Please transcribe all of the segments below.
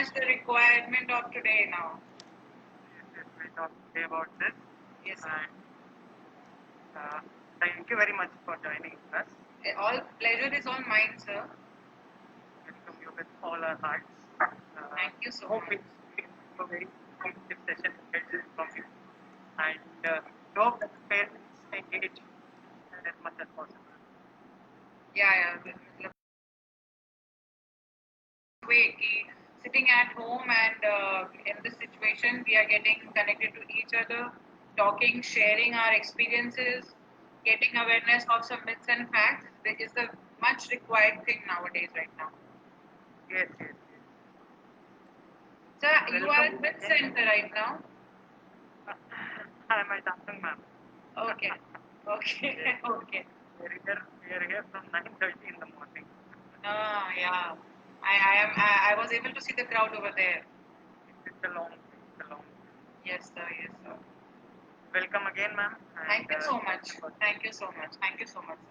much the requirement of today now. Yes, we talked today about this. Yes, sir. And thank you very much for joining us. All pleasure is all mine, sir. Welcome you with all our hearts. Thank you so hope much. it's a very informative session from you. And hope that parents engage as much as possible. Yeah. Way sitting at home and in this situation we are getting connected to each other, talking, sharing our experiences, getting awareness of some myths and facts. This is the much required thing nowadays right now. Yes. Sir, you are at which center right now? I am at Samsung, ma'am. Okay. We are here from 9:30 in the morning. Yeah. I was able to see the crowd over there. It's a long. Yes, sir. Welcome again, ma'am. Thank you so much. Thank you so much, sir.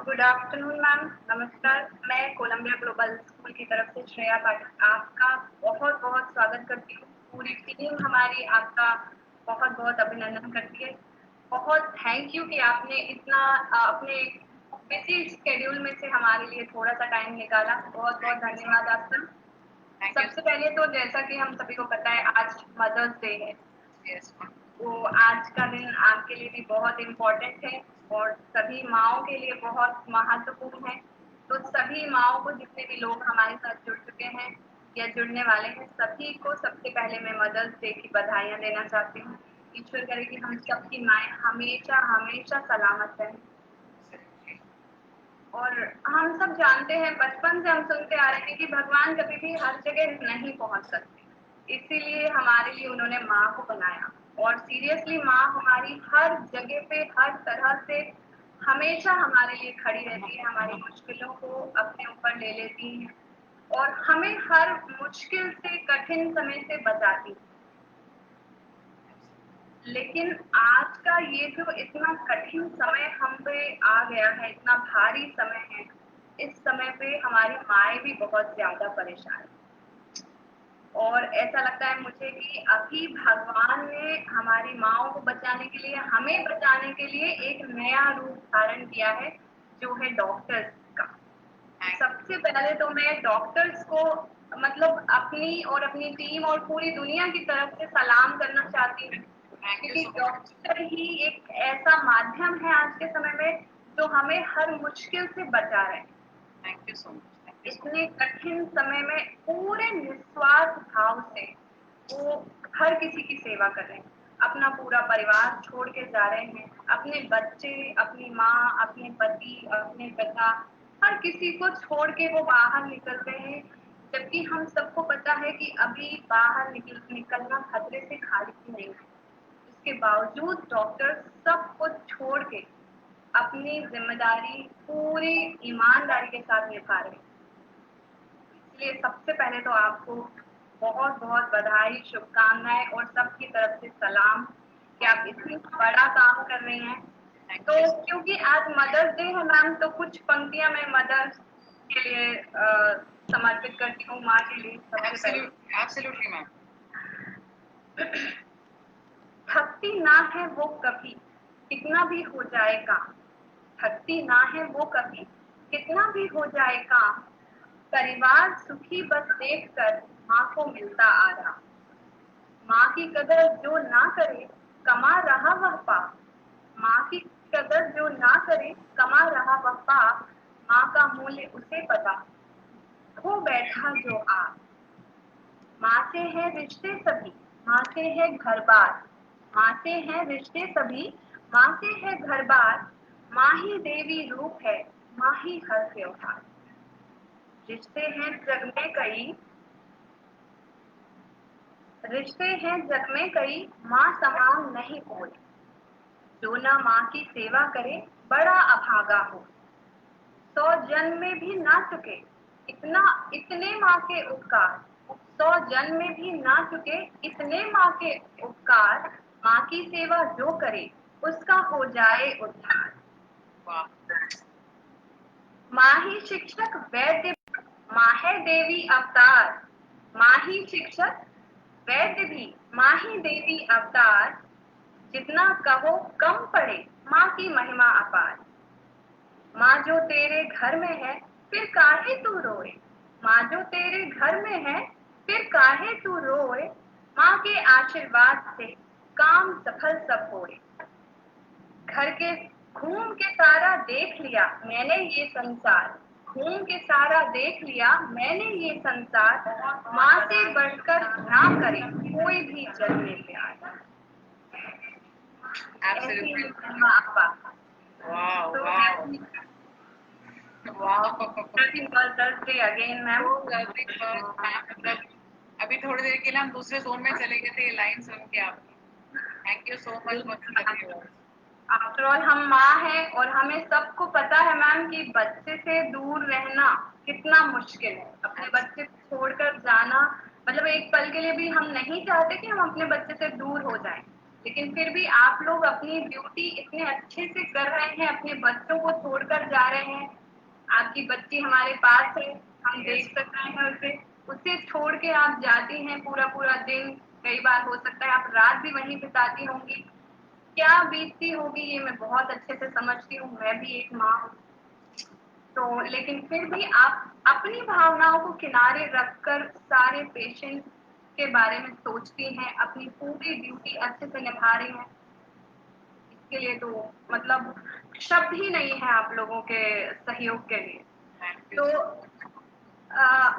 Good afternoon ma'am, नमस्कार। मैं Colombia global school की तरफ से श्रेया पाठक आपका बहुत बहुत स्वागत करती हूँ। पूरी टीम हमारी आपका बहुत बहुत अभिनंदन करती है। बहुत थैंक यू कि आपने इतना अपने बिजी स्केड्यूल में से हमारे लिए थोड़ा सा टाइम निकाला। बहुत बहुत धन्यवाद आपका। सबसे पहले तो जैसा कि हम सभी को पता है आज मदर्स डे है। तो आज का दिन आपके लिए भी बहुत इम्पोर्टेंट है और सभी माँओं के लिए बहुत महत्वपूर्ण है। तो सभी माँओं को, जितने भी लोग हमारे साथ जुड़ चुके हैं या जुड़ने वाले हैं, सभी को सबसे पहले मैं मदर्स डे की बधाइयाँ देना चाहती हूँ। ईश्वर करे कि हम सबकी माएँ हमेशा सलामत रहें। और हम सब जानते हैं, बचपन से हम सुनते आ रहे हैं कि भगवान कभी भी हर जगह नहीं पहुंच सकते, इसीलिए हमारे लिए उन्होंने माँ को बनाया। और सीरियसली माँ हमारी हर जगह पे हर तरह से हमेशा हमारे लिए खड़ी रहती है, हमारी मुश्किलों को अपने ऊपर ले लेती है और हमें हर मुश्किल से, कठिन समय से बचाती है। लेकिन आज का ये जो इतना कठिन समय हम पे आ गया है, इतना भारी समय है, इस समय पे हमारी माएँ भी बहुत ज्यादा परेशान है। और ऐसा लगता है मुझे कि अभी भगवान ने हमारी माँओं को बचाने के लिए, हमें बचाने के लिए एक नया रूप धारण किया है, जो है डॉक्टर्स का। सबसे पहले तो मैं डॉक्टर्स को मतलब अपनी और अपनी टीम और पूरी दुनिया की तरफ से सलाम करना चाहती हूँ, क्योंकि डॉक्टर ही एक ऐसा माध्यम है आज के समय में जो हमें हर मुश्किल से बचा रहे हैं। Thank you so much. इतने कठिन समय में पूरे निस्वार्थ भाव से वो हर किसी की सेवा कर रहे हैं, अपना पूरा परिवार छोड़ के जा रहे हैं, अपने बच्चे, अपनी माँ, अपने पति, अपने पिता, हर किसी को छोड़ के वो बाहर निकल रहे हैं। जबकि हम सबको पता है कि अभी बाहर निकलना खतरे से खाली नहीं है। इसके बावजूद डॉक्टर सब कुछ छोड़ के अपनी जिम्मेदारी पूरी ईमानदारी के साथ निभा रहे हैं। इसलिए सबसे पहले तो आपको बहुत बहुत बधाई, शुभकामनाएं और सबकी तरफ से सलाम कि आप इतनी बड़ा काम कर रही हैं। तो क्योंकि आज मदर्स डे है मैम, तो कुछ पंक्तियां मैं मदर्स के लिए समर्पित करती हूँ, माँ के लिए। सबसे पहले एब्सोल्युटली मैम। थकती ना है वो कभी, कितना भी हो जाए काम। थकती ना है वो कभी, कितना भी हो जाए काम। परिवार सुखी बस देखकर माँ को मिलता आराम। माँ की कदर जो ना करे कमा रहा वह पाप। माँ की कदर जो ना करे कमा रहा वह पाप। माँ का मूल्य उसे पता, खो बैठा जो आप। माँ से है रिश्ते सभी, माँ से है घर बार। माँ से है रिश्ते सभी, माँ से है घर बार। माँ ही देवी रूप है, माँ ही हर त्योहार। रिश्ते हैं जग में कई, रिश्ते हैं जग में कई, माँ समान नहीं कोई। जो ना माँ की सेवा करे बड़ा अभागा हो। 100 जन्म में भी ना चुके इतने माँ के उपकार। 100 जन्म में भी ना चुके इतने माँ के उपकार, माँ की सेवा जो करे उसका हो जाए उद्धार। वाह, माँ ही शिक्षक वैद्य, माँ है देवी अवतार, माँ ही शिक्षक वैद्य भी, माँ ही देवी अवतार, जितना कहो कम पड़े माँ की महिमा अपार। माँ जो तेरे घर में है फिर काहे तू रोए, माँ जो तेरे घर में है फिर काहे तू रोए, माँ के आशीर्वाद से काम सफल सब होए। घर के घूम के सारा देख लिया मैंने ये संसार, घूम के सारा देख लिया मैंने ये संसार, माँ से बढ़कर ना करे कोई भी जग में प्यार। ऐसी एब्सोल्युटली, माँ बाप। वाओ तो wow wow, Thursday again ma'am. मतलब अभी थोड़ी देर के लिए हम दूसरे जोन में चले गए थे ये लाइन सुन के आपकी। Thank you so much. After all हम माँ हैं और हमें सबको पता है मैम कि बच्चे से दूर रहना कितना मुश्किल है। अपने बच्चे को छोड़कर जाना, मतलब एक पल के लिए भी हम नहीं चाहते कि हम अपने बच्चे से दूर हो जाएं, लेकिन फिर भी आप लोग अपनी ड्यूटी इतने अच्छे से कर रहे हैं, अपने बच्चों को छोड़कर जा रहे हैं। आपकी बच्ची हमारे पास है, हम देख सक रहे हैं उसे, उसे छोड़ के आप जाती हैं पूरा पूरा दिन, कई बार हो सकता है आप रात भी वहीं बिताती होंगी। क्या बीतती होगी ये मैं बहुत अच्छे से समझती हूँ, मैं भी एक माँ हूँ। तो लेकिन फिर भी आप अपनी भावनाओं को किनारे रखकर सारे पेशेंट के बारे में सोचती हैं, अपनी पूरी ड्यूटी अच्छे से निभा रही हैं। इसके लिए तो मतलब शब्द ही नहीं है आप लोगों के सहयोग के लिए। तो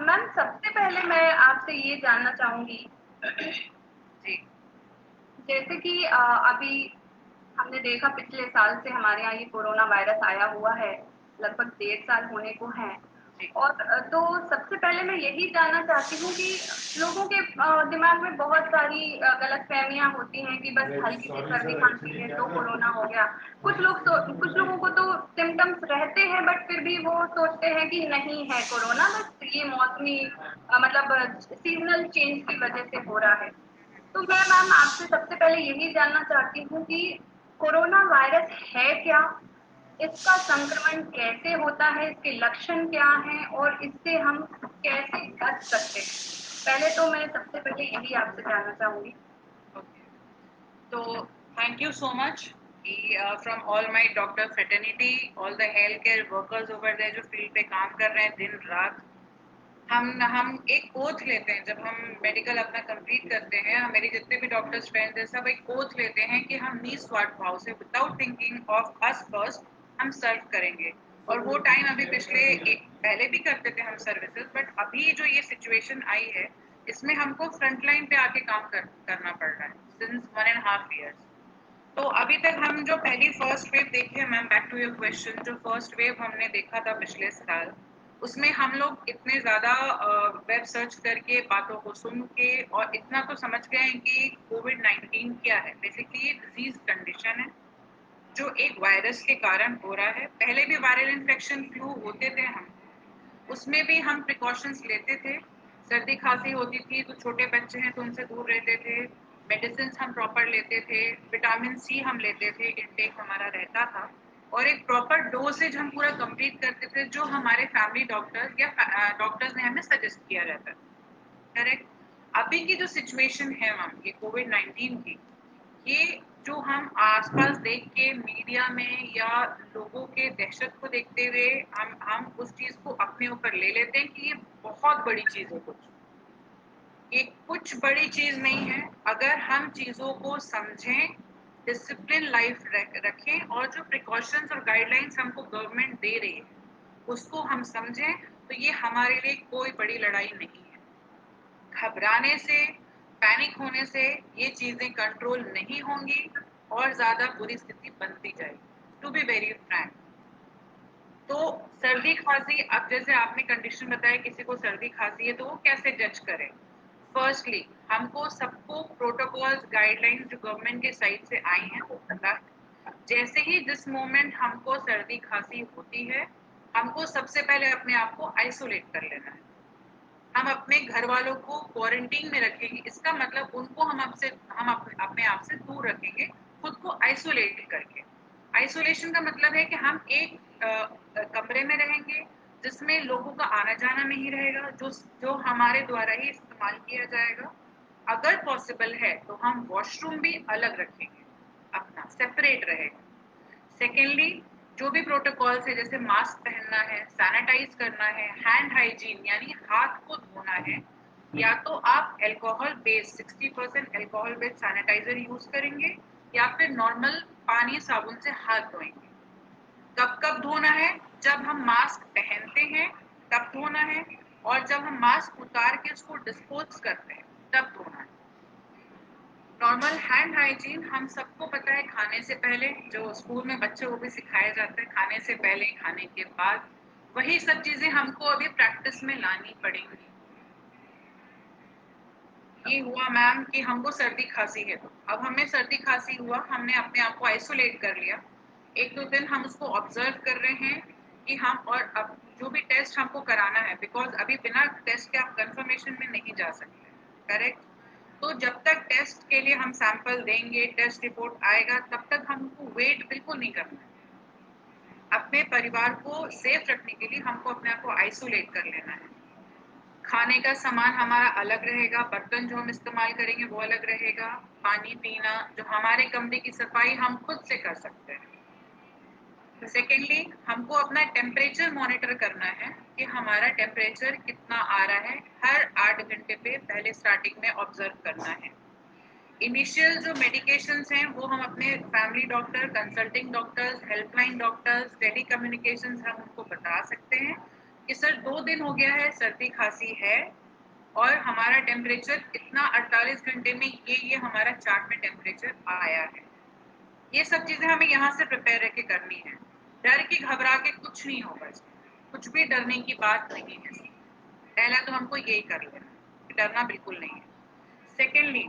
मैम सबसे पहले मैं आपसे ये जानना चाहूंगी जैसे कि अभी हमने देखा पिछले साल से हमारे यहाँ ये कोरोना वायरस आया हुआ है, लगभग 1.5 साल होने को है। और तो सबसे पहले मैं यही जानना चाहती हूँ कि लोगों के दिमाग में बहुत सारी गलतफहमियां होती हैं कि बस हल्की सी सर्दी खांसी है तो कोरोना हो गया। कुछ लोगों को तो सिम्टम्स रहते हैं बट फिर भी वो सोचते हैं कि नहीं है कोरोना, बस ये मौसमी मतलब सीजनल चेंज की वजह से हो रहा है। तो मैं मैम आपसे सबसे पहले यही जानना चाहती हूँ कि कोरोना वायरस है क्या, इसका संक्रमण कैसे होता है, इसके लक्षण क्या हैं और इससे हम कैसे बच सकते हैं। पहले तो मैं सबसे पहले यही आपसे जानना चाहूंगी। तो thank you so much from all my doctor fraternity, all the health care workers over there जो फील्ड पे काम कर रहे हैं दिन रात। हम एक ओथ लेते हैं जब हम मेडिकल अपना कंप्लीट करते हैं, मेरे जितने भी डॉक्टर्स फ्रेंड्स हैं सब एक ओथ लेते हैं कि हम निस्वार्थ भाव से without thinking of us first हम सर्व करेंगे। और वो टाइम अभी पहले भी करते थे हम सर्विसेज, बट अभी जो ये सिचुएशन आई है इसमें हमको फ्रंट लाइन पे आके काम करना पड़ रहा है सिंस 1.5 years। तो अभी तक हम जो पहली फर्स्ट वेव देखी है ma'am, back to your question, जो फर्स्ट वेव हमने देखा था पिछले साल, उसमें हम लोग इतने ज़्यादा वेब सर्च करके बातों को सुन के और इतना तो समझ गए हैं कि कोविड-19 क्या है। बेसिकली ये डिजीज कंडीशन है जो एक वायरस के कारण हो रहा है। पहले भी वायरल इन्फेक्शन फ्लू होते थे, हम उसमें भी हम प्रिकॉशंस लेते थे। सर्दी खांसी होती थी तो छोटे बच्चे हैं तो उनसे दूर रहते थे, मेडिसिन हम प्रॉपर लेते थे, विटामिन सी हम लेते थे, इनटेक हमारा रहता था और एक प्रॉपर डोजेज हम पूरा कंप्लीट करते थे जो हमारे फैमिली डॉक्टर्स या डॉक्टर्स ने हमें सजेस्ट किया रहता है। करेक्ट। अभी की जो सिचुएशन है मैम ये कोविड-19 की, ये जो हम आसपास देख के मीडिया में या लोगों के दहशत को देखते हुए हम उस चीज को अपने ऊपर ले लेते हैं कि ये बहुत बड़ी चीज है। ये कुछ बड़ी चीज नहीं है अगर हम चीजों को समझें, डिसिप्लिन लाइफ रखें और जो प्रिकॉशंस और गाइडलाइंस हमको गवर्नमेंट दे रही है उसको हम समझें, तो ये हमारे लिए कोई बड़ी लड़ाई नहीं है। घबराने से, पैनिक होने से ये चीजें कंट्रोल नहीं होंगी और ज्यादा बुरी स्थिति बनती जाएगी, टू बी वेरी फ्रैंक। तो सर्दी खांसी, अब जैसे आपने कंडीशन बताया किसी को सर्दी खांसी है तो वो कैसे जज करे। फर्स्टली हमको सबको प्रोटोकॉल्स गाइडलाइंस जो गवर्नमेंट के साइड से आई हैं वो पता है। जैसे ही जिस मोमेंट हमको सर्दी खांसी होती है हमको सबसे पहले अपने आप को आइसोलेट कर लेना है। हम अपने घर वालों को क्वारंटीन में रखेंगे, इसका मतलब उनको हम अपने आप से दूर रखेंगे, खुद को आइसोलेट करके। आइसोलेशन का मतलब है कि हम एक कमरे में रहेंगे जिसमें लोगों का आना जाना नहीं रहेगा, जो हमारे द्वारा ही इस्तेमाल किया जाएगा। अगर पॉसिबल है तो हम वॉशरूम भी अलग रखेंगे, अपना सेपरेट रहेगा। सेकेंडली, जो भी प्रोटोकॉल्स है, जैसे मास्क पहनना है, सैनिटाइज करना है, हैंड हाइजीन यानी हाथ को धोना है, या तो आप alcohol based 60% alcohol based sanitiser use करेंगे या फिर नॉर्मल पानी साबुन से हाथ धोएंगे। कब कब धोना है? जब हम मास्क पहनते हैं तब धोना है, और जब हम मास्क उतार के उसको डिस्पोज करते हैं तब धोना है। नॉर्मल हैंड हाइजीन हम सबको पता है, खाने से पहले, जो स्कूल में बच्चों को भी सिखाया जाता है, खाने से पहले, खाने के बाद, वही सब चीजें हमको अभी प्रैक्टिस में लानी पड़ेंगी। ये हुआ मैम कि हमको सर्दी खांसी है, तो अब हमें सर्दी खांसी हुआ, हमने अपने आप को आइसोलेट कर लिया, 1-2 दिन हम उसको ऑब्जर्व कर रहे हैं कि हम, और अब जो भी टेस्ट हमको कराना है, बिकॉज अभी बिना टेस्ट के आप कंफर्मेशन में नहीं जा सकते, करेक्ट? तो जब तक टेस्ट के लिए हम सैंपल देंगे, टेस्ट रिपोर्ट आएगा, तब तक हमको वेट बिल्कुल नहीं करना है। अपने परिवार को सेफ रखने के लिए हमको अपने आप को आइसोलेट कर लेना है। खाने का सामान हमारा अलग रहेगा, बर्तन जो हम इस्तेमाल करेंगे वो अलग रहेगा, पानी पीना, जो हमारे कमरे की सफाई हम खुद से कर सकते हैं। सेकेंडली, हमको अपना टेम्परेचर मॉनिटर करना है कि हमारा टेम्परेचर कितना आ रहा है, हर 8 घंटे पे पहले स्टार्टिंग में ऑब्जर्व करना है। इनिशियल जो मेडिकेशंस हैं वो हम अपने family doctor, consulting doctors, helpline doctors, telecommunications हम उनको बता सकते हैं कि सर 2 दिन हो गया है, सर्दी खांसी है, और हमारा टेम्परेचर इतना 48 घंटे में ये हमारा चार्ट में टेम्परेचर आया है। ये सब चीजें हमें यहाँ से प्रिपेयर रह के करनी है। डर के घबरा के कुछ नहीं होगा, कुछ भी डरने की बात नहीं है। पहला तो हमको यही कर लेना, डरना बिल्कुल नहीं है। सेकेंडली,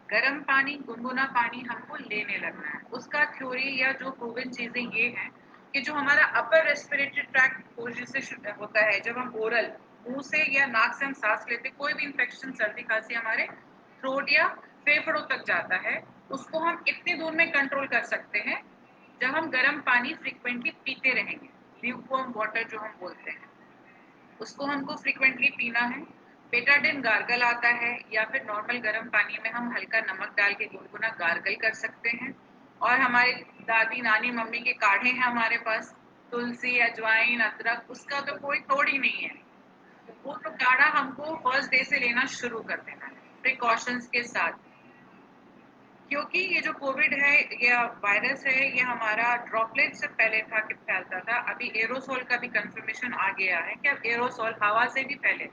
गर्म पानी, गुनगुना पानी हमको लेने लगना है। उसका थ्योरी या जो प्रूवन चीजें ये हैं कि जो हमारा अपर रेस्पिरेटरी ट्रैक्ट से होता है, जब हम ओरल मुंह से या नाक से हम सांस लेते, कोई भी इंफेक्शन, सर्दी खांसी हमारे थ्रोट या फेफड़ों तक जाता है, उसको हम इतनी दूर में कंट्रोल कर सकते हैं जब हम गर्म पानी फ्रिक्वेंटली पीते रहेंगे। ल्यूकवार्म वाटर जो हम बोलते हैं, उसको हमको फ्रिक्वेंटली पीना है। बेटाडिन गार्गल आता है, या फिर नॉर्मल गर्म पानी में हम हल्का नमक डाल के गुनगुना गार्गल कर सकते हैं। और हमारे दादी, नानी, मम्मी के काढ़े हैं हमारे पास, तुलसी, अजवाइन, अदरक, उसका तो कोई तोड़ ही नहीं है। वो तो काढ़ा हमको फर्स्ट डे से लेना शुरू कर देना है, प्रिकॉशंस के साथ। क्योंकि ये जो कोविड है या वायरस है, ये हमारा ड्रॉपलेट से पहले था कि फैलता था, अभी एरोसोल का भी कंफर्मेशन आ गया है कि अब एरोसोल हवा से भी फैले,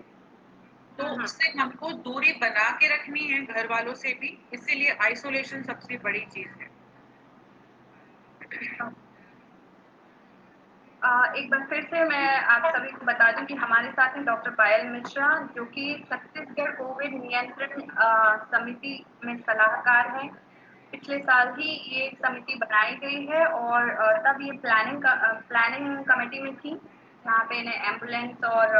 तो उससे हमको दूरी बना के रखनी है घर वालों से भी, इसीलिए आइसोलेशन सबसे बड़ी चीज है। एक बार फिर से मैं आप सभी को बता दूं कि हमारे साथ हैं डॉक्टर पायल मिश्रा, जो कि छत्तीसगढ़ कोविड नियंत्रण समिति में सलाहकार हैं। पिछले साल ही ये समिति बनाई गई है, और तब ये प्लानिंग कमेटी में थी, जहाँ पे इन्हें एम्बुलेंस और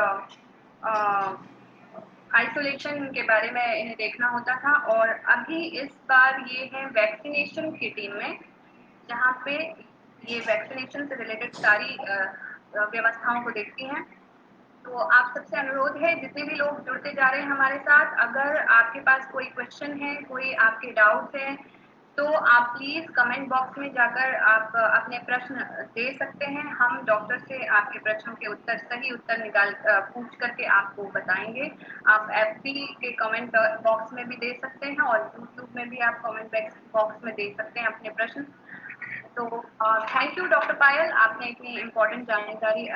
आइसोलेशन के बारे में इन्हें देखना होता था। और अभी इस बार ये है वैक्सीनेशन की टीम में, जहाँ पे ये वैक्सीनेशन से रिलेटेड सारी व्यवस्थाओं को देखती हैं। तो आप सबसे अनुरोध है, जितने भी लोग जुड़ते जा रहे हैं हमारे साथ, अगर आपके पास कोई क्वेश्चन है, कोई आपके डाउट है, तो आप प्लीज कमेंट बॉक्स में जाकर आप अपने प्रश्न दे सकते हैं। हम डॉक्टर से आपके प्रश्नों के उत्तर, सही उत्तर पूछ करके आपको बताएंगे। आप FB के कमेंट बॉक्स में भी दे सकते हैं, और YouTube में भी आप कमेंट बॉक्स में दे सकते हैं अपने प्रश्न। तो थैंक यू डॉक्टर पायल, आपने इतनी इम्पोर्टेंट जानकारी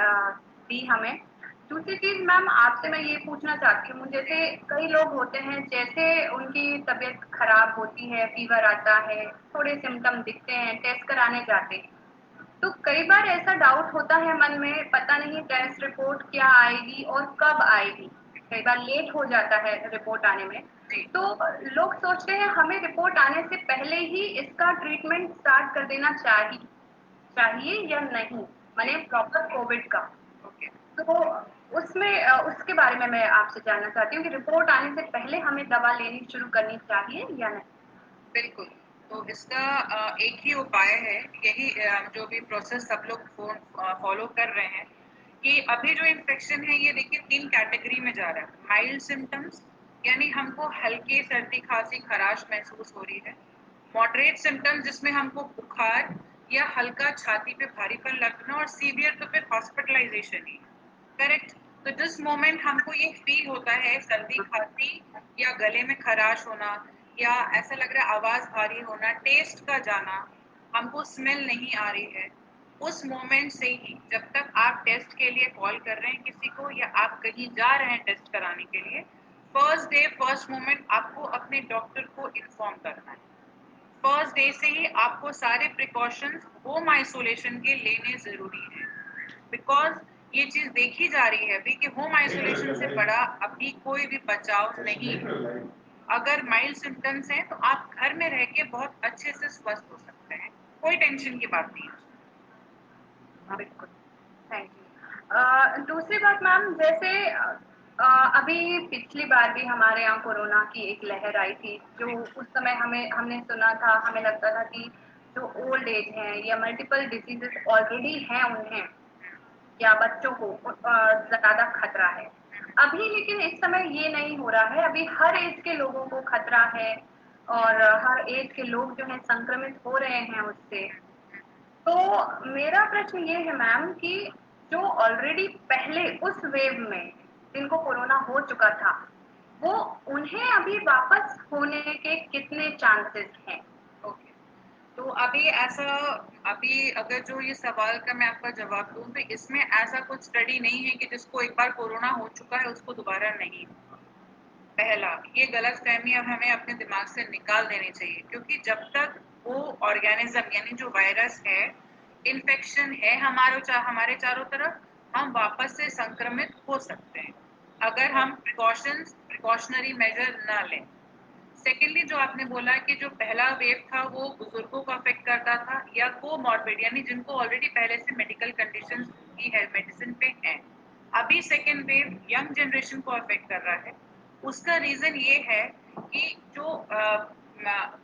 दी हमें। दूसरी चीज मैम, आपसे मैं ये पूछना चाहती हूँ, जैसे कई लोग होते हैं, जैसे उनकी तबीयत खराब होती है, फीवर आता है, थोड़े सिम्टम दिखते हैं, टेस्ट कराने जाते हैं, तो कई बार ऐसा डाउट होता है मन में, पता नहीं टेस्ट रिपोर्ट क्या आएगी और कब आएगी, कई बार लेट हो जाता है रिपोर्ट आने में। तो लोग सोचते हैं हमें रिपोर्ट आने से पहले ही इसका ट्रीटमेंट स्टार्ट कर देना चाहिए या नहीं, माने प्रॉपर कोविड का। तो उसमें उसके बारे में मैं आपसे जानना चाहती हूँ कि रिपोर्ट आने से पहले हमें दवा लेनी शुरू करनी चाहिए या नहीं? बिल्कुल। तो इसका एक ही उपाय है, यही जो भी प्रोसेस सब लोग फॉलो कर रहे हैं कि अभी जो इन्फेक्शन है ये देखिए 3 कैटेगरी में जा रहा है। माइल्ड सिम्पटम्स यानी हमको हल्की सर्दी, खांसी, खराश महसूस हो रही है। मॉडरेट सिम्पटम्स जिसमें हमको बुखार या हल्का छाती पे भारीपन लगना और सीवियर तो फिर हॉस्पिटलाइजेशन ही। करेक्ट? तो जिस मोमेंट हमको ये फील होता है सर्दी, खांसी या गले में खराश होना या ऐसा लग रहा है आवाज भारी होना, टेस्ट का जाना, हमको स्मेल नहीं आ रही है, उस मोमेंट से ही जब तक आप टेस्ट के लिए कॉल कर रहे हैं किसी को या आप कहीं जा रहे हैं टेस्ट कराने के लिए, फर्स्ट डे फर्स्ट मोमेंट आपको अपने डॉक्टर को इन्फॉर्म करना है। फर्स्ट डे से ही आपको सारे प्रिकॉशंस होम आइसोलेशन के लेने जरूरी है, बिकॉज ये चीज देखी जा रही है अभी कि होम आइसोलेशन से बड़ा अभी कोई भी बचाव नहीं है। अगर माइल्ड सिम्टम्स हैं तो आप घर में रह के बहुत अच्छे से स्वस्थ हो सकते हैं, कोई टेंशन की बात नहीं है। बिल्कुल, थैंक यू। दूसरी बात मैम, जैसे अभी पिछली बार भी हमारे यहाँ कोरोना की एक लहर आई थी, जो उस समय हमने सुना था, हमें लगता था कि जो ओल्ड एज हैं या मल्टीपल डिजीजेस ऑलरेडी हैं उन्हें या बच्चों को ज्यादा खतरा है। अभी लेकिन इस समय ये नहीं हो रहा है, अभी हर एज के लोगों को खतरा है और हर एज के लोग जो है संक्रमित हो रहे हैं उससे। तो मेरा प्रश्न ये है मैम कि जो ऑलरेडी पहले उस वेव में जिनको कोरोना हो चुका था, वो उन्हें अभी वापस होने के कितने चांसेस हैं? ओके, तो अभी अगर जो ये सवाल का मैं आपका जवाब दूं तो इसमें ऐसा कुछ स्टडी नहीं है कि जिसको एक बार कोरोना हो चुका है उसको दोबारा नहीं। पहला, ये गलतफहमी अब हमें अपने दिमाग से निकाल देनी चाहिए, क्योंकि जब तक वो ऑर्गेनिज्म यानी जो वायरस है, इन्फेक्शन है हमारे चारों तरफ, हम वापस से संक्रमित हो सकते हैं अगर हम प्रिकॉशनरी मेजर ना लें। सेकेंडली, जो आपने बोला कि जो पहला वेव था वो बुजुर्गों को अफेक्ट करता था या कोमॉर्बिड यानी जिनको ऑलरेडी पहले से मेडिकल कंडीशंस की है, मेडिसिन पे हैं। अभी सेकेंड वेव यंग जनरेशन को अफेक्ट कर रहा है। उसका रीजन ये है कि जो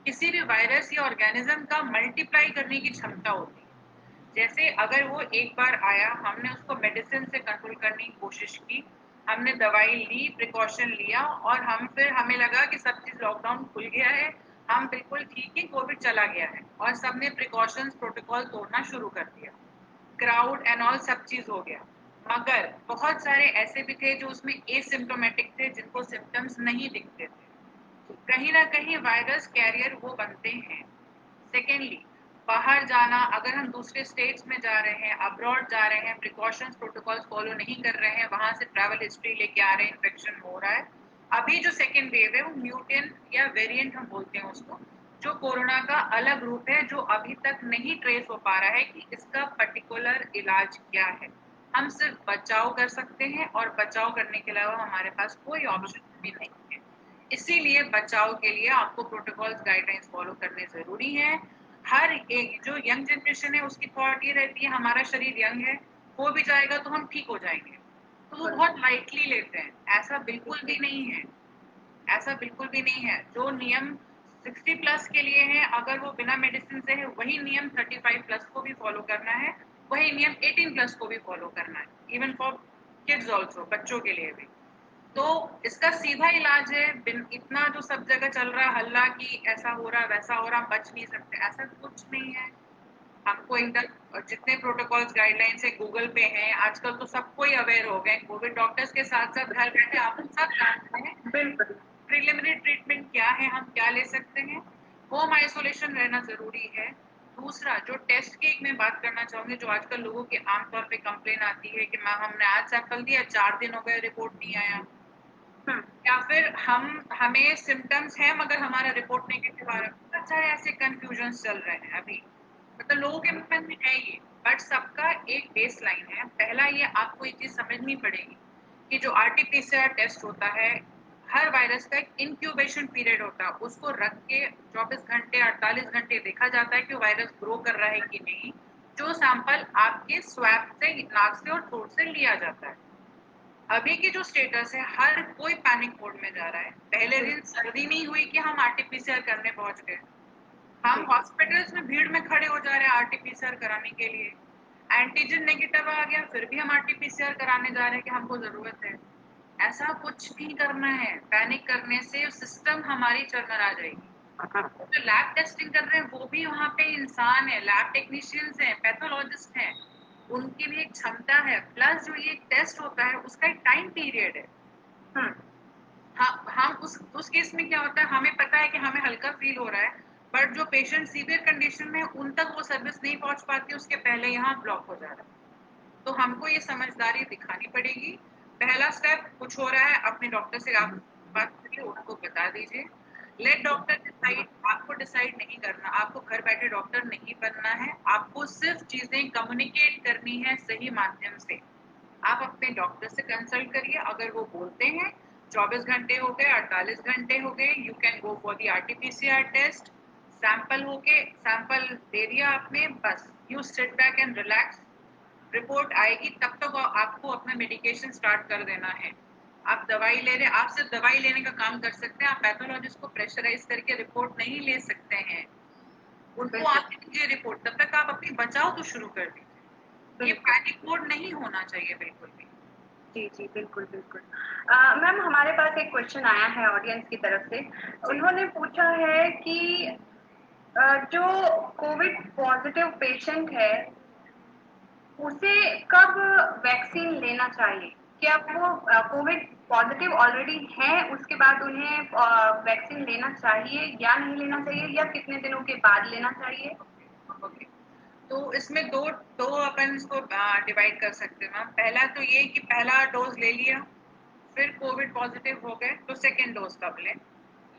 किसी भी वायरस या ऑर्गेनिज्म का मल्टीप्लाई करने की क्षमता होती है। जैसे अगर वो एक बार आया, हमने उसको मेडिसिन से कंट्रोल करने की कोशिश की, हमने दवाई ली, प्रिकॉशन लिया और हमें लगा कि सब चीज लॉकडाउन खुल गया है, हम बिल्कुल ठीक ही, कोविड चला गया है और सबने प्रिकॉशंस प्रोटोकॉल तोड़ना शुरू कर दिया, क्राउड एंड ऑल सब चीज हो गया। मगर बहुत सारे ऐसे भी थे जो उसमें एसिम्प्टोमेटिक थे, जिनको सिम्टम्स नहीं दिखते थे। कहीं ना कहीं वायरस कैरियर वो बनते हैं। सेकेंडली, बाहर जाना, अगर हम दूसरे स्टेट्स में जा रहे हैं, अब्रॉड जा रहे हैं, प्रिकॉशंस प्रोटोकॉल्स फॉलो नहीं कर रहे हैं, वहां से ट्रैवल हिस्ट्री लेके आ रहे हैं, इन्फेक्शन हो रहा है। अभी जो सेकेंड वेव है वो म्यूटेंट या वेरिएंट हम बोलते हैं उसको, जो कोरोना का अलग रूप है, जो अभी तक नहीं ट्रेस हो पा रहा है कि इसका पर्टिकुलर इलाज क्या है। हम सिर्फ बचाव कर सकते हैं और बचाव करने के अलावा हमारे पास कोई ऑप्शन भी नहीं है। इसीलिए बचाव के लिए आपको प्रोटोकॉल्स गाइडलाइंस फॉलो करने जरूरी है। हर एक जो यंग जनरेशन है उसकी थॉट ये रहती है हमारा शरीर यंग है, हो भी जाएगा तो हम ठीक हो जाएंगे, तो वो बहुत लाइटली लेते हैं। ऐसा बिल्कुल भी नहीं है, ऐसा बिल्कुल भी नहीं है। जो नियम 60 प्लस के लिए है, अगर वो बिना मेडिसिन से है, वही नियम 35 प्लस को भी फॉलो करना है, वही नियम 18 प्लस को भी फॉलो करना है, इवन फॉर किड्स ऑल्सो, बच्चों के लिए भी। तो इसका सीधा इलाज है, इतना जो सब जगह चल रहा है हल्ला कि ऐसा हो रहा वैसा हो रहा, हम बच नहीं सकते, ऐसा कुछ नहीं है। हमको एकदम जितने प्रोटोकॉल्स गाइडलाइंस है गूगल पे हैं, आजकल तो सबको ही अवेयर हो गए। कोविड डॉक्टर्स के साथ साथ घर बैठे आप सब जानते हैं बिल्कुल। प्रिलिमिनरी ट्रीटमेंट क्या है, हम क्या ले सकते हैं। होम आइसोलेशन रहना जरूरी है। दूसरा, जो टेस्ट की मैं बात करना चाहूंगी, जो आजकल लोगों की आमतौर पे कंप्लेन आती है कि मैम हमने आज सैंपल दिया, 4 दिन हो गए, रिपोर्ट नहीं आया, या फिर हमें सिम्टम्स है मगर हमारा रिपोर्ट नेगेटिव आ रहा है। बहुत सारे ऐसे कंफ्यूजन चल रहे हैं अभी, मतलब लोगों के मन में है ये, बट सबका एक बेस लाइन है। पहला, ये आपको ये चीज समझनी पड़ेगी कि जो आरटीपीसीआर टेस्ट होता है, हर वायरस का एक इंक्यूबेशन पीरियड होता है, उसको रख के 24 घंटे 48 घंटे देखा जाता है कि वायरस ग्रो कर रहा है कि नहीं। जो सैंपल आपके स्वैब से, नाक से और थ्रोट से लिया जाता है, अभी की जो स्टेटस है, हर कोई पैनिक मोड में जा रहा है। पहले दिन सर्दी नहीं हुई कि हम आरटीपीसीआर करने पहुंच गए। हम हॉस्पिटल्स में भीड़ में खड़े हो जा रहे हैं आरटीपीसीआर कराने के लिए। एंटीजन नेगेटिव आ गया, फिर भी हम आरटीपीसीआर कराने जा रहे हैं कि हमको जरूरत है। ऐसा कुछ नहीं करना है। पैनिक करने से सिस्टम हमारी चरमरा जाएगी। जो लैब टेस्टिंग कर रहे हैं वो भी वहाँ पे इंसान है, लैब टेक्नीशियंस हैं, पैथोलॉजिस्ट हैं, उनकी भी एक क्षमता है। प्लस जो ये टेस्ट होता है उसका एक टाइम पीरियड है। हम उस केस में क्या होता है, हमें पता है कि हमें हल्का फील हो रहा है, बट जो पेशेंट सीवियर कंडीशन में है उन तक वो सर्विस नहीं पहुंच पाती, उसके पहले यहाँ ब्लॉक हो जा रहा है। तो हमको ये समझदारी दिखानी पड़ेगी। पहला स्टेप, कुछ हो रहा है अपने डॉक्टर से आप बात करिए, उनको बता दीजिए। Let doctor decide. आपको डिसाइड नहीं करना, आपको घर बैठे डॉक्टर नहीं बनना है, आपको सिर्फ चीजें कम्युनिकेट करनी है सही माध्यम से। आप अपने डॉक्टर से कंसल्ट करिए, अगर वो बोलते हैं 24 घंटे हो गए, 48 घंटे हो गए, you can go for the RTPCR test. Sample दे दिया आपने, बस you sit back and relax. Report आएगी तब तक आपको अपना मेडिकेशन स्टार्ट कर देना है। आप दवाई ले रहे हैं, आप सिर्फ दवाई लेने का काम कर सकते हैं, आप पैथोलॉजिस्ट को प्रेशराइज करके रिपोर्ट नहीं ले सकते हैं। उनको आने दीजिए रिपोर्ट, तब तक आप अपनी बचाव तो शुरू कर दीजिए। ये पैनिक मोड नहीं होना चाहिए बिल्कुल भी। जी जी, बिल्कुल बिल्कुल। मैम, हमारे पास एक क्वेश्चन आया है ऑडियंस की तरफ से। उन्होंने पूछा है कि जो कोविड पॉजिटिव पेशेंट है उसे कब वैक्सीन लेना चाहिए? क्या वो कोविड पॉजिटिव ऑलरेडी है, उसके बाद उन्हें वैक्सीन लेना चाहिए या नहीं लेना चाहिए, या कितने दिनों के बाद लेना चाहिए? ओके, तो इसमें दो दो अपन इसको डिवाइड कर सकते हैं। पहला तो ये कि पहला डोज ले लिया, फिर कोविड पॉजिटिव हो गए तो सेकेंड डोज कब लें,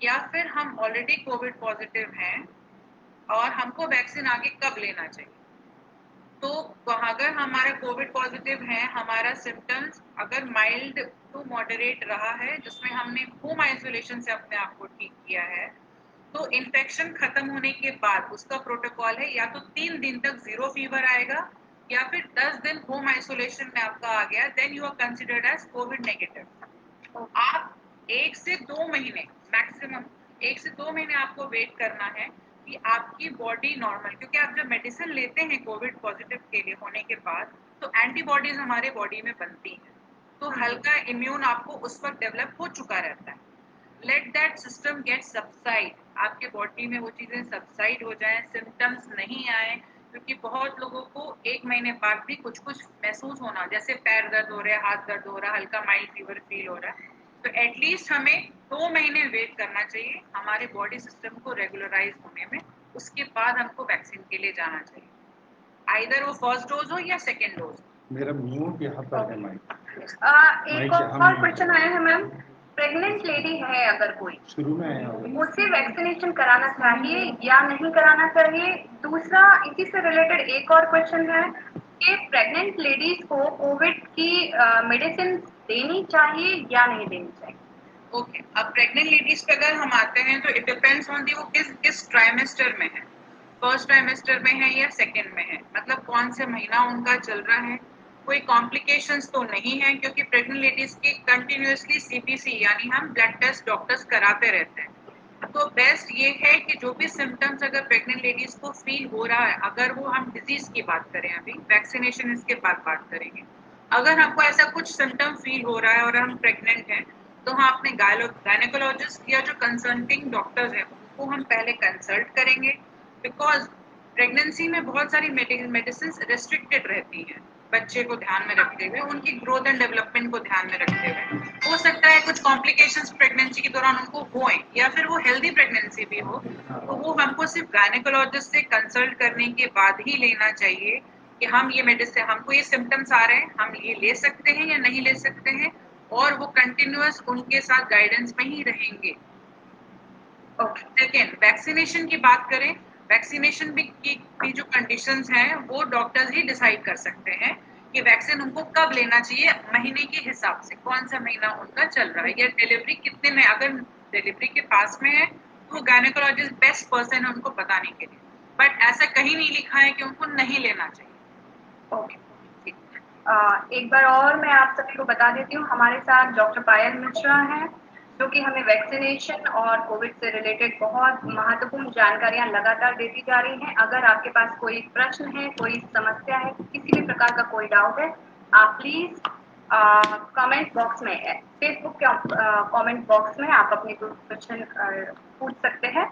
या फिर हम ऑलरेडी कोविड पॉजिटिव हैं और हमको वैक्सीन आगे कब लेना चाहिए। तो अगर हमारा कोविड पॉजिटिव है, हमारा सिम्टम्स अगर माइल्ड टू मॉडरेट रहा है, जिसमें हमने होम आइसोलेशन से अपने आप को ठीक किया है, तो इन्फेक्शन खत्म होने के बाद उसका प्रोटोकॉल है या तो 3 दिन तक 0 फीवर आएगा, या फिर 10 दिन होम आइसोलेशन में आपका आ गया, then you are considered as covid negative. आप 1 से 2 महीने मैक्सिमम, 1 से 2 महीने आपको वेट करना है कि आपकी बॉडी नॉर्मल, क्योंकि आप जब मेडिसिन लेते हैं कोविड पॉजिटिव के लिए होने के बाद, तो एंटीबॉडीज हमारे बॉडी में बनती हैं, तो हल्का इम्यून आपको उस वक्त डेवलप हो चुका रहता है। Let that system get subside, आपके बॉडी में वो चीजें सबसाइड हो जाएं, सिम्टम्स नहीं आए, क्योंकि बहुत लोगों को 1 महीने बाद भी कुछ कुछ महसूस होना, जैसे पैर दर्द हो रहा है, हाथ दर्द हो रहा है, हल्का माइल्ड फीवर फील हो रहा है, तो एटलीस्ट हमें 2 महीने वेट करना चाहिए हमारे बॉडी सिस्टम को रेगुलराइज होने में, उसके बाद हमको वैक्सीन के लिए जाना चाहिए, आइदर वो फर्स्ट डोज हो या सेकेंड डोज। मेरा म्यूट यहाँ पर है माइक। एक और क्वेश्चन आया है मैम। प्रेग्नेंट लेडी है अगर कोई, शुरू में आया होगा, उसे वैक्सीनेशन कराना चाहिए या नहीं कराना चाहिए? दूसरा, इसी से रिलेटेड एक और क्वेश्चन है कि प्रेग्नेंट लेडीज को कोविड की मेडिसिन देनी चाहिए या नहीं देनी चाहिए? ओके, अब प्रेग्नेंट लेडीज पे अगर हम आते हैं तो इट डिपेंड्स ऑन दी वो किस ट्राइमेस्टर में है, फर्स्ट ट्राइमेस्टर में है या सेकेंड में है, मतलब कौन से महीना उनका चल रहा है, कोई कॉम्प्लिकेशंस तो नहीं है, क्योंकि प्रेग्नेंट लेडीज की कंटिन्यूअसली सीपीसी यानी हम ब्लड टेस्ट डॉक्टर्स कराते रहते हैं। तो बेस्ट ये है कि जो भी सिम्टम्स अगर प्रेग्नेंट लेडीज को फील हो रहा है, अगर वो हम डिजीज की बात करें, अभी वैक्सीनेशन इसके बाद बात करेंगे, अगर हमको ऐसा कुछ सिम्टम फील हो रहा है और हम प्रेग्नेंट हैं, तो हम अपने गायनेकोलॉजिस्ट या जो कंसल्टिंग डॉक्टर्स हैं उनको हम पहले कंसल्ट करेंगे, बिकॉज प्रेगनेंसी में बहुत सारी मेडिसिन रेस्ट्रिक्टेड रहती हैं, बच्चे को ध्यान में रखते हुए, उनकी ग्रोथ एंड डेवलपमेंट को ध्यान में रखते हुए। हो सकता है कुछ कॉम्प्लिकेशंस प्रेगनेंसी के दौरान उनको होएं, या फिर वो हेल्दी प्रेगनेंसी भी हो, तो वो हमको सिर्फ गायनेकोलॉजिस्ट से कंसल्ट करने के बाद ही लेना चाहिए कि हम ये मेडिसिन, हमको ये सिम्टम्स आ रहे हैं, हम ये ले सकते हैं या नहीं ले सकते हैं, और वो कंटिन्यूअस उनके साथ गाइडेंस में ही रहेंगे। सेकेंड, वैक्सीनेशन की बात करें, वैक्सीनेशन की जो कंडीशंस हैं वो डॉक्टर्स ही डिसाइड कर सकते हैं कि वैक्सीन उनको कब लेना चाहिए, महीने के हिसाब से कौन सा महीना उनका चल रहा है, या डिलीवरी कितने में, अगर डिलीवरी के पास में है तो गायनेकोलॉजिस्ट बेस्ट पर्सन है उनको बताने के लिए, बट ऐसा कहीं नहीं लिखा है कि उनको नहीं लेना चाहिए। ओके, एक बार और मैं आप सभी को बता देती हूँ, हमारे साथ डॉक्टर पायल मिश्रा हैं, जो कि हमें वैक्सीनेशन और कोविड से रिलेटेड बहुत महत्वपूर्ण जानकारियां लगातार देती जा रही हैं। अगर आपके पास कोई प्रश्न है, कोई समस्या है, किसी भी प्रकार का कोई डाउट है, आप प्लीज कमेंट बॉक्स में, फेसबुक के कमेंट बॉक्स में आप अपने क्वेश्चन पूछ सकते हैं।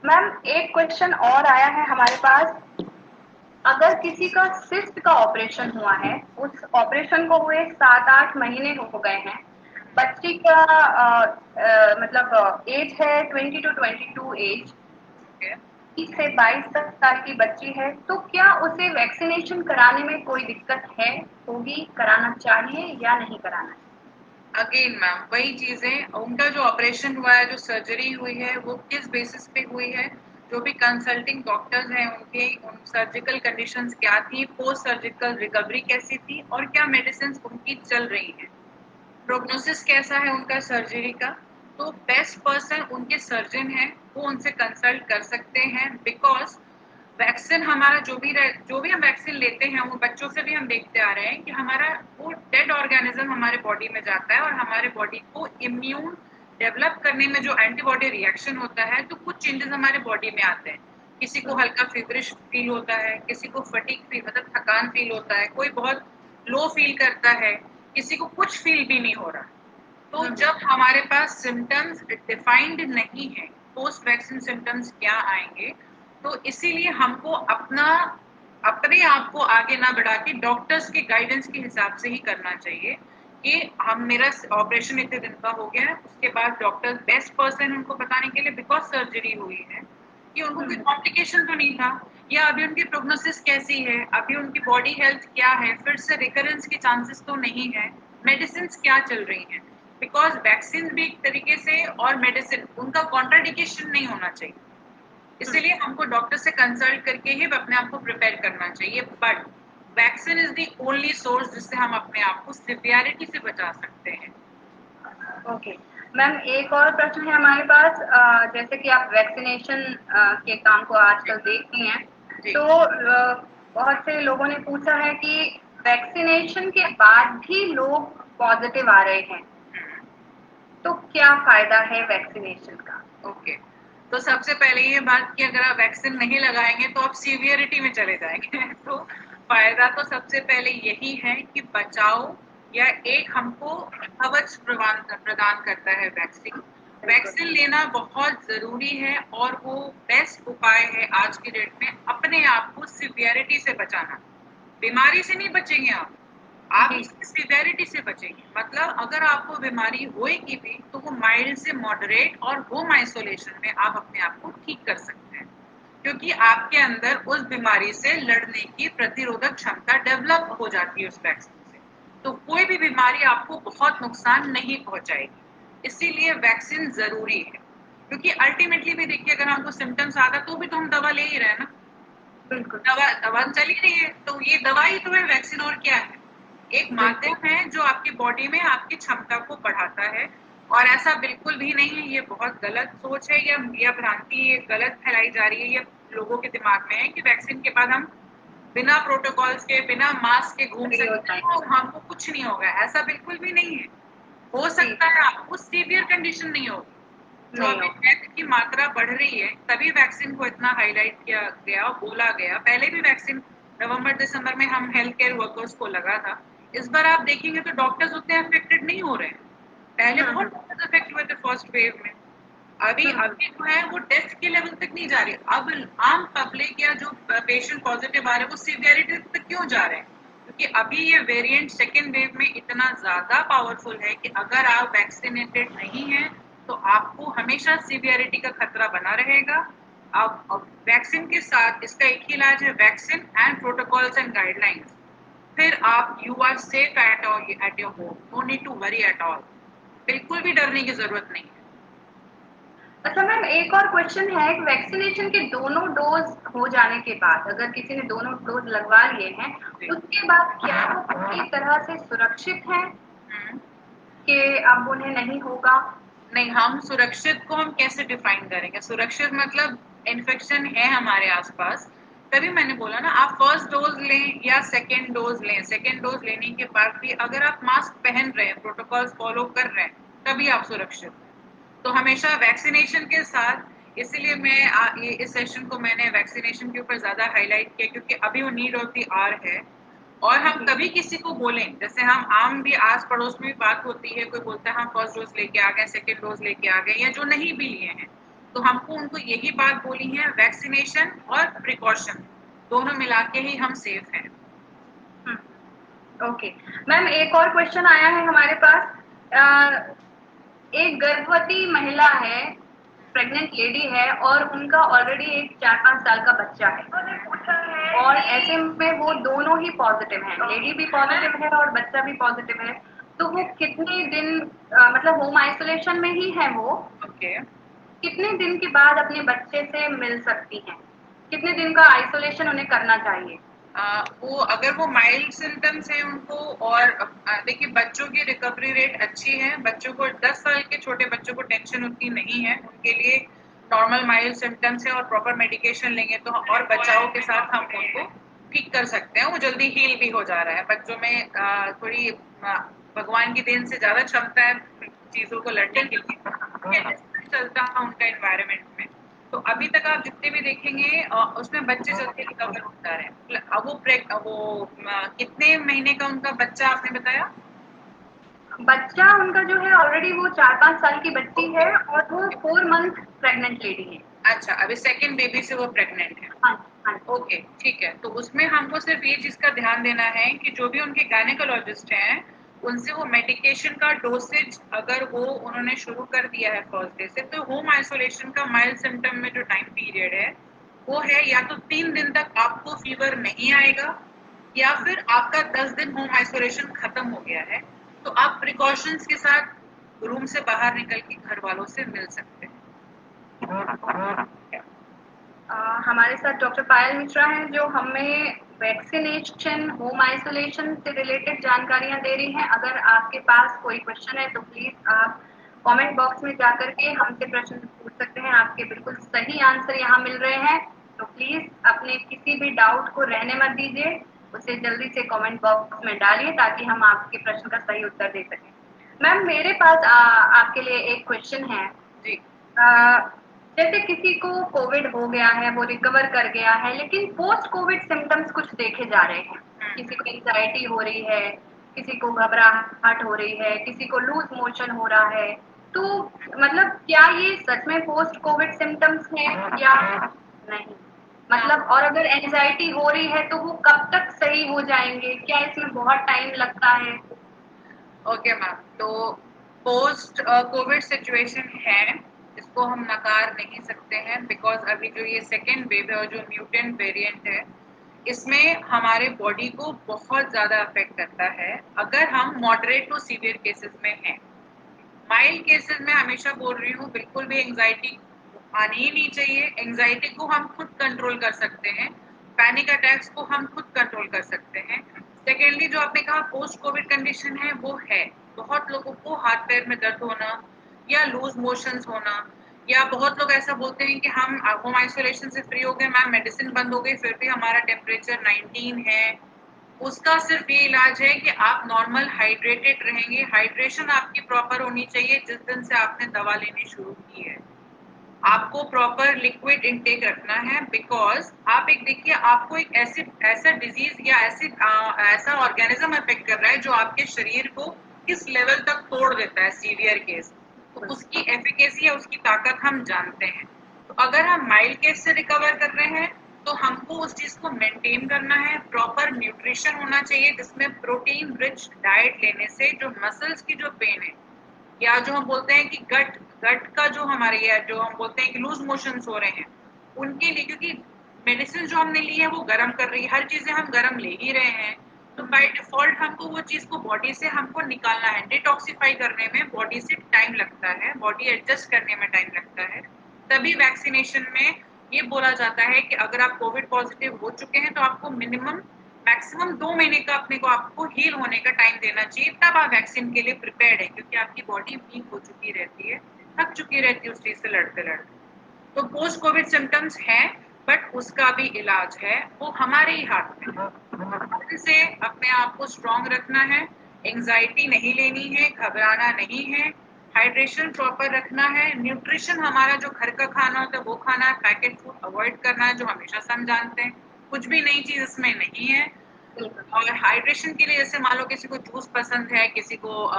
मैम, एक क्वेश्चन और आया है हमारे पास। अगर किसी का सिस्ट का ऑपरेशन हुआ है, उस ऑपरेशन को हुए 7-8 महीने हो गए हैं, बच्ची का मतलब एज है 20 to 22 एज, 20 से 22 साल की बच्ची है, तो क्या उसे वैक्सीनेशन कराने में कोई दिक्कत है, होगी, कराना चाहिए या नहीं कराना चाहिए? अगेन मैम वही चीजें, उनका जो ऑपरेशन हुआ है, जो सर्जरी हुई है, वो किस बेसिस पे हुई है, जो भी कंसल्टिंग डॉक्टर्स हैं उनके उन सर्जिकल कंडीशंस क्या थी, पोस्ट सर्जिकल रिकवरी कैसी थी, और क्या मेडिसिन उनकी चल रही है, प्रोग्नोसिस कैसा है उनका सर्जरी का। तो बेस्ट पर्सन उनके सर्जन हैं, वो उनसे कंसल्ट कर सकते हैं। बिकॉज वैक्सीन हमारा जो भी हम वैक्सीन लेते हैं, वो बच्चों से भी हम देखते आ रहे हैं कि हमारा वो डेड ऑर्गेनिज्म हमारे बॉडी में जाता है और हमारे बॉडी को इम्यून डेवलप करने में जो एंटीबॉडी रिएक्शन होता है, तो कुछ चेंजेस हमारे बॉडी में आते हैं। किसी को हल्का फीवरिश फील होता है, किसी को फटीग फील मतलब थकान फील होता है, कोई बहुत लो फील करता है, किसी को कुछ फील भी नहीं हो रहा। तो जब हमारे पास सिम्टम्स डिफाइंड नहीं है, पोस्ट वैक्सीन सिम्टम्स क्या आएंगे, तो इसीलिए हमको अपने आप को आगे ना बढ़ा के डॉक्टर्स के गाइडेंस के हिसाब से ही करना चाहिए कि मेरा ऑपरेशन इतने दिन का हो गया है, उसके बाद डॉक्टर बेस्ट पर्सन उनको बताने के लिए, बिकॉज सर्जरी हुई है, कि उनको कोई कॉम्प्लिकेशन तो नहीं था, या अभी उनकी प्रोग्नोसिस कैसी है, अभी उनकी बॉडी हेल्थ क्या है, फिर से रिकरेंस के चांसेस तो नहीं है, मेडिसिन क्या चल रही हैं। बिकॉज वैक्सीन भी एक तरीके से और मेडिसिन उनका कॉन्ट्राडिकेशन नहीं होना चाहिए, इसलिए हमको डॉक्टर से कंसल्ट करके ही अपने आप को प्रिपेयर करना चाहिए। But vaccine is the only source जिससे हम अपने आप को सिवियरिटी से बचा सकते हैं। ओके मैम, एक और प्रश्न है हमारे पास। जैसे कि आप वैक्सीनेशन के काम को आजकल देखती हैं, तो बहुत से लोगों ने पूछा है कि वैक्सीनेशन के बाद भी लोग पॉजिटिव आ रहे हैं, तो क्या फायदा है वैक्सीनेशन का? ओके, तो सबसे पहले ये बात कि अगर आप वैक्सीन नहीं लगाएंगे तो आप सीवियरिटी में चले जाएंगे तो फायदा तो सबसे पहले यही है कि बचाव या एक हमको कवच प्रदान करता है वैक्सीन। वैक्सीन लेना बहुत जरूरी है और वो बेस्ट उपाय है आज की डेट में अपने आप को सिवियरिटी से बचाना। बीमारी से नहीं बचेंगे आप इसकी सिवियरिटी से बचेंगे। मतलब अगर आपको बीमारी होएगी भी तो वो माइल्ड से मॉडरेट और होम आइसोलेशन में आप अपने आप को ठीक कर सकते हैं, क्योंकि आपके अंदर उस बीमारी से लड़ने की प्रतिरोधक क्षमता डेवलप हो जाती है उस वैक्सीन से। तो कोई भी बीमारी आपको बहुत नुकसान नहीं पहुंचाएगी, इसीलिए वैक्सीन जरूरी है। क्योंकि अल्टीमेटली भी देखिए, अगर हमको सिम्टम्स आता तो भी तो हम दवा ले ही रहे हैं ना, बिल्कुल, दवा चल ही रही है, तो ये दवा ही तो है, वैक्सीन और क्या है। एक माध्यम है जो आपकी बॉडी में आपकी क्षमता को बढ़ाता है। और ऐसा बिल्कुल भी नहीं है, ये बहुत गलत सोच है या भ्रांति, ये गलत फैलाई जा रही है, ये लोगों के दिमाग में है कि वैक्सीन के बाद हम बिना प्रोटोकॉल्स के, बिना मास्क के घूम सकते हैं और हमको कुछ नहीं होगा। ऐसा बिल्कुल भी नहीं है। हो सकता है आपको सीवियर कंडीशन नहीं होगी, जो अभी डेथ की मात्रा बढ़ रही है, तभी वैक्सीन को इतना हाईलाइट किया गया और बोला गया। पहले भी वैक्सीन नवंबर दिसंबर में हम हेल्थ केयर वर्कर्स को लगा था। इस बार आप देखेंगे तो डॉक्टर्स उतने अफेक्टेड नहीं हो रहे हैं। पहले बहुत डॉक्टर्स अफेक्ट हुए थे फर्स्ट वेव में, अभी जो है वो डेथ के लेवल तक नहीं जा रही। अब आम पब्लिक या जो पेशेंट पॉजिटिव आ रहे हैं वो सीवियरिटी तक क्यों जा रहे हैं, क्योंकि अभी ये वेरिएंट सेकेंड वेव में इतना ज्यादा पावरफुल है कि अगर आप वैक्सीनेटेड नहीं है तो आपको हमेशा सीवियरिटी का खतरा बना रहेगा। अब वैक्सीन के साथ इसका एक ही इलाज है, vaccine and protocols and guidelines. फिर आप you are safe at your home, no need to worry at all. बिल्कुल भी डरने की जरूरत नहीं है। अच्छा मैम, एक और क्वेश्चन है कि वैक्सीनेशन के दोनों डोज हो जाने के बाद, अगर किसी ने दोनों डोज लगवा लिए हैं, उसके बाद क्या वो पूरी तरह से सुरक्षित हैं कि अब उन्हें नहीं होगा? नहीं, हम सुरक्षित को हम कैसे डिफाइन करेंगे? सुरक्षित मतलब इन्फेक्शन है हमारे आसपास तभी मैंने बोला ना, आप फर्स्ट डोज लें या सेकेंड डोज लें, सेकेंड डोज लेने के बाद भी अगर आप मास्क पहन रहे हैं, प्रोटोकॉल्स फॉलो कर रहे हैं, तभी आप सुरक्षित हैं। तो हमेशा वैक्सीनेशन के साथ, इसीलिए मैं इस सेशन को मैंने वैक्सीनेशन के ऊपर ज्यादा हाईलाइट किया, क्योंकि अभी वो नीड ऑफ द आवर है। और हम कभी किसी को बोलें, जैसे हम आम भी आस पड़ोस में भी बात होती है, कोई बोलता है हम फर्स्ट डोज लेके आ गए, सेकेंड डोज लेके आ गए, या जो नहीं भी लिए हैं, तो हमको उनको यही बात बोली है, वैक्सीनेशन और प्रिकॉशन दोनों मिला के ही हम सेफ हैं। ओके मैम, एक और क्वेश्चन आया है हमारे पास। एक गर्भवती महिला है, प्रेग्नेंट लेडी है, और उनका ऑलरेडी एक 4-5 साल का बच्चा है, और ऐसे में वो दोनों ही पॉजिटिव हैं, लेडी भी पॉजिटिव है और बच्चा भी पॉजिटिव है। तो वो कितने दिन मतलब होम आइसोलेशन में ही है वो, ओके कितने दिन के बाद अपने बच्चे से मिल सकती हैं? कितने दिन का आइसोलेशन उन्हें करना चाहिए? वो अगर वो माइल्ड सिम्टम्स है उनको, और देखिए बच्चों की रिकवरी रेट अच्छी है, बच्चों को 10 साल के छोटे बच्चों को टेंशन उतनी नहीं है, उनके लिए नॉर्मल माइल्ड सिम्टम्स है और प्रॉपर मेडिकेशन लेंगे तो और बचाव के साथ हम उनको ठीक कर सकते हैं। वो जल्दी हील भी हो जा रहा है। बच्चों में थोड़ी भगवान की देन से ज्यादा क्षमता है चीजों को लड़ने के लिए, चलता है उनका एनवायरनमेंट में। तो अभी तक आप जितने भी देखेंगे उसमें बच्चे जल्दी रिकवर हो जा रहे हैं। अब वो कितने महीने का उनका बच्चा आपने बताया? बच्चा उनका जो है ऑलरेडी वो 4-5 साल की बच्ची है, और वो 4 मंथ प्रेग्नेंट लेडी है। अच्छा, अभी सेकेंड बेबी से वो प्रेग्नेंट है। हाँ हाँ। ओके ठीक है। तो उसमें हमको सिर्फ ये चीज का ध्यान देना है कि जो भी उनके गायनेकोलॉजिस्ट हैं उनसे वो मेडिकेशन का डोसेज अगर वो उन्होंने शुरू कर दिया है फर्स्ट डे से, तो होम आइसोलेशन का माइल्ड सिम्टम में जो टाइम पीरियड है वो है या तो 3 दिन तक आपको फीवर नहीं आएगा, या फिर आपका 10 दिन होम आइसोलेशन खत्म हो गया है, तो आप प्रिकॉशंस के साथ रूम से बाहर निकल के घर वालों से मिल सकते हैं। हमारे साथ डॉक्टर पायल मिश्रा हैं, जो हमें वैक्सीनेशन, होम आइसोलेशन से रिलेटेड जानकारियां दे रही हैं। अगर आपके पास कोई क्वेश्चन है तो प्लीज आप कमेंट बॉक्स में जाकर के हमसे प्रश्न पूछ सकते हैं। आपके बिल्कुल सही आंसर यहाँ मिल रहे हैं, तो प्लीज अपने किसी भी डाउट को रहने मत दीजिए, उसे जल्दी से कमेंट बॉक्स में डालिए ताकि हम आपके प्रश्न का सही उत्तर दे सकें। मैम, मेरे पास आपके लिए एक क्वेश्चन है। जी जैसे किसी को कोविड हो गया है, वो रिकवर कर गया है, लेकिन पोस्ट कोविड सिम्टम्स कुछ देखे जा रहे हैं। किसी को एंजाइटी हो रही है, किसी को घबराहट हो रही है, किसी को लूज मोशन हो रहा है। तो मतलब क्या ये सच में पोस्ट कोविड सिम्टम्स हैं या नहीं? मतलब और अगर एंजाइटी हो रही है तो वो कब तक सही हो जाएंगे? क्या इसमें बहुत टाइम लगता है? ओके मैम, तो पोस्ट कोविड सिचुएशन है, इसको हम नकार नहीं सकते हैं, बिकॉज अभी जो ये सेकेंड वेव है और जो म्यूटेंट वेरिएंट है, इसमें हमारे बॉडी को बहुत ज्यादा अफेक्ट करता है अगर हम मॉडरेट टू सीवियर केसेस में हैं। माइल्ड केसेस में हमेशा बोल रही हूँ, बिल्कुल भी एंजाइटी आनी ही नहीं चाहिए। एंजाइटी को हम खुद कंट्रोल कर सकते हैं, पैनिक अटैक्स को हम खुद कंट्रोल कर सकते हैं। सेकेंडली, जो आपने कहा पोस्ट कोविड कंडीशन है, वो है बहुत लोगों को हाथ पैर में दर्द होना या लूज मोशंस होना, या बहुत लोग ऐसा बोलते हैं कि हम होम आइसोलेशन से फ्री हो गए मैम, मेडिसिन बंद हो गई, फिर भी हमारा टेम्परेचर 19 है। उसका सिर्फ ये इलाज है कि आप नॉर्मल हाइड्रेटेड रहेंगे। हाइड्रेशन आपकी प्रॉपर होनी चाहिए जिस दिन से आपने दवा लेनी शुरू की है। आपको प्रॉपर लिक्विड इनटेक रखना है, बिकॉज आप एक देखिए, आपको एक ऐसा डिजीज या ऐसा ऑर्गेनिज्म अफेक्ट कर रहा है जो आपके शरीर को किस लेवल तक तोड़ देता है सीवियर केस। तो उसकी एफिकेसी या उसकी ताकत हम जानते हैं। तो अगर हम माइल्ड केस से रिकवर कर रहे हैं तो हमको उस चीज को मेंटेन करना है। प्रॉपर न्यूट्रिशन होना चाहिए जिसमें प्रोटीन रिच डाइट लेने से जो मसल्स की जो पेन है, या जो हम बोलते हैं कि गट गट का जो हमारे, या जो हम बोलते हैं कि लूज मोशंस हो रहे हैं, उनके लिए, क्योंकि मेडिसिन जो हमने ली है वो गर्म कर रही है, हर चीजें हम गर्म ले ही रहे हैं, तो बाय डिफॉल्ट हमको वो चीज को बॉडी से हमको निकालना है। डिटॉक्सिफाई करने में बॉडी से टाइम लगता है, बॉडी एडजस्ट करने में टाइम लगता है। तभी वैक्सीनेशन में ये बोला जाता है कि अगर आप कोविड पॉजिटिव हो चुके हैं तो आपको मैक्सिमम 2 महीने का अपने को आपको हील होने का टाइम देना चाहिए, तब आप वैक्सीन के लिए प्रिपेयर्ड है, क्योंकि आपकी बॉडी वीक हो चुकी रहती है, थक चुकी रहती है उस चीज से लड़ते लड़ते। तो पोस्ट कोविड सिम्टम्स हैं, बट उसका भी इलाज है, वो हमारे ही हाथ में है। से अपने आप को स्ट्रॉन्ग रखना है, एंजाइटी नहीं लेनी है, घबराना नहीं है, हाइड्रेशन प्रॉपर रखना है, न्यूट्रिशन हमारा जो घर का खाना होता है वो खाना है, पैकेट फूड अवॉइड करना है जो हमेशा से हम जानते हैं, कुछ भी नई चीज इसमें नहीं है। और हाइड्रेशन के लिए जैसे मान लो किसी को जूस पसंद है, किसी को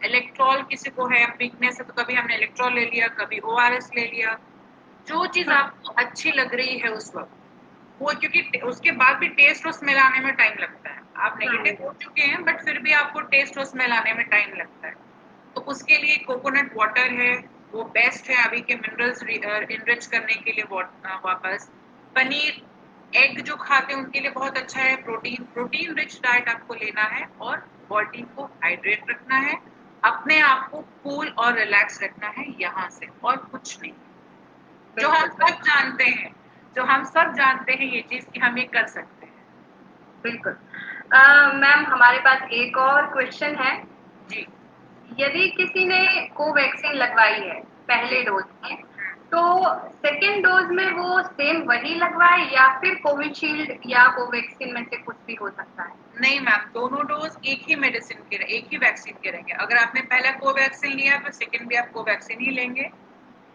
इलेक्ट्रॉल, किसी को है वीकनेस है तो कभी हमने इलेक्ट्रॉल ले लिया, कभी ORS ले लिया, जो चीज आपको अच्छी लग रही है उस वक्त वो, क्योंकि उसके बाद भी टेस्ट और स्मेल आने में टाइम लगता है। आप नेगेटिव हो चुके हैं बट फिर भी आपको टेस्ट और स्मेल आने में टाइम लगता है, तो उसके लिए कोकोनट वाटर है, वो बेस्ट है अभी के मिनरल्स इनरिच करने के लिए। वापस पनीर एग जो खाते हैं उनके लिए बहुत अच्छा है, प्रोटीन रिच डाइट आपको लेना है और बॉडी को हाइड्रेट रखना है, अपने आप को कूल और रिलैक्स रखना है, यहाँ से और कुछ नहीं। जो हम सब जानते हैं, जो हम सब जानते हैं ये चीज कि हम ये कर सकते हैं। बिल्कुल। मैम हमारे पास एक और क्वेश्चन है जी। यदि किसी ने कोवैक्सीन लगवाई है पहले डोज में, तो सेकेंड डोज में वो सेम वही लगवाए या फिर कोविशील्ड या कोवैक्सीन में से कुछ भी हो सकता है? नहीं मैम, दोनों डोज एक ही मेडिसिन के, एक ही वैक्सीन के रहेंगे। अगर आपने पहला कोवैक्सीन लिया तो सेकेंड भी आप कोवैक्सीन ही लेंगे,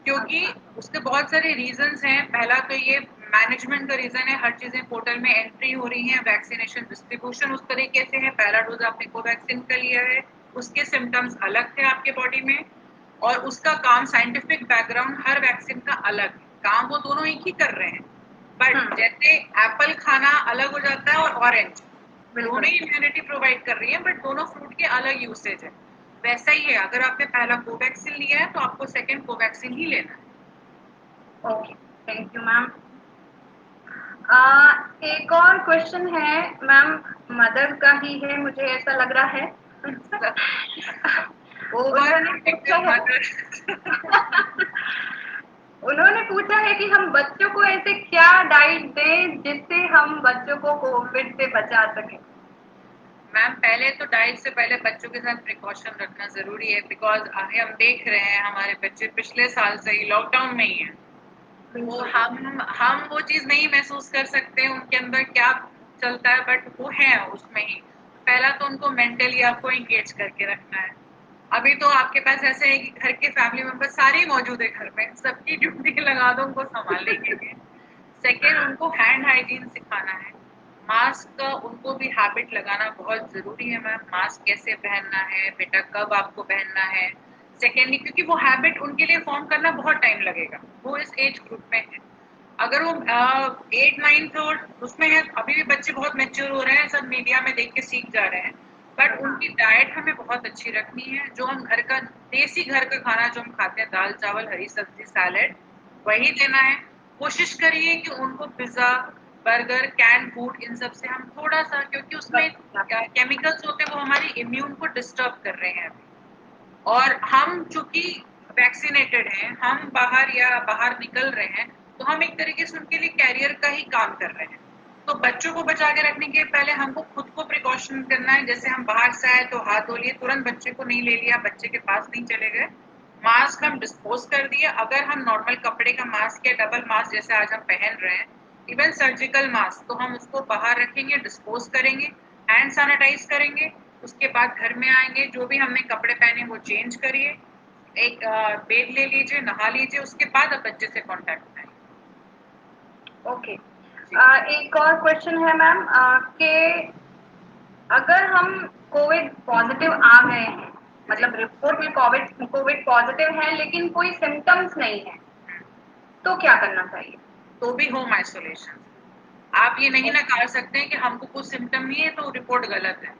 क्योंकि उसके बहुत सारे रीजंस हैं। पहला तो ये मैनेजमेंट का रीजन है, हर चीजें पोर्टल में एंट्री हो रही है, वैक्सीनेशन डिस्ट्रीब्यूशन उस तरीके से है। पहला डोज आपने कोवैक्सीन का लिया है, उसके सिम्टम्स अलग थे आपके बॉडी में, और उसका काम साइंटिफिक बैकग्राउंड हर वैक्सीन का अलग है, काम वो दोनों एक ही कर रहे हैं। बट जैसे एप्पल खाना अलग हो जाता है और ऑरेंज, दोनों ही इम्यूनिटी प्रोवाइड कर रही है बट दोनों फ्रूट के अलग यूसेज है, वैसा ही है। अगर आपने पहला कोवैक्सीन लिया है तो आपको सेकेंड कोवैक्सीन ही लेना है। Okay, thank you ma'am. एक और क्वेश्चन है मैम, मदर का ही है मुझे ऐसा लग रहा है। उन्होंने पूछा है कि हम बच्चों को ऐसे क्या डाइट दें जिससे हम बच्चों को कोविड से बचा सकें? मैम पहले तो डाइट से पहले बच्चों के साथ प्रिकॉशन रखना जरूरी है, बिकॉज हम देख रहे हैं हमारे बच्चे पिछले साल से ही लॉकडाउन में ही है, वो हम वो चीज नहीं महसूस कर सकते उनके अंदर क्या चलता है, बट वो है उसमें ही। पहला तो उनको मेंटली आपको एंगेज करके रखना है। अभी तो आपके पास ऐसे है कि घर के फैमिली मेंबर सारे मौजूद है घर में, सबकी ड्यूटी लगा दो उनको संभालने के लिए। सेकेंड, उनको हैंड हाइजीन सिखाना है, मास्क का उनको भी हैबिट लगाना बहुत जरूरी है। मैम मास्क कैसे पहनना है बेटा, कब आपको पहनना है, सेकेंडली क्योंकि वो हैबिट उनके लिए फॉर्म करना बहुत टाइम लगेगा, वो इस एज ग्रुप में है। अगर वो 8-9 और उसमें है, अभी भी बच्चे बहुत मैच्योर हो रहे हैं, सब मीडिया में देख के सीख जा रहे हैं, बट उनकी डाइट हमें बहुत अच्छी रखनी है। जो हम घर का देसी घर का खाना जो हम खाते हैं, दाल चावल हरी सब्जी सैलेड, वही देना है। कोशिश करिए कि उनको pizza burger can food in सब से हम थोड़ा सा, क्योंकि उसमें केमिकल्स होते हैं वो हमारी इम्यून को डिस्टर्ब कर रहे हैं अभी। और हम चूंकि वैक्सीनेटेड हैं, हम बाहर निकल रहे हैं, तो हम एक तरीके से उनके लिए कैरियर का ही काम कर रहे हैं। तो बच्चों को बचा के रखने के पहले हमको खुद को प्रिकॉशन करना है। जैसे हम बाहर से आए तो हाथ धो लिए, तुरंत बच्चे को नहीं ले लिया, बच्चे के पास नहीं चले गए, मास्क हम डिस्पोज कर दिए। अगर हम नॉर्मल कपड़े का मास्क या डबल मास्क जैसे आज हम पहन रहे हैं, इवन सर्जिकल मास्क, तो हम उसको बाहर रखेंगे, डिस्पोज करेंगे, हैंड सैनिटाइज करेंगे, उसके बाद घर में आएंगे, जो भी हमने कपड़े पहने वो चेंज करिए, एक बेड ले लीजिए, नहा लीजिए, उसके बाद अब बच्चे से कांटेक्ट बनाइए। ओके, एक और क्वेश्चन है मैम कि अगर हम कोविड पॉजिटिव आ गए हैं, मतलब रिपोर्ट में कोविड पॉजिटिव है लेकिन कोई सिम्टम्स नहीं है, तो क्या करना चाहिए? तो भी होम आइसोलेशन। आप ये नहीं ना कह सकते हैं कि हमको कुछ सिम्टम नहीं है तो रिपोर्ट गलत है।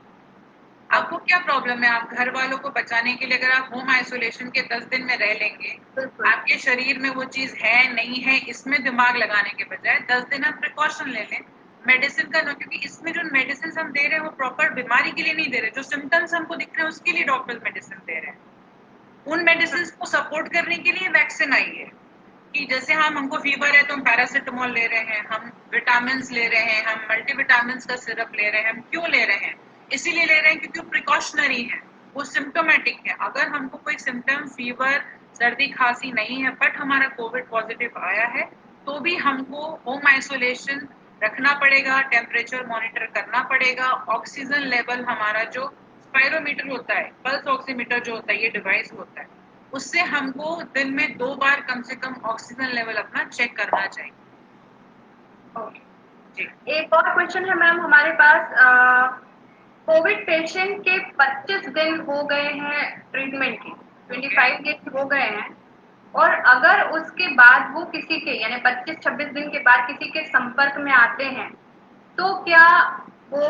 आपको क्या प्रॉब्लम है? आप घर वालों को बचाने के लिए अगर आप होम आइसोलेशन के 10 दिन में रह लेंगे, आपके शरीर में वो चीज है नहीं है इसमें दिमाग लगाने के बजाय 10 दिन हम प्रिकॉशन ले लें मेडिसिन का, क्योंकि इसमें जो मेडिसिन हम दे रहे हैं वो प्रॉपर बीमारी के लिए नहीं दे रहे, जो सिम्टम्स हमको दिख रहे हैं उसके लिए डॉक्टर मेडिसिन दे रहे हैं। उन मेडिसिन को सपोर्ट करने के लिए वैक्सीन आई है, कि जैसे हमको फीवर है तो हम पैरासिटामोल ले रहे हैं, हम विटामिन ले रहे हैं, हम मल्टीविटामिन का सिरप ले रहे हैं। हम क्यों ले रहे हैं? इसीलिए ले रहे हैं क्योंकि वो प्रिकॉशनरी है, वो सिम्टोमेटिक है। अगर हमको कोई सिम्टम फीवर सर्दी खांसी नहीं है बट हमारा कोविड पॉजिटिव आया है, तो तो भी हमको होम आइसोलेशन रखना पड़ेगा, टेम्परेचर मॉनिटर करना पड़ेगा, ऑक्सीजन लेवल हमारा जो स्पायरोमीटर होता है, पल्स ऑक्सीमीटर जो होता है, ये डिवाइस होता है, उससे हमको दिन में 2 बार कम से कम ऑक्सीजन लेवल अपना चेक करना चाहिए। ओके, जी। एक और क्वेश्चन है मैम हमारे पास। कोविड पेशेंट के 25 दिन हो गए हैं ट्रीटमेंट के, 25 डेज हो गए हैं, और अगर उसके बाद वो किसी के यानी 25-26 दिन के बाद किसी के संपर्क में आते हैं, तो क्या वो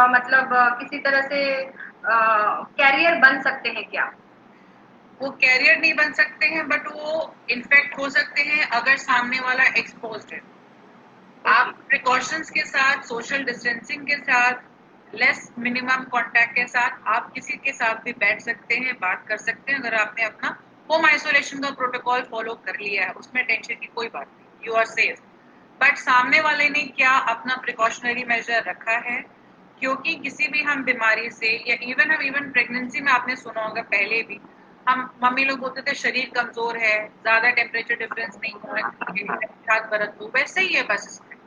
मतलब किसी तरह से कैरियर बन सकते हैं क्या? वो कैरियर नहीं बन सकते हैं, बट वो इन्फेक्ट हो सकते हैं अगर सामने वाला एक्सपोज्ड है। आप प्रिकॉशंस के साथ, सोशल डिस्टेंसिंग के साथ, लेस मिनिमम कांटेक्ट के साथ आप किसी के साथ भी बैठ सकते हैं, बात कर सकते हैं, अगर आपने अपना होम आइसोलेशन का प्रोटोकॉल फॉलो कर लिया है, उसमें टेंशन की कोई बात नहीं, यू आर सेफ। बट सामने वाले ने क्या अपना प्रिकॉशनरी मेजर रखा है, क्योंकि किसी भी हम बीमारी से, या इवन प्रेगनेंसी में आपने सुना होगा पहले भी, हम मम्मी लोग बोलते थे शरीर कमजोर है, ज्यादा टेम्परेचर डिफरेंस नहीं हो रहा है, बरत लो, वैसे ही है बस इसमें।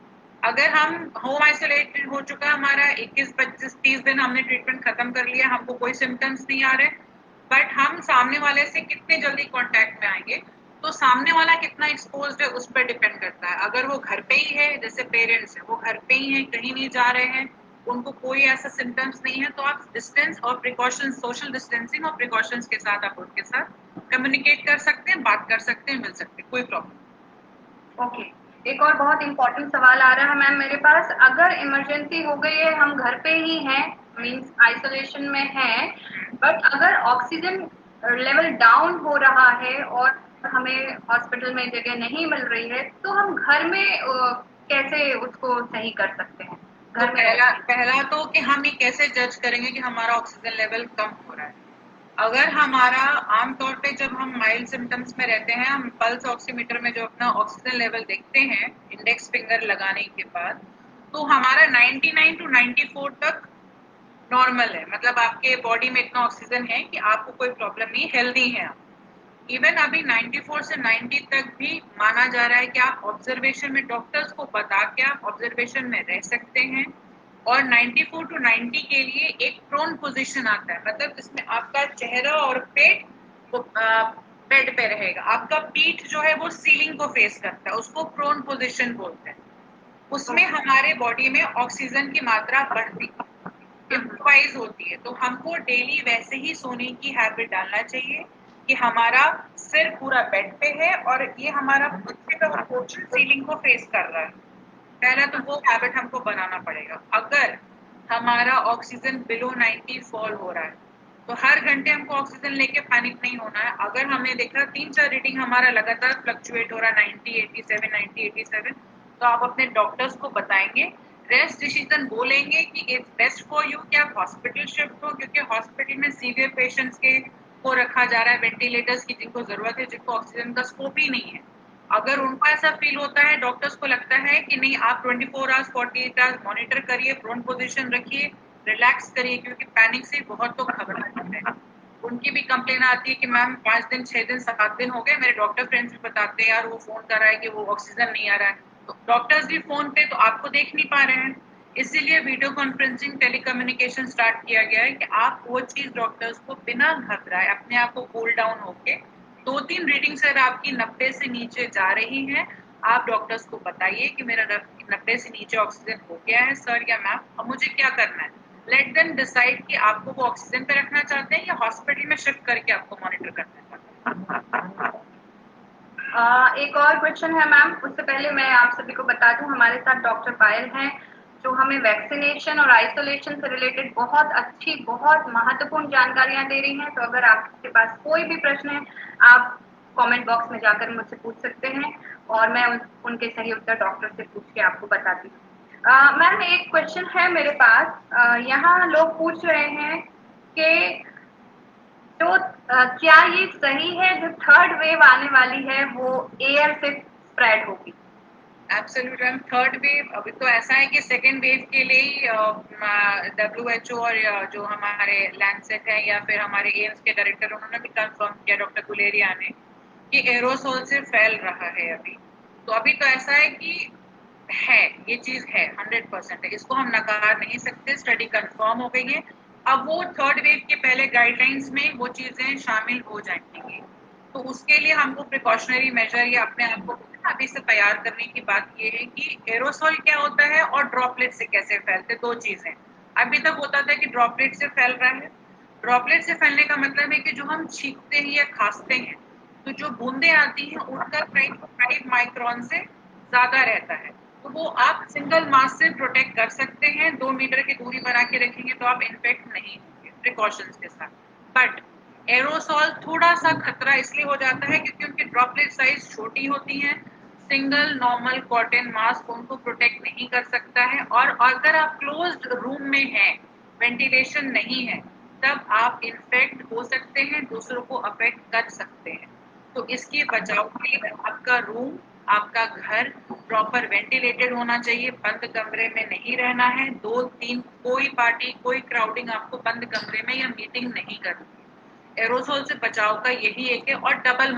अगर हम होम आइसोलेटेड हो चुका है हमारा 21, 25, 30 दिन हमने ट्रीटमेंट खत्म कर लिया, हमको कोई सिम्टम्स नहीं आ रहे, बट हम सामने वाले से कितने जल्दी कांटेक्ट में आएंगे, तो सामने वाला कितना एक्सपोज्ड है उस पर डिपेंड करता है। अगर वो घर पे ही है, जैसे पेरेंट्स है, वो घर पे ही है, कहीं नहीं जा रहे हैं, उनको कोई ऐसा सिम्टम्स नहीं है, तो आप डिस्टेंस और प्रिकॉशन, सोशल डिस्टेंसिंग और प्रिकॉशंस के साथ आप उनके साथ कम्युनिकेट कर सकते हैं, बात कर सकते हैं, मिल सकते हैं, कोई प्रॉब्लम। ओके, एक और बहुत इंपॉर्टेंट सवाल आ रहा है मैम मेरे पास। अगर इमरजेंसी हो गई है, हम घर पे ही हैं, मींस आइसोलेशन में हैं, बट अगर ऑक्सीजन लेवल डाउन हो रहा है और हमें हॉस्पिटल में जगह नहीं मिल रही है, तो हम घर में कैसे उसको सही कर सकते हैं? तो घर में पहला तो कि हम ये कैसे जज करेंगे कि हमारा ऑक्सीजन लेवल कम हो रहा है। अगर हमारा आमतौर पे जब हम माइल्ड सिम्टम्स में रहते हैं, हम पल्स ऑक्सीमीटर में जो अपना ऑक्सीजन लेवल देखते हैं इंडेक्स फिंगर लगाने के बाद, तो हमारा 99 टू 94 तक नॉर्मल है, मतलब आपके बॉडी में इतना ऑक्सीजन है कि आपको कोई प्रॉब्लम नहीं, हेल्दी है आप। इवन अभी 94 से 90 तक भी माना जा रहा है कि आप ऑब्जर्वेशन में, डॉक्टर्स को बता के आप ऑब्जर्वेशन में रह सकते हैं। और 94 टू 90 के लिए एक प्रोन पोजीशन आता है, मतलब इसमें आपका चेहरा और पेट बेड पे रहेगा, आपका पीठ जो है वो सीलिंग को फेस करता है, उसको प्रोन पोजीशन बोलते हैं। उसमें हमारे बॉडी में ऑक्सीजन की मात्रा बढ़ती इम्प्रोवाइज होती है, तो हमको डेली वैसे ही सोने की हैबिट डालना चाहिए कि हमारा सिर पूरा बेड पे है और ये हमारा पीछे का पोर्शन सीलिंग को फेस कर रहा है। पहला तो वो हैबिट हमको बनाना पड़ेगा। अगर हमारा ऑक्सीजन बिलो 90 फॉल हो रहा है, तो हर घंटे हमको ऑक्सीजन लेके पैनिक नहीं होना है। अगर हमने देखा 3-4 रीडिंग हमारा लगातार फ्लक्चुएट हो रहा है 90, 87, 90, 87, तो आप अपने डॉक्टर्स को बताएंगे, रेस्ट डिसीजन बोलेंगे कि इट्स बेस्ट फॉर यू कि आप हॉस्पिटल शिफ्ट हो, क्योंकि हॉस्पिटल में सीवियर पेशेंट्स के को रखा जा रहा है, वेंटिलेटर्स की जिनको जरूरत है, जिनको ऑक्सीजन का स्कोप ही नहीं है। अगर उनको ऐसा फील होता है, डॉक्टर्स को लगता है कि नहीं आप 24 आवर्स 48 आवर्स मॉनिटर करिए, प्रोन पोजीशन रखिए, रिलैक्स करिए, क्योंकि पैनिक से बहुत लोग घबराते हैं। उनकी भी कंप्लेन आती है कि मैम 5 दिन 6 दिन 7 दिन हो गए, मेरे डॉक्टर फ्रेंड्स भी बताते हैं यार वो फोन कर रहा है कि वो ऑक्सीजन नहीं आ रहा है, तो डॉक्टर्स भी फोन पे तो आपको देख नहीं पा रहे हैं, इसीलिए वीडियो कॉन्फ्रेंसिंग टेलीकम्युनिकेशन स्टार्ट किया गया है कि आप वो चीज डॉक्टर्स को बिना घबराए अपने आप को कूल डाउन होके 2-3 रीडिंग सर आपकी 90 से नीचे जा रही है, आप डॉक्टर्स को बताइए कि मेरा 90 से नीचे ऑक्सीजन हो गया है सर या मैम, अब मुझे क्या करना है। लेट देम डिसाइड कि आपको वो ऑक्सीजन पे रखना चाहते हैं या हॉस्पिटल में शिफ्ट करके आपको मॉनिटर करना चाहते हैं। एक और क्वेश्चन है मैम, उससे पहले मैं आप सभी को बता दूं हमारे साथ डॉक्टर पायल हैं, जो हमें वैक्सीनेशन और आइसोलेशन से रिलेटेड बहुत अच्छी, बहुत महत्वपूर्ण जानकारियां दे रही हैं। तो अगर आपके पास कोई भी प्रश्न है, आप कमेंट बॉक्स में जाकर मुझसे पूछ सकते हैं और मैं उनके सही उत्तर डॉक्टर से पूछ के आपको बताती हूँ। मैम एक क्वेश्चन है मेरे पास। यहाँ लोग पूछ रहे हैं कि तो क्या ये सही है जो थर्ड वेव आने वाली है वो एयर से स्प्रेड होगी? एब्सोल्यूट मैम, थर्ड वेव अभी तो ऐसा है कि सेकेंड वेव के लिए ही WHO और जो हमारे लैंडसेट है या फिर हमारे एम्स के डायरेक्टर, उन्होंने भी कंफर्म किया, डॉक्टर गुलेरिया ने, कि एरोसोल से फैल रहा है अभी। तो अभी तो ऐसा है कि है, ये चीज है 100% है, इसको हम नकार नहीं सकते, स्टडी कंफर्म हो गई है। अब वो थर्ड वेव के पहले गाइडलाइंस में वो चीजें शामिल हो जाएंगी, तो उसके लिए हमको प्रिकॉशनरी मेजर या अपने आप को अभी से तैयार करने की बात ये है कि एरोसोल क्या होता है और ड्रॉपलेट से कैसे फैलते, दो चीजें। अभी तक होता था कि ड्रॉपलेट से फैल रहा है, ड्रॉपलेट से फैलने का मतलब है कि जो हम छींकते हैं या खांसते हैं तो जो बूंदें आती हैं उनका 5 माइक्रोन से ज्यादा रहता है, तो वो आप सिंगल मास्क से प्रोटेक्ट कर सकते हैं, 2 मीटर की दूरी बना के रखेंगे तो आप इन्फेक्ट नहीं होंगे प्रिकॉशंस के साथ। बट एरोसॉल थोड़ा सा खतरा इसलिए हो जाता है क्योंकि उनकी ड्रॉपलेट साइज छोटी होती है, सिंगल नॉर्मल कॉटन मास्क उनको प्रोटेक्ट नहीं कर सकता है, और अगर आप क्लोज्ड रूम में हैं, वेंटिलेशन नहीं है, तब आप इन्फेक्ट हो सकते हैं, दूसरों को अफेक्ट कर सकते हैं। तो इसके बचाव के लिए आपका रूम, आपका घर प्रॉपर वेंटिलेटेड होना चाहिए, बंद कमरे में नहीं रहना है, 2-3 कोई पार्टी कोई क्राउडिंग आपको बंद कमरे में या मीटिंग नहीं करनी। एरोसोल से बचाव का यही एक है। और डबल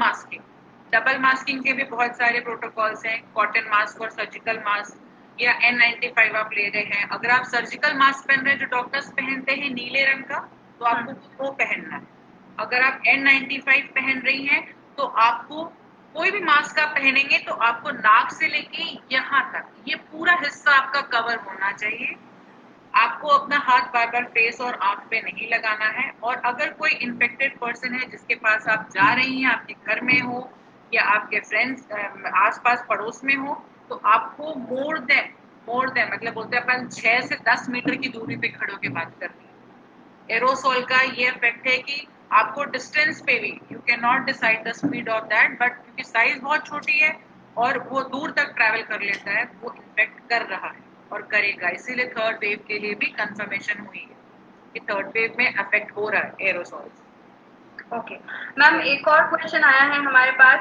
मास्किंग के भी बहुत सारे प्रोटोकॉल्स हैं, कॉटन मास्क और सर्जिकल मास्क या N95 आप ले रहे हैं, अगर आप सर्जिकल मास्क पहन रहे हैं जो डॉक्टर्स पहनते हैं नीले रंग का, तो आपको वो पहनना है। अगर आप N95 पहन रही हैं तो आपको कोई भी मास्क आप पहनेंगे तो आपको नाक से लेके यहाँ तक ये पूरा हिस्सा आपका कवर होना चाहिए। आपको अपना हाथ बार बार फेस और आंख पे नहीं लगाना है, और अगर कोई इन्फेक्टेड पर्सन है जिसके पास आप जा रही हैं, आपके घर में हो या आपके फ्रेंड्स आसपास पड़ोस में हो, तो आपको मोर देन मतलब बोलते हैं अपन 6 से 10 मीटर की दूरी पे खड़े होकर बात करनी है। एरोसोल का ये इफेक्ट है कि आपको डिस्टेंस पे भी you can not decide the speed of that, but क्योंकि साइज बहुत छोटी है और वो दूर तक ट्रैवल कर लेता है, वो इन्फेक्ट कर रहा है और करेगा। इसीलिए थर्ड वेव के लिए भी कंफर्मेशन हुई है कि थर्ड वेव में अफेक्ट हो रहा है एरोसोल। ओके मैम, एक और क्वेश्चन आया है हमारे पास।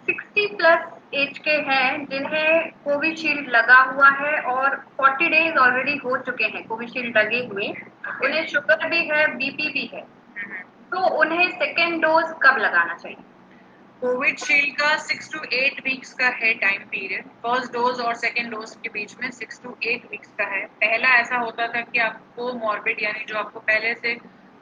60+ एज के हैं जिन्हें कोविशील्ड लगा हुआ है और 40 डेज ऑलरेडी हो चुके हैं कोविशील्ड लगे हुए, उन्हें शुगर भी है, बीपी भी है, तो उन्हें सेकेंड डोज कब लगाना चाहिए? कोविशील्ड का 6 to 8 वीक्स का है टाइम पीरियड, फर्स्ट डोज और सेकेंड डोज के बीच में 6 to 8 वीक्स का है। पहला ऐसा होता था कि आपको मॉर्बिड यानी जो आपको पहले से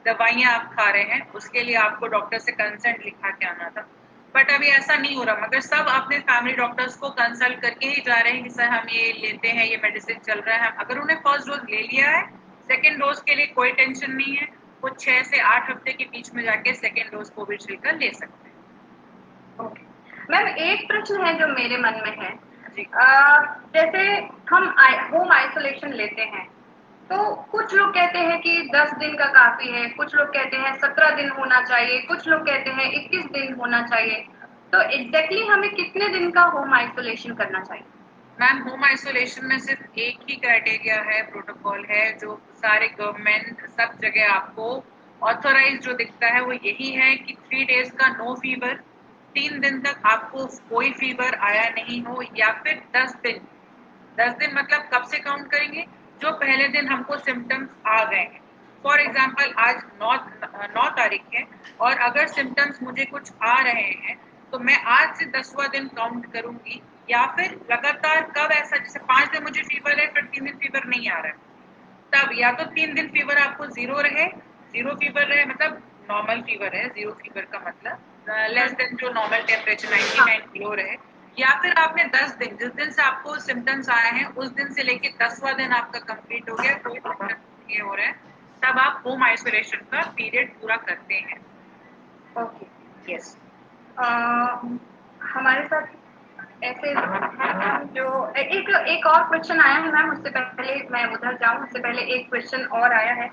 दवाइयां आप खा रहे हैं उसके लिए आपको डॉक्टर से कंसल्ट लिखा के आना था, बट अभी ऐसा नहीं हो रहा, मगर सब अपने फैमिली डॉक्टर्स को कंसल्ट करके ही जा रहे हैं कि सर हम ये लेते हैं, ये मेडिसिन चल रहा है। अगर उन्हें फर्स्ट डोज ले लिया है, सेकेंड डोज के लिए कोई टेंशन नहीं है, वो 6 से 8 हफ्ते के बीच में जाके सेकेंड डोज कोविशील्ड का ले सकते हैं। ओके मैम, एक प्रश्न है जो मेरे मन में है, जी। जैसे हम होम आइसोलेशन लेते हैं तो कुछ लोग कहते हैं कि 10 दिन का काफी है, कुछ लोग कहते हैं 17 दिन होना चाहिए, कुछ लोग कहते हैं 21 दिन होना चाहिए, तो एग्जैक्टली हमें कितने दिन का होम आइसोलेशन करना चाहिए? मैम, होम आइसोलेशन में सिर्फ एक ही क्राइटेरिया है, प्रोटोकॉल है जो सारे गवर्नमेंट सब जगह आपको ऑथोराइज जो दिखता है वो यही है कि 3 डेज का नो फीवर, 3 दिन तक आपको कोई फीवर आया नहीं हो, या फिर 10 दिन मतलब कब से काउंट करेंगे, जो पहले दिन हमको सिम्टम्स आ गए हैं। फॉर एग्जाम्पल आज 9 तारीख है और अगर सिम्टम्स मुझे कुछ आ रहे हैं तो मैं आज से 10वां दिन काउंट करूंगी, या फिर लगातार कब ऐसा, जैसे 5 दिन मुझे फीवर है फिर 3 दिन फीवर नहीं आ रहा है, तब या तो 3 दिन फीवर आपको जीरो फीवर रहे, मतलब नॉर्मल फीवर है, जीरो फीवर का मतलब लेस देन जो नॉर्मल टेम्परेचर 99 किलो रहे, या फिर आपने 10 दिन, जिस दिन से आपको सिम्टम्स आए हैं उस दिन से लेके 10वां दिन आपका कंप्लीट हो गया, कोई सिम्टम्स ये हो रहे हैं, तब आप होम आइसोलेशन का पीरियड पूरा करते हैं। Okay yes. हमारे साथ ऐसे हैं जो एक और क्वेश्चन आया है मैम, उससे पहले मैं उधर जाऊं उससे पहले एक क्वेश्चन और आया है।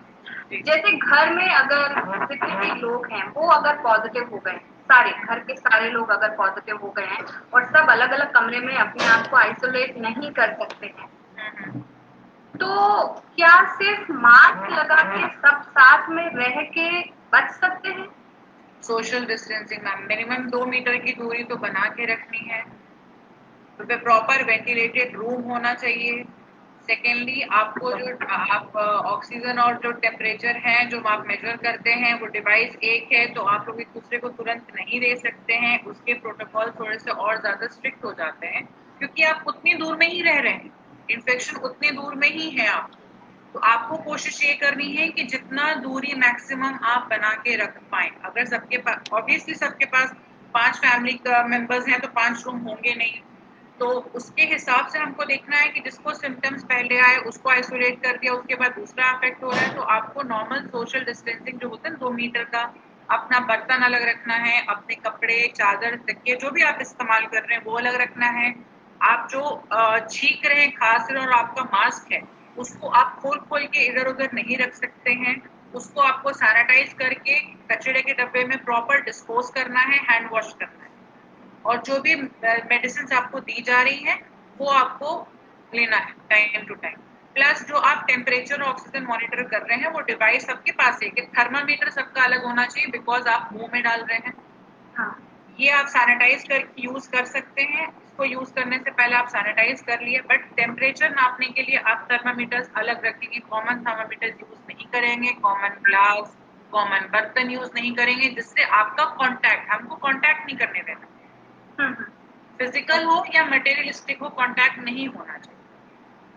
जैसे घर में अगर जितने भी लोग हैं वो अगर पॉजिटिव हो गए, सारे घर के सारे लोग अगर पॉजिटिव हो गए हैं और सब अलग अलग कमरे में अपने आप को आइसोलेट नहीं कर सकते हैं, तो क्या सिर्फ मास्क लगा के सब साथ में रह के बच सकते हैं? Social distancing ma'am, minimum 2 metre की दूरी तो बना के रखनी है, तो फिर प्रॉपर वेंटिलेटेड रूम होना चाहिए, सेकेंडली आपको जो आप ऑक्सीजन और जो टेम्परेचर है जो आप मेजर करते हैं वो डिवाइस एक है, तो आप लोग एक दूसरे को तुरंत नहीं दे सकते हैं। उसके प्रोटोकॉल थोड़े से और ज्यादा स्ट्रिक्ट हो जाते हैं, क्योंकि आप उतनी दूर में ही रह रहे हैं, इन्फेक्शन उतनी दूर में ही है आप। तो आपको कोशिश ये करनी है कि जितना दूरी मैक्सिमम आप बना के रख पाए। अगर सबके पास ऑब्वियसली सबके पास 5 फैमिली मेंबर्स हैं तो 5 रूम होंगे नहीं, तो उसके हिसाब से हमको देखना है कि जिसको सिम्टम्स पहले आए उसको आइसोलेट कर दिया, उसके बाद दूसरा अफेक्ट हो रहा है, तो आपको नॉर्मल सोशल डिस्टेंसिंग जो होता है 2 मीटर का, अपना बर्तन अलग रखना है, अपने कपड़े चादर तकिए जो भी आप इस्तेमाल कर रहे हैं वो अलग रखना है। आप जो छींक रहे हैं खांस रहे हैं और आपका मास्क है उसको आप खोल खोल के इधर उधर नहीं रख सकते हैं, उसको आपको सैनिटाइज करके कचड़े के डब्बे में प्रॉपर डिस्पोज करना है, हैंड वॉश करना है। और जो भी मेडिसिन आपको दी जा रही है वो आपको लेना है टाइम टू टाइम। प्लस जो आप टेम्परेचर और ऑक्सीजन मॉनिटर कर रहे हैं वो डिवाइस सबके पास है कि थर्मामीटर सबका अलग होना चाहिए, बिकॉज आप मुंह में डाल रहे हैं। हाँ, ये आप सैनिटाइज करके यूज कर सकते हैं, इसको यूज करने से पहले आप सैनिटाइज कर लिए, बट टेम्परेचर नापने के लिए आप थर्मामीटर्स अलग रखेंगे, कॉमन थर्मामीटर यूज नहीं करेंगे, कॉमन ग्लास कॉमन बर्तन यूज नहीं करेंगे, जिससे आपका कांटेक्ट, हमको कांटेक्ट नहीं करने देना, फिजिकल हो या मटेरियलिस्टिक हो, कांटेक्ट नहीं होना चाहिए।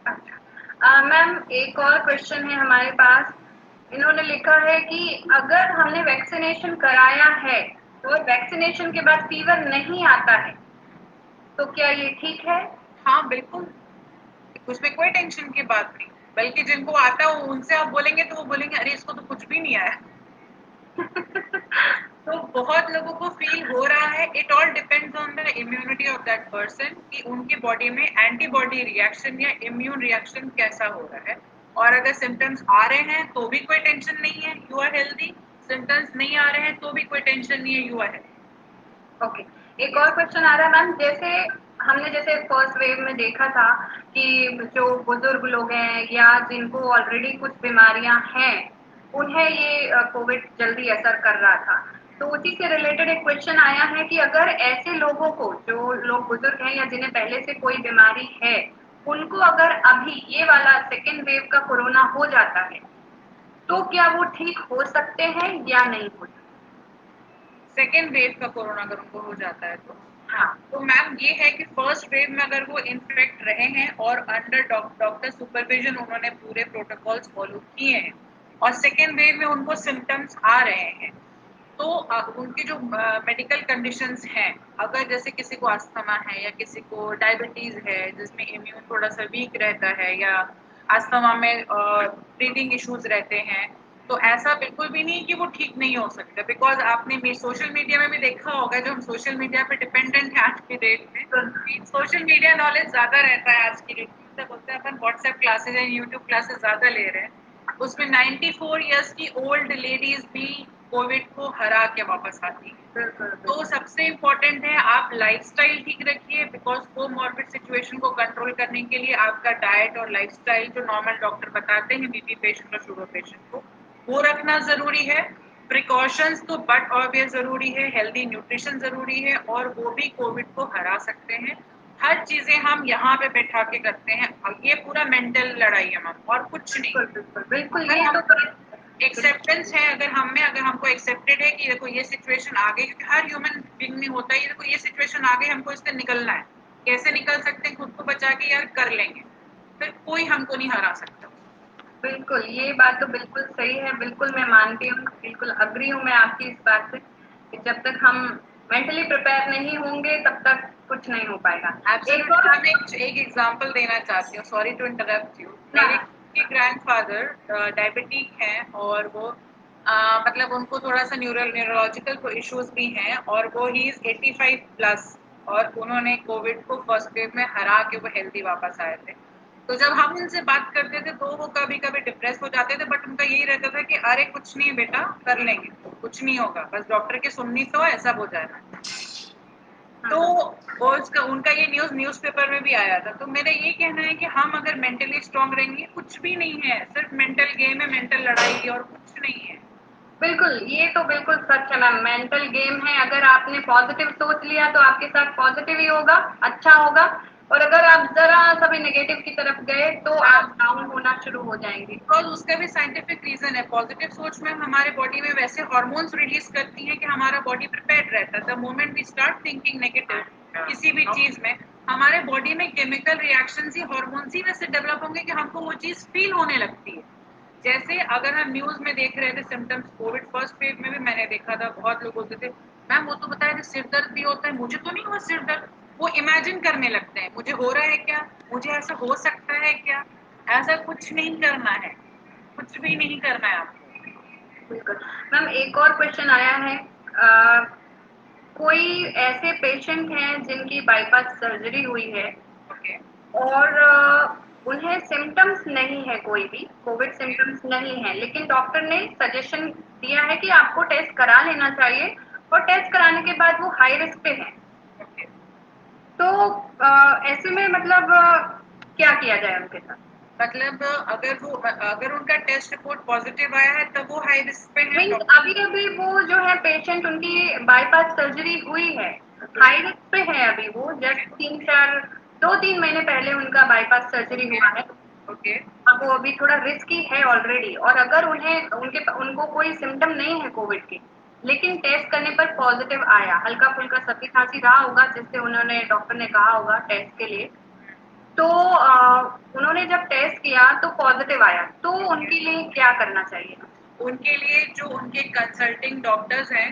अच्छा मैम, एक और क्वेश्चन है हमारे पास। इन्होंने लिखा है कि अगर हमने वैक्सीनेशन कराया है और वैक्सीनेशन के बाद फीवर नहीं आता है तो क्या ये ठीक है? हाँ बिल्कुल, उसमें कोई टेंशन की बात नहीं, बल्कि जिनको आता है उनसे आप बोलेंगे तो वो बोलेंगे अरे इसको तो कुछ भी नहीं आया। तो बहुत लोगों को फील हो रहा है, it all depends on the immunity of that person कि उनकी बॉडी में एंटीबॉडी रिएक्शन या इम्यून रिएक्शन कैसा हो रहा है। और अगर सिम्टम्स आ रहे हैं तो भी कोई टेंशन नहीं है, यू आर हेल्दी। सिम्टम्स नहीं आ रहे हैं तो भी कोई टेंशन नहीं है, यू आर हेल्दी। ओके, एक और क्वेश्चन आ रहा है मैम। जैसे फर्स्ट वेव में देखा था कि जो बुजुर्ग लोग हैं या जिनको ऑलरेडी कुछ बीमारियां हैं उन्हें ये कोविड जल्दी असर कर रहा था, तो उसी से रिलेटेड एक क्वेश्चन आया है कि अगर ऐसे लोगों को, जो लोग बुजुर्ग हैं या जिन्हें पहले से कोई बीमारी है, उनको अगर अभी ये वाला सेकेंड वेव का कोरोना हो जाता है तो क्या वो ठीक हो सकते हैं या नहीं हो सकते? सेकेंड वेव का कोरोना अगर उनको हो जाता है तो हाँ, तो मैम ये है कि फर्स्ट वेव में अगर वो इन्फेक्ट रहे हैं और अंडर डॉक्टर सुपरविजन उन्होंने पूरे प्रोटोकॉल्स फॉलो किए हैं और सेकेंड वेव में उनको सिम्टम्स आ रहे हैं, तो उनकी जो मेडिकल कंडीशंस हैं, अगर जैसे किसी को अस्थमा है या किसी को डायबिटीज है जिसमें इम्यून थोड़ा सा वीक रहता है, या अस्थमा में ब्रीदिंग इश्यूज रहते हैं, तो ऐसा बिल्कुल भी नहीं कि वो ठीक नहीं हो सकते। बिकॉज आपने सोशल मीडिया में भी देखा होगा, जो हम सोशल मीडिया पे डिपेंडेंट है आज की डेट में, सोशल मीडिया नॉलेज ज्यादा रहता है आज की डेट में। तब बोलते हैं अपन व्हाट्सएप क्लासेज या यूट्यूब क्लासेस ज्यादा ले रहे हैं, उसमें 94 इयर्स की ओल्ड लेडीज भी कोविड को हरा के वापस आती है। तो सबसे इम्पोर्टेंट है आप लाइफस्टाइल ठीक रखिए, बिकॉज कोमॉर्बिड सिचुएशन को कंट्रोल करने के लिए आपका डाइट और लाइफस्टाइल जो नॉर्मल डॉक्टर बताते हैं बीपी पेशेंट और शुगर पेशेंट को, वो रखना जरूरी है। प्रिकॉशंस तो बट ऑब्वियस जरूरी है, हेल्दी न्यूट्रिशन जरूरी है, और वो भी कोविड को हरा सकते हैं। हर चीजें हम यहाँ पे बैठा के करते हैं, ये पूरा मेंटल लड़ाई है मैम, और कुछ नहीं। बिल्कुल अगर ये हम तो एक्सेप्टेंस है, अगर हम में, अगर हमको एक्सेप्टेड है कि देखो ये सिचुएशन आ गई, क्योंकि हर ह्यूमन बीइंग में होता है, देखो ये सिचुएशन आ गई, हमको इससे निकलना है, कैसे निकल सकते हैं खुद को बचा के, यार कर लेंगे, फिर कोई हमको नहीं हरा सकता। बिल्कुल, ये बात तो बिल्कुल सही है, बिल्कुल मैं मानती हूँ, बिल्कुल अग्री हूँ मैं आपकी इस बात से कि जब तक हम मेंटली प्रिपेयर नहीं होंगे तब तक कुछ नहीं हो पाएगा। एक और मैं एक एग्जांपल देना चाहती हूँ, सॉरी टू इंटरप्ट यू। ना, मेरे के ग्रैंडफादर डायबिटिक हैं, और वो मतलब उनको थोड़ा सा न्यूरोलॉजिकल इश्यूज भी हैं, और वो ही इज 85 प्लस, और उन्होंने कोविड को फर्स्ट वेव में हरा के वो हेल्दी वापस आए थे। तो जब हम उनसे बात करते थे तो वो कभी कभी डिप्रेस हो जाते थे, बट उनका यही रहता था कि अरे कुछ नहीं बेटा, कर लेंगे, कुछ नहीं होगा, बस डॉक्टर की सुननी तो है, सब हो जाएगा। तो वो उनका ये न्यूज़पेपर में भी आया था। तो मेरा ये कहना है कि हम अगर मेंटली स्ट्रांग रहेंगे, कुछ भी नहीं है, सिर्फ मेंटल गेम है, मेंटल लड़ाई, और कुछ नहीं है। बिल्कुल, ये तो बिल्कुल सच है मैम, मेंटल गेम है। अगर आपने पॉजिटिव सोच लिया तो आपके साथ पॉजिटिव ही होगा, अच्छा होगा। और अगर आप जरा सा भी नेगेटिव की तरफ गए तो आप डाउन होना शुरू हो जाएंगे। बिकॉज उसका भी साइंटिफिक रीजन है। पॉजिटिव सोच में हमारे बॉडी में वैसे हार्मोन्स रिलीज करती हैं कि हमारा बॉडी प्रिपेयर्ड रहता है। The moment we start thinking negative किसी भी चीज में, हमारे बॉडी में केमिकल रिएक्शन ही, हार्मोन्स ही वैसे डेवलप होंगे कि हमको वो चीज फील होने लगती है। जैसे अगर हम न्यूज में देख रहे थे सिम्टम्स, कोविड फर्स्ट वेव में भी मैंने देखा था, बहुत लोग बोलते थे मैम वो तो बताया था सिर दर्द भी होता है, मुझे तो नहीं हुआ सिर दर्द। वो इमेजिन करने लगते हैं, मुझे हो रहा है क्या, मुझे ऐसा हो सकता है क्या। ऐसा कुछ नहीं करना है, कुछ भी नहीं करना है आपको। बिल्कुल मैम, एक और क्वेश्चन आया है। कोई ऐसे पेशेंट हैं जिनकी बाईपास सर्जरी हुई है ओके और उन्हें सिम्टम्स नहीं है, कोई भी कोविड सिम्टम्स नहीं है, लेकिन डॉक्टर ने सजेशन दिया है कि आपको टेस्ट करा लेना चाहिए और टेस्ट कराने के बाद वो हाई रिस्क पे है। ओके। तो ऐसे में मतलब क्या किया जाए उनके साथ? मतलब अगर उनका टेस्ट रिपोर्ट पॉजिटिव आया है तब वो हाई रिस्क पे है। मीन्स अभी अभी वो जो है पेशेंट, उनकी बाईपास सर्जरी हुई है, हाई रिस्क पे है अभी, वो जस्ट 2-3 महीने पहले उनका बाईपास सर्जरी हुआ है। ओके अब वो अभी थोड़ा रिस्की है ऑलरेडी, और अगर उनको कोई सिम्टम नहीं है कोविड के, लेकिन टेस्ट करने पर पॉजिटिव आया, हल्का फुल्का सर्दी खांसी रहा होगा जिससे उन्होंने, डॉक्टर ने कहा होगा टेस्ट के लिए, तो उन्होंने जब टेस्ट किया तो पॉजिटिव आया, तो उनके लिए क्या करना चाहिए? उनके लिए जो उनके कंसल्टिंग डॉक्टर्स हैं,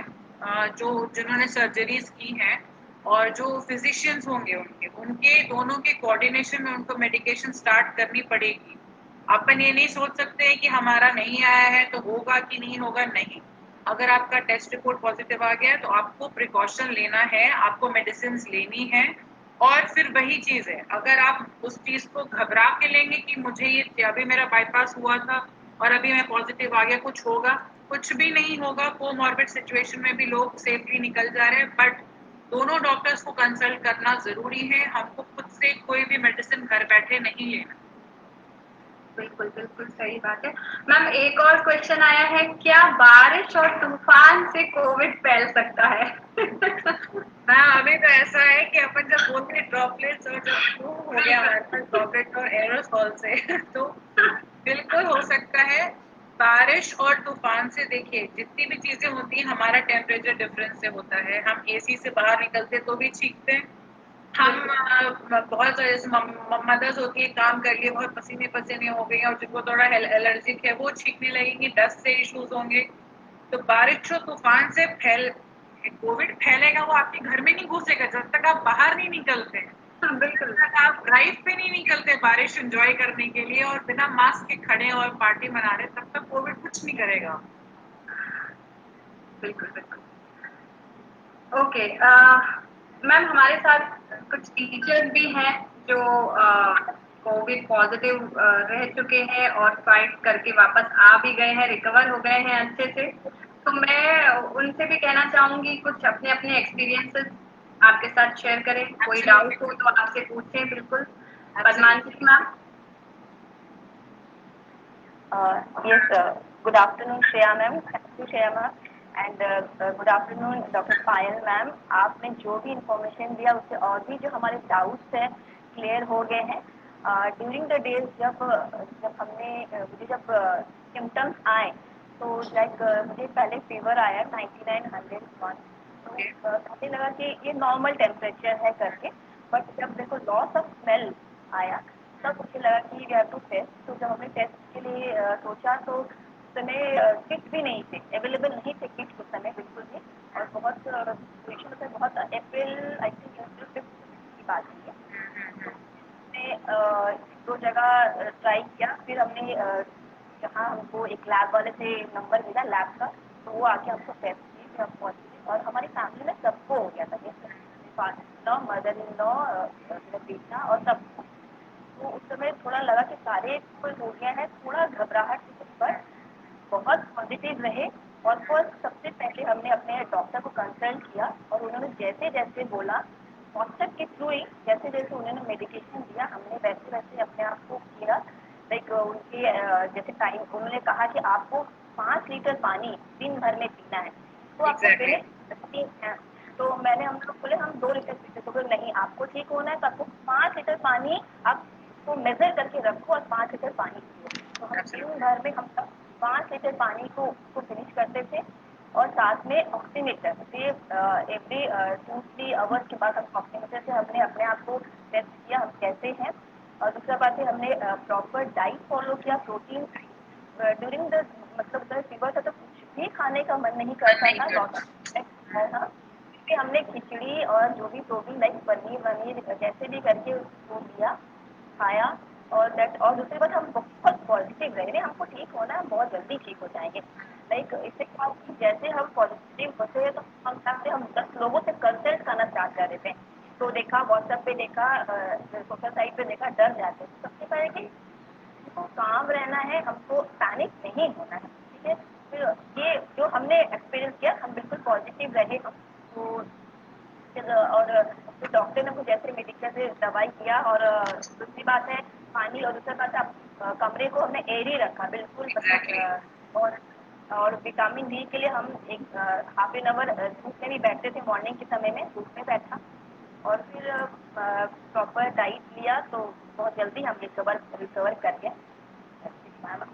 जो जिन्होंने सर्जरीज की हैं, और जो फिजिशियंस होंगे उनके उनके दोनों के कोऑर्डिनेशन में उनको मेडिकेशन स्टार्ट करनी पड़ेगी। अपन ये नहीं सोच सकते कि हमारा नहीं आया है तो होगा कि नहीं होगा, नहीं। अगर आपका टेस्ट रिपोर्ट पॉजिटिव आ गया है तो आपको प्रिकॉशन लेना है, आपको मेडिसिन लेनी है। और फिर वही चीज है, अगर आप उस चीज को घबरा के लेंगे कि मुझे ये अभी मेरा बाईपास हुआ था और अभी मैं पॉजिटिव आ गया, कुछ होगा, कुछ भी नहीं होगा। कोमॉर्बिड सिचुएशन में भी लोग सेफली निकल जा रहे हैं। बट दोनों डॉक्टर्स को कंसल्ट करना जरूरी है। हमको खुद से कोई भी मेडिसिन घर बैठे नहीं लेना। बिल्कुल बिल्कुल सही बात है। मैम एक और क्वेश्चन आया है, क्या बारिश और तूफान से कोविड फैल सकता है? हाँ, अभी तो ऐसा है कि अपन जब बोलते हैं ड्रॉपलेट्स, और जब फ्लू हो गया हमारे पास ड्रॉपलेट और एरोसॉल से तो बिल्कुल हो सकता है। बारिश और तूफान से देखिए, जितनी भी चीजें होती हैं हमारा टेम्परेचर डिफरेंस से होता है। हम एसी से बाहर निकलते तो भी छींकते हैं। हम बहुत सारे जैसे मदर्स होती है, काम कर लिए बहुत पसीने पसीने हो गई और जिनको थोड़ा एलर्जिक है वो छींकने लगेंगी, डस्ट से इश्यूज होंगे। तो बारिश और तूफान से कोविड फैलेगा, वो आपके घर में नहीं घुसेगा जब तक आप बाहर नहीं निकलते। बिल्कुल जब तक आप ड्राइव पे नहीं निकलते बारिश एंजॉय करने के लिए और बिना मास्क के खड़े और पार्टी मना रहे, तब तक कोविड कुछ नहीं करेगा। बिल्कुल बिल्कुल। ओके मैम, हमारे साथ कुछ टीचर्स भी हैं जो कोविड पॉजिटिव रह चुके हैं और फाइट करके वापस आ भी गए हैं, रिकवर हो गए हैं अच्छे से। तो मैं उनसे भी कहना चाहूंगी कुछ अपने अपने एक्सपीरियंसेस आपके साथ शेयर करें। कोई डाउट हो तो आपसे पूछें, बिल्कुल। पद्मांजलि ma'am. Yes, good afternoon, Shreya ma'am. Thank you, Shreya ma'am. And good afternoon, Dr. Payal ma'am. आपने जो भी इंफॉर्मेशन दिया उससे और भी जो हमारे डाउट्स हैं क्लियर हो गए हैं। ड्यूरिंग द डेज मुझे जब सिम्टम्स आए तो लाइक मुझे पहले फीवर आया 99-101, तो मुझे लगा कि ये नॉर्मल टेम्परेचर है करके। बट जब देखो लॉस ऑफ स्मेल आया तब मुझे लगा कि वी हैव टू टेस्ट। तो जब हमने टेस्ट के लिए सोचा तो उस समय किट भी नहीं थे, अवेलेबल नहीं थे किट उस समय बिल्कुल भी। और बहुत सिचुएशन में बहुत अप्रैल आई थिंक अप्रैल 5 की बात है। हमने 2 जगह ट्राई किया, फिर हमने जहाँ हमको एक लैब वाले से नंबर मिला लैब का, तो वो आके हमको टेस्ट किए कि हम पॉजिटिव, और हमारी फैमिली में सबको हो गया था, father in law, mother in law, मेरा बेटा और सबको। तो उस समय थोड़ा लगा कि सारे को हो गया है, थोड़ा घबराहट थी, पर बहुत पॉजिटिव रहे। और फर्स्ट सबसे पहले हमने अपने डॉक्टर को कंसल्ट किया और उन्होंने जैसे जैसे बोला व्हाट्सएप के थ्रू ही, जैसे जैसे उन्होंने मेडिकेशन दिया हमने वैसे वैसे अपने आप को किया। लाइक उनके जैसे टाइम उन्होंने कहा कि आपको 5 लीटर पानी दिन भर में पीना है, तो आपको Exactly. फिनिश तो मैंने हम लोग बोले हम 2 लीटर पीते, तो बोले नहीं आपको ठीक होना है तो आपको 5 लीटर पानी आप उसको मेजर करके रखो और 5 लीटर पानी पियो। तो हम दिन भर में हम सब 5 लीटर पानी को फिनिश करते थे और साथ में ऑक्सीमीटर ये एवरी 2-3 आवर्स के बाद हम ऑक्सीमीटर से हमने अपने आप को टेस्ट किया हम कैसे हैं। और दूसरा बात है हमने प्रॉपर डाइट फॉलो किया, प्रोटीन ड्यूरिंग द मतलब द फीवर था तो कुछ भी खाने का मन नहीं करता था डॉक्टर कि हमने खिचड़ी और जो भी प्रोटीन लाइक पनीर जैसे भी करके उसको लिया खाया और दैट और दूसरी बात हम बहुत पॉजिटिव रहे हमको ठीक होना है, हम बहुत जल्दी ठीक हो जाएंगे। लाइक इससे क्या होता है जैसे हम पॉजिटिव होते हैं तो हम 10 लोगों से कंसल्ट करना स्टार्ट कर देते हैं। तो देखा व्हाट्सएप पे देखा सोशल साइट पे देखा डर जाते हैं। सबसे पहले कि हमको काम रहना है, हमको पैनिक नहीं होना है, ठीक है। फिर ये जो हमने एक्सपीरियंस किया हम बिल्कुल पॉजिटिव रहे हमको और फिर डॉक्टर ने मुझे जैसे मेडिकल से दवाई दिया और दूसरी बात है पानी और दूसरी बात है कमरे को हमने एयर ही रखा बिल्कुल मतलब और विटामिन डी के लिए हम एक हाफ एन आवर धूप में भी बैठते थे, मॉर्निंग के समय में धूप में बैठा और फिर प्रॉपर डाइट लिया तो बहुत जल्दी हम रिकवर कर गए।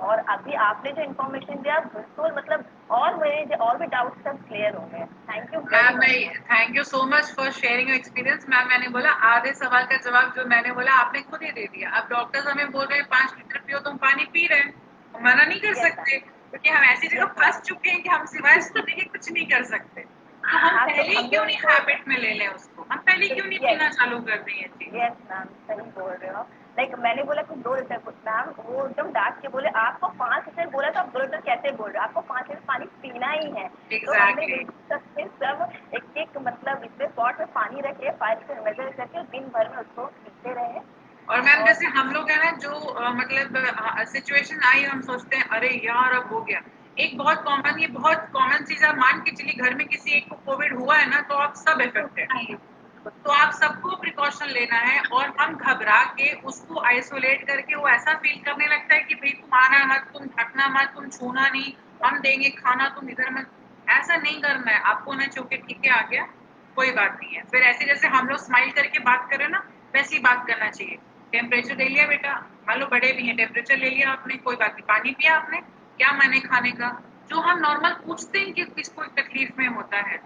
और अभी आपने जो इन्फॉर्मेशन दिया बिल्कुल मतलब और मेरे और भी डाउट्स सब क्लियर हो गए। Thank you ma'am thank you so much for sharing your experience. Ma'am मैंने बोला आधे सवाल का जवाब जो मैंने बोला आपने खुद ही दे दिया। अब डॉक्टर्स हमें बोल रहे हैं 5 लीटर पियो, तुम पानी पी रहे हैं, हम मना नहीं कर सकते क्योंकि हम ऐसी जगह फंस चुके हैं कि हम सिवाय सोने के कुछ नहीं कर सकते। तो हम पहले ही क्यों नहीं हैबिट में ले लें उसको, हम पहले क्यों नहीं पीना चालू कर दें ये चीज। यस मैम सही बोल रहे हो। लाइक मैंने बोला कि 2 लीटर मैम वो एकदम डांट के बोले आपको 5 लीटर बोला तो आप 2 लीटर कैसे बोल रहे हो, आपको 5 लीटर पानी पीना ही है। तो हमने सब एक मतलब इसमें पॉट में पानी रख के 5 लीटर मेजर करके दिन भर में उसको पीते रहे। और मैम जैसे हम लोग है ना जो मतलब सिचुएशन आई हम सोचते हैं अरे यार अब हो गया। एक बहुत कॉमन चीज है, मान के चलिए घर में किसी एक को कोविड हुआ है ना तो आप सब इफेक्टेड हैं, तो आप सबको प्रिकॉशन लेना है और हम घबरा के उसको आइसोलेट करके वो ऐसा फील करने लगता है कि भाई तुम आना मत, तुम थकना मत, तुम छूना नहीं, हम देंगे खाना तुम इधर मत। ऐसा नहीं करना है आपको ना, चौके ठीक है आ गया कोई बात नहीं है। फिर ऐसे जैसे हम लोग स्माइल करके बात करें ना वैसी बात करना चाहिए। टेम्परेचर ले लिया बेटा, मान लो बड़े भी हैं, टेम्परेचर ले लिया आपने कोई बात नहीं, पानी पिया आपने, क्या मैंने खाने का, जो हम नॉर्मल पूछते हैं कि किसको तकलीफ में होता है।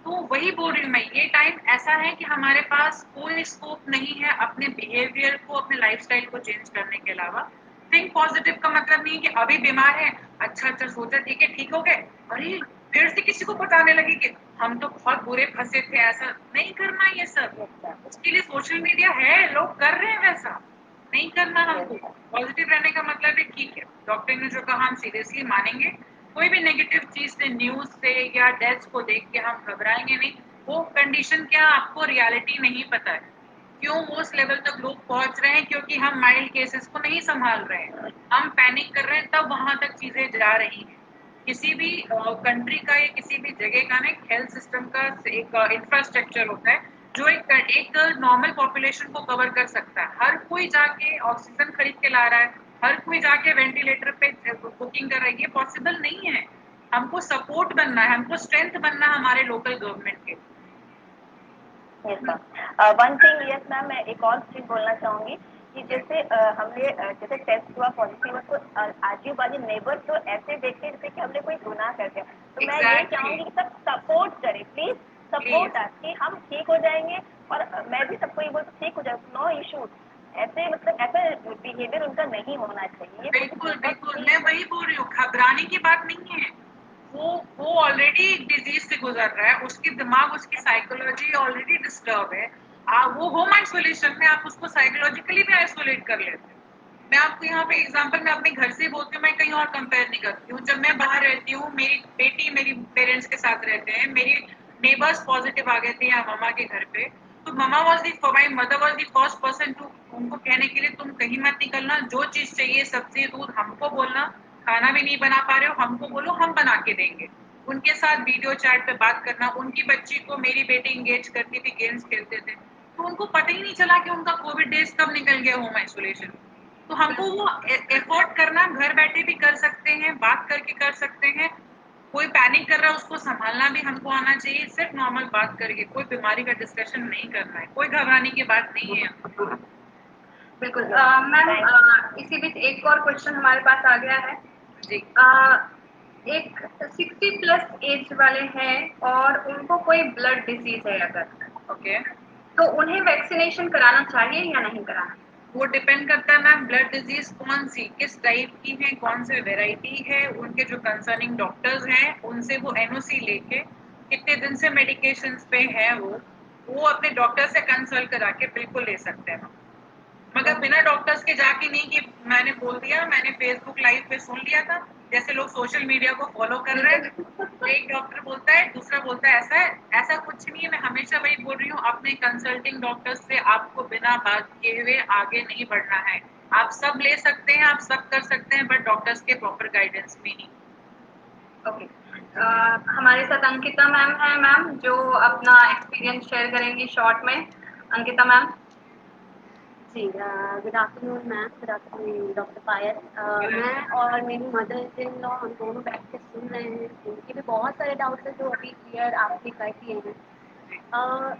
तो वही बोल रही हूँ मैं, ये टाइम ऐसा है कि हमारे पास कोई स्कोप नहीं है अपने बिहेवियर को अपने लाइफस्टाइल को चेंज करने के अलावा। थिंक पॉजिटिव का मतलब नहीं कि अभी बीमार है अच्छा सोचा ठीक है ठीक हो गए, अरे फिर से किसी को बताने लगे कि हम तो बहुत बुरे फंसे थे। ऐसा नहीं करना ये सब, उसके लिए सोशल मीडिया है, लोग कर रहे हैं, वैसा नहीं करना हमको। पॉजिटिव रहने का मतलब है ठीक है डॉक्टर ने जो कहा हम सीरियसली मानेंगे, कोई भी नेगेटिव चीज से न्यूज से या डेथ्स को देख के हम घबराएंगे नहीं। वो कंडीशन क्या आपको रियलिटी नहीं पता है क्यों वो उस लेवल तक लोग पहुंच रहे हैं, क्योंकि हम माइल्ड केसेस को नहीं संभाल रहे हैं, हम पैनिक कर रहे हैं, तब वहां तक चीजें जा रही हैं। किसी भी कंट्री का या किसी भी जगह का ना हेल्थ सिस्टम का एक इंफ्रास्ट्रक्चर होता है जो एक नॉर्मल पॉपुलेशन को कवर कर सकता है। हर कोई जाके ऑक्सीजन खरीद के ला रहा है, हर कोई जाके वेंटिलेटर पे बुकिंग कर रहा है, ये पॉसिबल नहीं है। हमको सपोर्ट बनना है, हमको स्ट्रेंथ बनना है हमारे लोकल गवर्नमेंट के। Yes ma'am one thing yes ma'am मैं एक और चीज बोलना चाहूंगी कि जैसे हमने जैसे टेस्ट हुआ पॉजिटिव तो आजू बाजू नेबर तो ऐसे देखते जैसे कि हमने कोई गुनाह कर दिया। तो मैं ये चाहूंगी कि सब सपोर्ट करें प्लीज, सपोर्ट कि हम ठीक हो जाएंगे और मैं भी सबको ये बोलती ठीक हो जाए, नो इशू। ऐसे मतलब ऐसे बिहेवियर उनका नहीं होना चाहिए। बिल्कुल बिल्कुल मैं वही बोल रही हूँ, घबराने की बात नहीं है। वो ऑलरेडी डिजीज से गुजर रहा है, उसकी दिमाग उसकी साइकोलॉजी ऑलरेडी डिस्टर्ब है। वो होम आइसोलेशन में आप उसको साइकोलॉजिकली भी आइसोलेट कर लेते हैं। मैं आपको यहाँ पे एग्जांपल मैं अपने घर से बोलती हूँ, मैं कहीं और कंपेयर नहीं करती हूँ। जब मैं बाहर रहती हूँ, मेरी बेटी मेरी पेरेंट्स के साथ रहते हैं, मेरी नेबर्स पॉजिटिव आ गए थे यहाँ मामा के घर पे, तो mama my mother was the first person to उनको कहने के लिए तुम कहीं मत निकलना, जो चीज चाहिए सब्जी दूध हमको बोलना, खाना भी नहीं बना पा रहे हो हमको बोलो हम बना के देंगे। उनके साथ वीडियो चैट पे बात करना, उनकी बच्ची को मेरी बेटी इंगेज करती थी, गेम्स खेलते थे, तो उनको पता ही नहीं चला कि उनका कोविड डेज कब निकल गया होम आइसोलेशन। तो हमको वो एफर्ट करना घर बैठे भी कर सकते हैं, बात करके कर सकते हैं, कोई पैनिक कर रहा है उसको संभालना भी हमको आना चाहिए, सिर्फ नॉर्मल बात करके, कोई बीमारी का डिस्कशन नहीं करना है, कोई घबराने की बात नहीं है। बिल्कुल मैम, इसी बीच एक और क्वेश्चन हमारे पास आ गया है जी। एक 60+ एज वाले हैं और उनको कोई ब्लड डिजीज है अगर, ओके, तो उन्हें वैक्सीनेशन कराना चाहिए या नहीं कराना? वो डिपेंड करता है मैम, ब्लड डिजीज कौन सी, किस टाइप की है, कौन से वेराइटी है, उनके जो कंसर्निंग डॉक्टर्स हैं उनसे वो एनओसी लेके कितने दिन से मेडिकेशंस पे है वो अपने डॉक्टर से कंसल्ट करा के बिल्कुल ले सकते हैं। मगर बिना डॉक्टर्स के जाके नहीं कि मैंने बोल दिया, मैंने फेसबुक लाइव पे सुन लिया था, जैसे लोग सोशल मीडिया को फॉलो कर रहे हैं, एक डॉक्टर बोलता है दूसरा बोलता है, ऐसा कुछ नहीं है। मैं हमेशा वही बोल रही हूँ, अपने कंसल्टिंग डॉक्टर से आपको बिना बात किए हुए आगे नहीं बढ़ना है। आप सब ले सकते हैं, आप सब कर सकते हैं, बट डॉक्टर्स के प्रॉपर गाइडेंस में ही। ओके, हमारे साथ अंकिता मैम है मैम, जो अपना एक्सपीरियंस शेयर करेंगी शॉर्ट में। अंकिता मैम। जी, good afternoon ma'am, good afternoon doctor Payal. मैं और मेरी मदर इन लॉ हम दोनों बैठ के सुन रहे हैं, उनके भी बहुत सारे डाउट्स हैं जो अभी क्लियर आपने कर दिए हैं।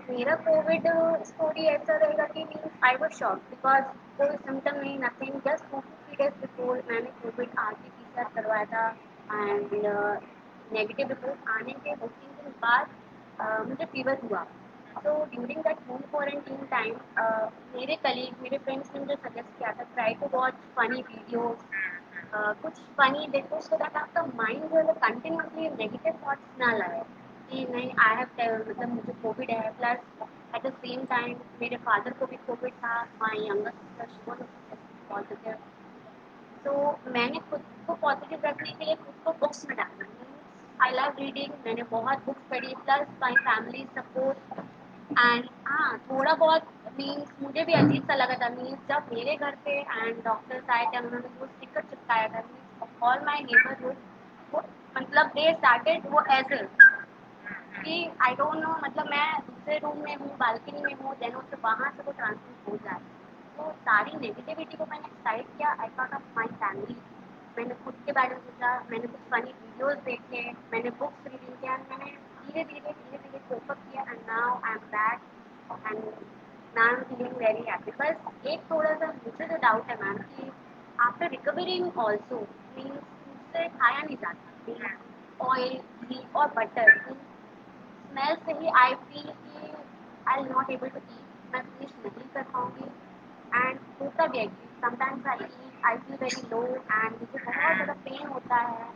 मेरा कोविड स्टोरी ऐसा रहेगा कि means I was shock because कोई सिम्टम नहीं, नथिंग, जस्ट 2-3 डेज बिफोर मैंने कोविड RT-PCR करवाया था एंड नेगेटिव रिपोर्ट आने के 2-3 दिन बाद मुझे फीवर हुआ। तो during that home quarantine time मेरे कलीग, मेरे फ्रेंड्स ने मुझे सजेस्ट किया था try to watch funny videos, कुछ फनी देखो सो दैट आपका माइंड जो है वो कंटिन्यूसली नेगेटिव थॉट्स ना लाए कि नहीं आई हैव, मतलब मुझे कोविड है। Plus at the same time मेरे फादर को भी कोविड था, my younger sister she was positive. तो मैंने खुद को पॉजिटिव रखने के लिए खुद को बुक्स में डाला। आई लव रीडिंग, मैंने बहुत बुक्स पढ़ी, plus my family support and हाँ थोड़ा बहुत मीन्स मुझे भी अजीब सा लगा था मीन्स जब मेरे घर पे एंड डॉक्टर्स आए थे, उन्होंने वो स्टिकर चिपकाया था मीन्स ऑल माई नेबरहुड, वो मतलब दे स्टार्टेड वो ऐसे कि आई डोंट नो, मतलब मैं दूसरे रूम में हूँ, बालकनी में हूँ, देन उससे वहाँ से वो ट्रांसमिट हो जाए। तो सारी नेगेटिविटी को मैंने साइड किया, I thought of my family, मैंने खुद के बारे में सोचा, मैंने कुछ फनी वीडियोस देखे, मैंने बुक्स रीडिंग किया, मैंने धीरे धीरे कोप अप किया and now I am back and now I am feeling very happy. बस एक थोड़ा सा मुझे जो डाउट है मैम कि आफ्टर रिकवरिंग ऑल्सो मीन्स मुझसे खाया नहीं जाता ऑयल, घी और बटर, स्मेल से ही आई फील कि I am not able to eat, मैं फिनिश नहीं कर पाऊँगी एंड होता भी है कि sometimes I feel very low and मुझे बहुत ज़्यादा पेन होता है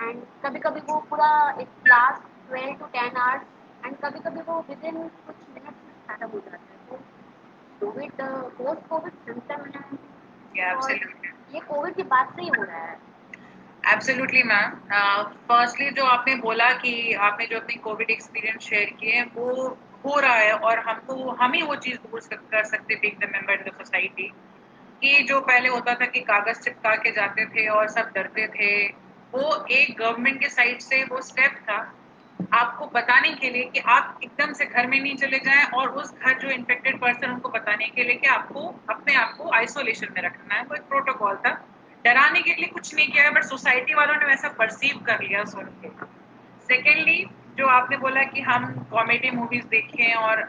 एंड कभी कभी वो पूरा it last 12 to 10 hours and कभी कभी वो विद इन कुछ मिनट्स में खत्म हो जाता है। तो कोविड पोस्ट कोविड सिम्टम है और ये कोविड के बाद से ही हो रहा है। Absolutely ma'am. फर्स्टली जो आपने बोला कि आपने जो अपनी कोविड एक्सपीरियंस शेयर किए वो हो रहा है, और हम ही वो चीज़ दूर कर सकते being the member in the society, कि जो पहले होता था कि कागज चिपका के जाते थे और सब डरते थे, वो एक गवर्नमेंट के साइड से वो स्टेप था आपको बताने के लिए कि आप एकदम से घर में नहीं चले जाएं, और उस घर जो इन्फेक्टेड पर्सन उनको बताने के लिए कि आपको अपने आप को आइसोलेशन में रखना है। वो एक प्रोटोकॉल था, डराने के लिए कुछ नहीं किया है, बट सोसाइटी वालों ने वैसा परसीव कर लिया सुन के। सेकेंडली जो आपने बोला कि हम कॉमेडी मूवीज देखें, और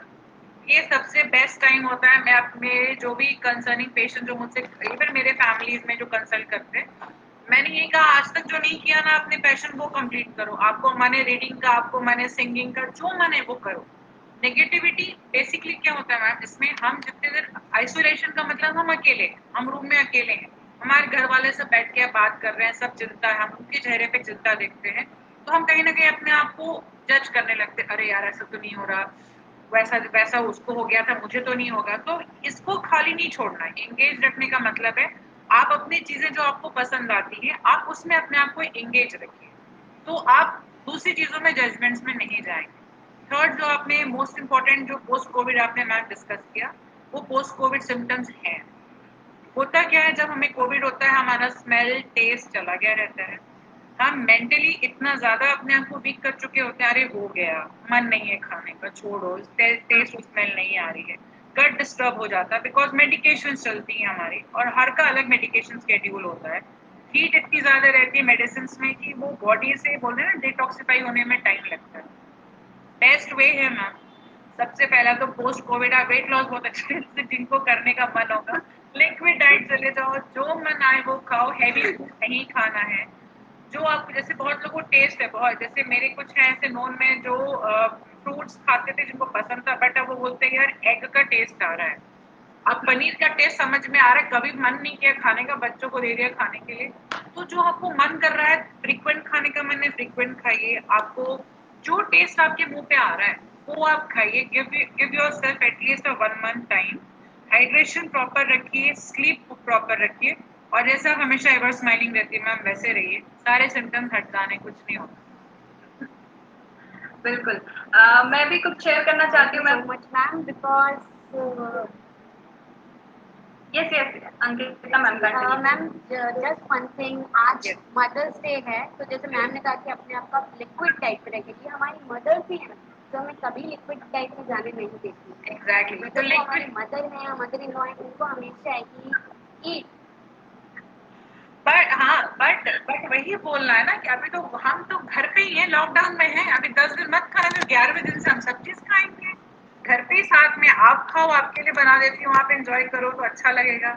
ये सबसे बेस्ट टाइम होता है। मैं अपने जो भी कंसर्निंग पेशेंट जो मुझसे इवन मेरे फैमिलीज में जो कंसल्ट करते हैं, मैंने यही कहा आज तक जो नहीं किया ना अपने पैशन वो कंप्लीट करो। आपको माने रीडिंग का, आपको माने सिंगिंग का, जो माने वो करो। नेगेटिविटी बेसिकली क्या होता है मैम, इसमें हम जितने देर आइसोलेशन का मतलब हम अकेले हैं, हम रूम में अकेले हैं, हमारे घर वाले सब बैठ के बात कर रहे हैं, सब चिंता है, हम उनके चेहरे पे चिंता देखते हैं, तो हम कहीं ना कहीं अपने आप को जज करने लगते, अरे यार ऐसा तो नहीं हो रहा, वैसा वैसा उसको हो गया था, मुझे तो नहीं होगा। तो इसको खाली नहीं छोड़ना है, एंगेज रखने का मतलब है आप अपनी चीजें जो आपको पसंद आती है आप उसमें अपने आप को एंगेज रखिए, तो आप दूसरी चीजों में जजमेंट्स में नहीं जाएंगे। थर्ड जो आपने मोस्ट इम्पोर्टेंट जो पोस्ट कोविड आपने मैम डिस्कस किया, वो पोस्ट कोविड सिम्टम्स हैं। होता क्या है जब हमें कोविड होता है, हमारा स्मेल टेस्ट चला गया रहता है, हम मेंटली इतना ज्यादा अपने आप को वीक कर चुके होते हैं, अरे हो गया, मन नहीं है खाने का, छोड़ो, टेस्ट और स्मेल नहीं आ रही है, गट डिस्टर्ब हो जाता है बिकॉज मेडिकेशन चलती है हमारी, और हर का अलग मेडिकेशन स्केड्यूल होता है। हीट इतनी ज्यादा रहती है मेडिसिन में कि वो बॉडी से बोल रहे हैं ना डिटॉक्सिफाई होने में टाइम लगता है। बेस्ट वे है मैम, सबसे पहला तो पोस्ट कोविड आप वेट लॉस बहुत अच्छे से जिनको करने का मन होगा लिक्विड डाइट चले जाओ, जो मन आए वो खाओ, हैवी फूड नहीं खाना है। जो आप जैसे बहुत लोगों को टेस्ट है, बहुत जैसे मेरे कुछ हैं ऐसे नोन में जो फ्रूट्स खाते थे जिनको पसंद था, बट अब वो बोलते हैं यार एग का टेस्ट आ रहा है, अब पनीर का टेस्ट समझ में आ रहा है, कभी मन नहीं किया खाने का, बच्चों को दे दिया खाने के लिए। तो जो आपको मन कर रहा है फ्रीक्वेंट खाने का, मन है फ्रीक्वेंट खाइए, आपको जो टेस्ट आपके मुंह पे आ रहा है वो आप खाइए। Give yourself at least 1 month time, hydration proper रखिए, स्लीप प्रॉपर रखिए, और जैसा आप हमेशा एवर स्माइलिंग रहती है मैम वैसे रहिए, सारे सिम्टम्स हट जाने, कुछ नहीं होगा। बिल्कुल। मैं भी कुछ शेयर करना चाहती हूँ ma'am. Ma'am because yes yes Ankita ma'am ma'am just one thing, आज Yes. मदर्स डे है, तो जैसे मैम ने कहा कि अपने आप का लिक्विड डाइट पे रखेगी, हमारी मदर्स ही है तो हमें कभी लिक्विड डाइट में जाने नहीं देती। एग्जैक्टली, तो मतलब वो हमारी लिक्विड मदर है, मदर इन लॉ है, उनको हमेशा है कि eat। बट वही बोलना है ना कि अभी तो हम तो घर पे ही हैं, लॉकडाउन में हैं, अभी 10 दिन मत खाना, तो 11वें दिन से हम सब चीज खाएंगे घर पे ही, साथ में आप खाओ, आपके लिए बना देती हूँ, आप एंजॉय करो तो अच्छा लगेगा।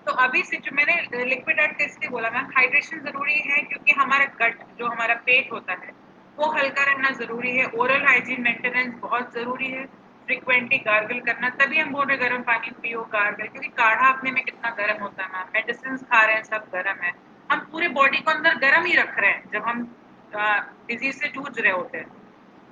तो अभी मैंने लिक्विड डाइट इसलिए बोला मैम, हाइड्रेशन जरूरी है क्योंकि हमारा गट जो हमारा पेट होता है वो हल्का रहना जरूरी है, ओरल हाइजीन मेंटेनेंस बहुत जरूरी है, फ्रिक्वेंटली गार्गल करना, तभी हम बोल रहे गर्म पानी पियो, गार्गल, क्योंकि काढ़ा अपने में कितना गर्म होता है मैम, मेडिसिन खा रहे हैं सब गर्म है, हम पूरे बॉडी को अंदर गर्म ही रख रहे हैं जब हम डिजीज से जूझ रहे होते हैं।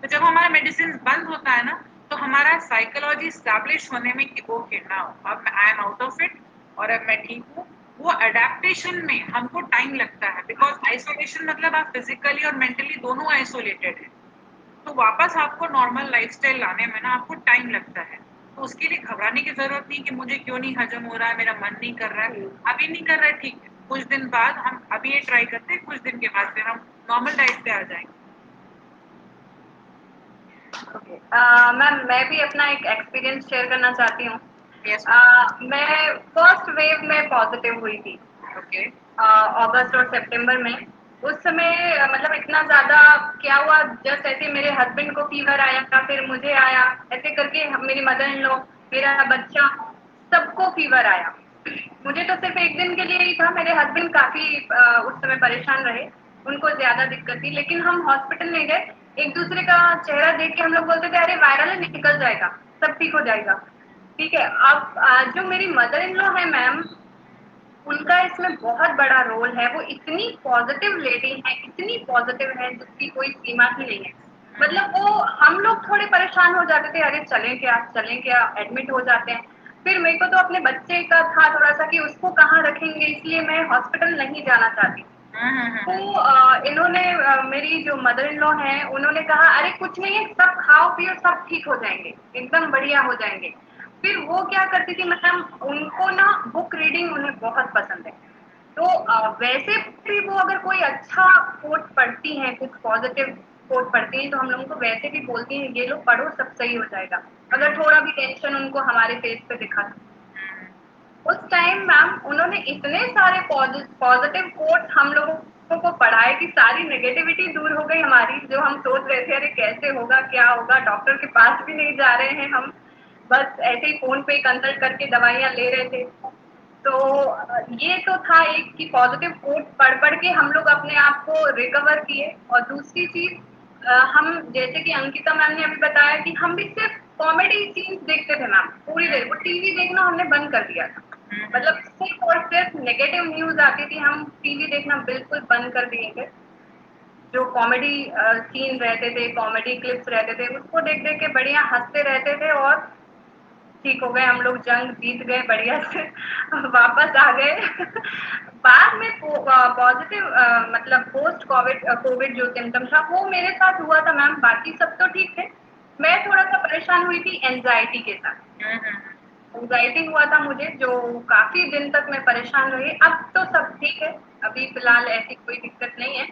तो जब हमारा मेडिसिन बंद होता है ना, तो हमारा साइकोलॉजी स्टैब्लिश होने में कि ओके नाउ अब I am out of it और अब मैं ठीक हूँ, वो अडेप्टेशन में हमको टाइम लगता है, बिकॉज आइसोलेशन मतलब आप फिजिकली और मेंटली दोनों आइसोलेटेड है, तो वापस आपको नॉर्मल लाइफस्टाइल लाने में ना आपको टाइम लगता है। तो उसके लिए घबराने की जरूरत नहीं कि मुझे क्यों नहीं हजम हो रहा है, मेरा मन नहीं कर रहा है, अभी नहीं कर रहा है, ठीक है, कुछ दिन बाद हम अभी ये ट्राई करते हैं, कुछ दिन के बाद फिर हम नॉर्मल डाइट पे आ जाएंगे। ओके मैम, मैं भी अपना एक एक्सपीरियंस शेयर करना चाहती हूँ। यस मैं फर्स्ट वेव में पॉजिटिव हुई थी ओके अगस्त और सितंबर में। उस समय मतलब इतना ज्यादा क्या हुआ, जस्ट ऐसे मेरे हस्बैंड को फीवर आया, फिर मुझे आया, ऐसे करके मेरी मदर इन लॉ, मेरा बच्चा, सबको फीवर आया। मुझे तो सिर्फ एक दिन के लिए ही था, मेरे हस्बैंड काफी उस समय परेशान रहे, उनको ज्यादा दिक्कत थी, लेकिन हम हॉस्पिटल में गए, एक दूसरे का चेहरा देख के हम लोग बोलते थे अरे वायरल है, निकल जाएगा, सब ठीक हो जाएगा। ठीक है। अब जो मेरी मदर इन लॉ है मैम, उनका इसमें बहुत बड़ा रोल है। वो इतनी पॉजिटिव लेडी है, इतनी पॉजिटिव है जिसकी कोई सीमा ही नहीं है। मतलब वो, हम लोग थोड़े परेशान हो जाते थे, अरे चलें क्या, एडमिट हो जाते हैं। फिर मेरे को तो अपने बच्चे का था थोड़ा सा कि उसको कहाँ रखेंगे, इसलिए मैं हॉस्पिटल नहीं जाना चाहती। तो इन्होंने मेरी जो मदर इन लॉ है, उन्होंने कहा अरे कुछ नहीं है, सब खाओ पियो, सब ठीक हो जाएंगे, एकदम बढ़िया हो जाएंगे। फिर वो क्या करती थी मैम, उनको ना बुक रीडिंग उन्हें बहुत पसंद है। तो वैसे भी वो अगर कोई अच्छा कोट पढ़ती हैं, कुछ पॉजिटिव कोट पढ़ती हैं, तो हम लोगों को वैसे भी बोलती हैं ये लो पढ़ो, सब सही हो जाएगा, अगर थोड़ा भी टेंशन उनको हमारे फेस पे दिखा। उस टाइम मैम उन्होंने इतने सारे पॉजिटिव कोट हम लोगों को पढ़ाए कि सारी नेगेटिविटी दूर हो गई हमारी। जो हम सोच रहे थे अरे कैसे होगा, क्या होगा, डॉक्टर के पास भी नहीं जा रहे हैं हम, बस ऐसे ही फोन पे कंसल्ट करके दवाइयाँ ले रहे थे। तो ये तो था एक कि पॉजिटिव कोट पढ़ पढ़ के हम लोग अपने आप को रिकवर किए। और दूसरी चीज, हम जैसे कि अंकिता मैम ने अभी बताया कि हम भी सिर्फ कॉमेडी सीन्स देखते थे मैम, पूरी देर वो टीवी देखना हमने बंद कर दिया था। मतलब सिर्फ और सिर्फ नेगेटिव न्यूज आती थी, हम टीवी देखना बिल्कुल बंद कर दिए थे। जो कॉमेडी सीन रहते थे, कॉमेडी क्लिप्स रहते थे, उसको देख देख के बढ़िया हंसते रहते थे और ठीक हो गए हम लोग, जंग जीत गए बढ़िया से वापस आ गए। बाद में पॉजिटिव मतलब पोस्ट कोविड कोविड जो सिम्टम था वो मेरे साथ हुआ था मैम, बाकी सब तो ठीक थे। मैं थोड़ा सा परेशान हुई थी एंजाइटी के साथ। एंजाइटी हुआ था मुझे, जो काफी दिन तक मैं परेशान रही। अब तो सब ठीक है, अभी फिलहाल ऐसी कोई दिक्कत नहीं है।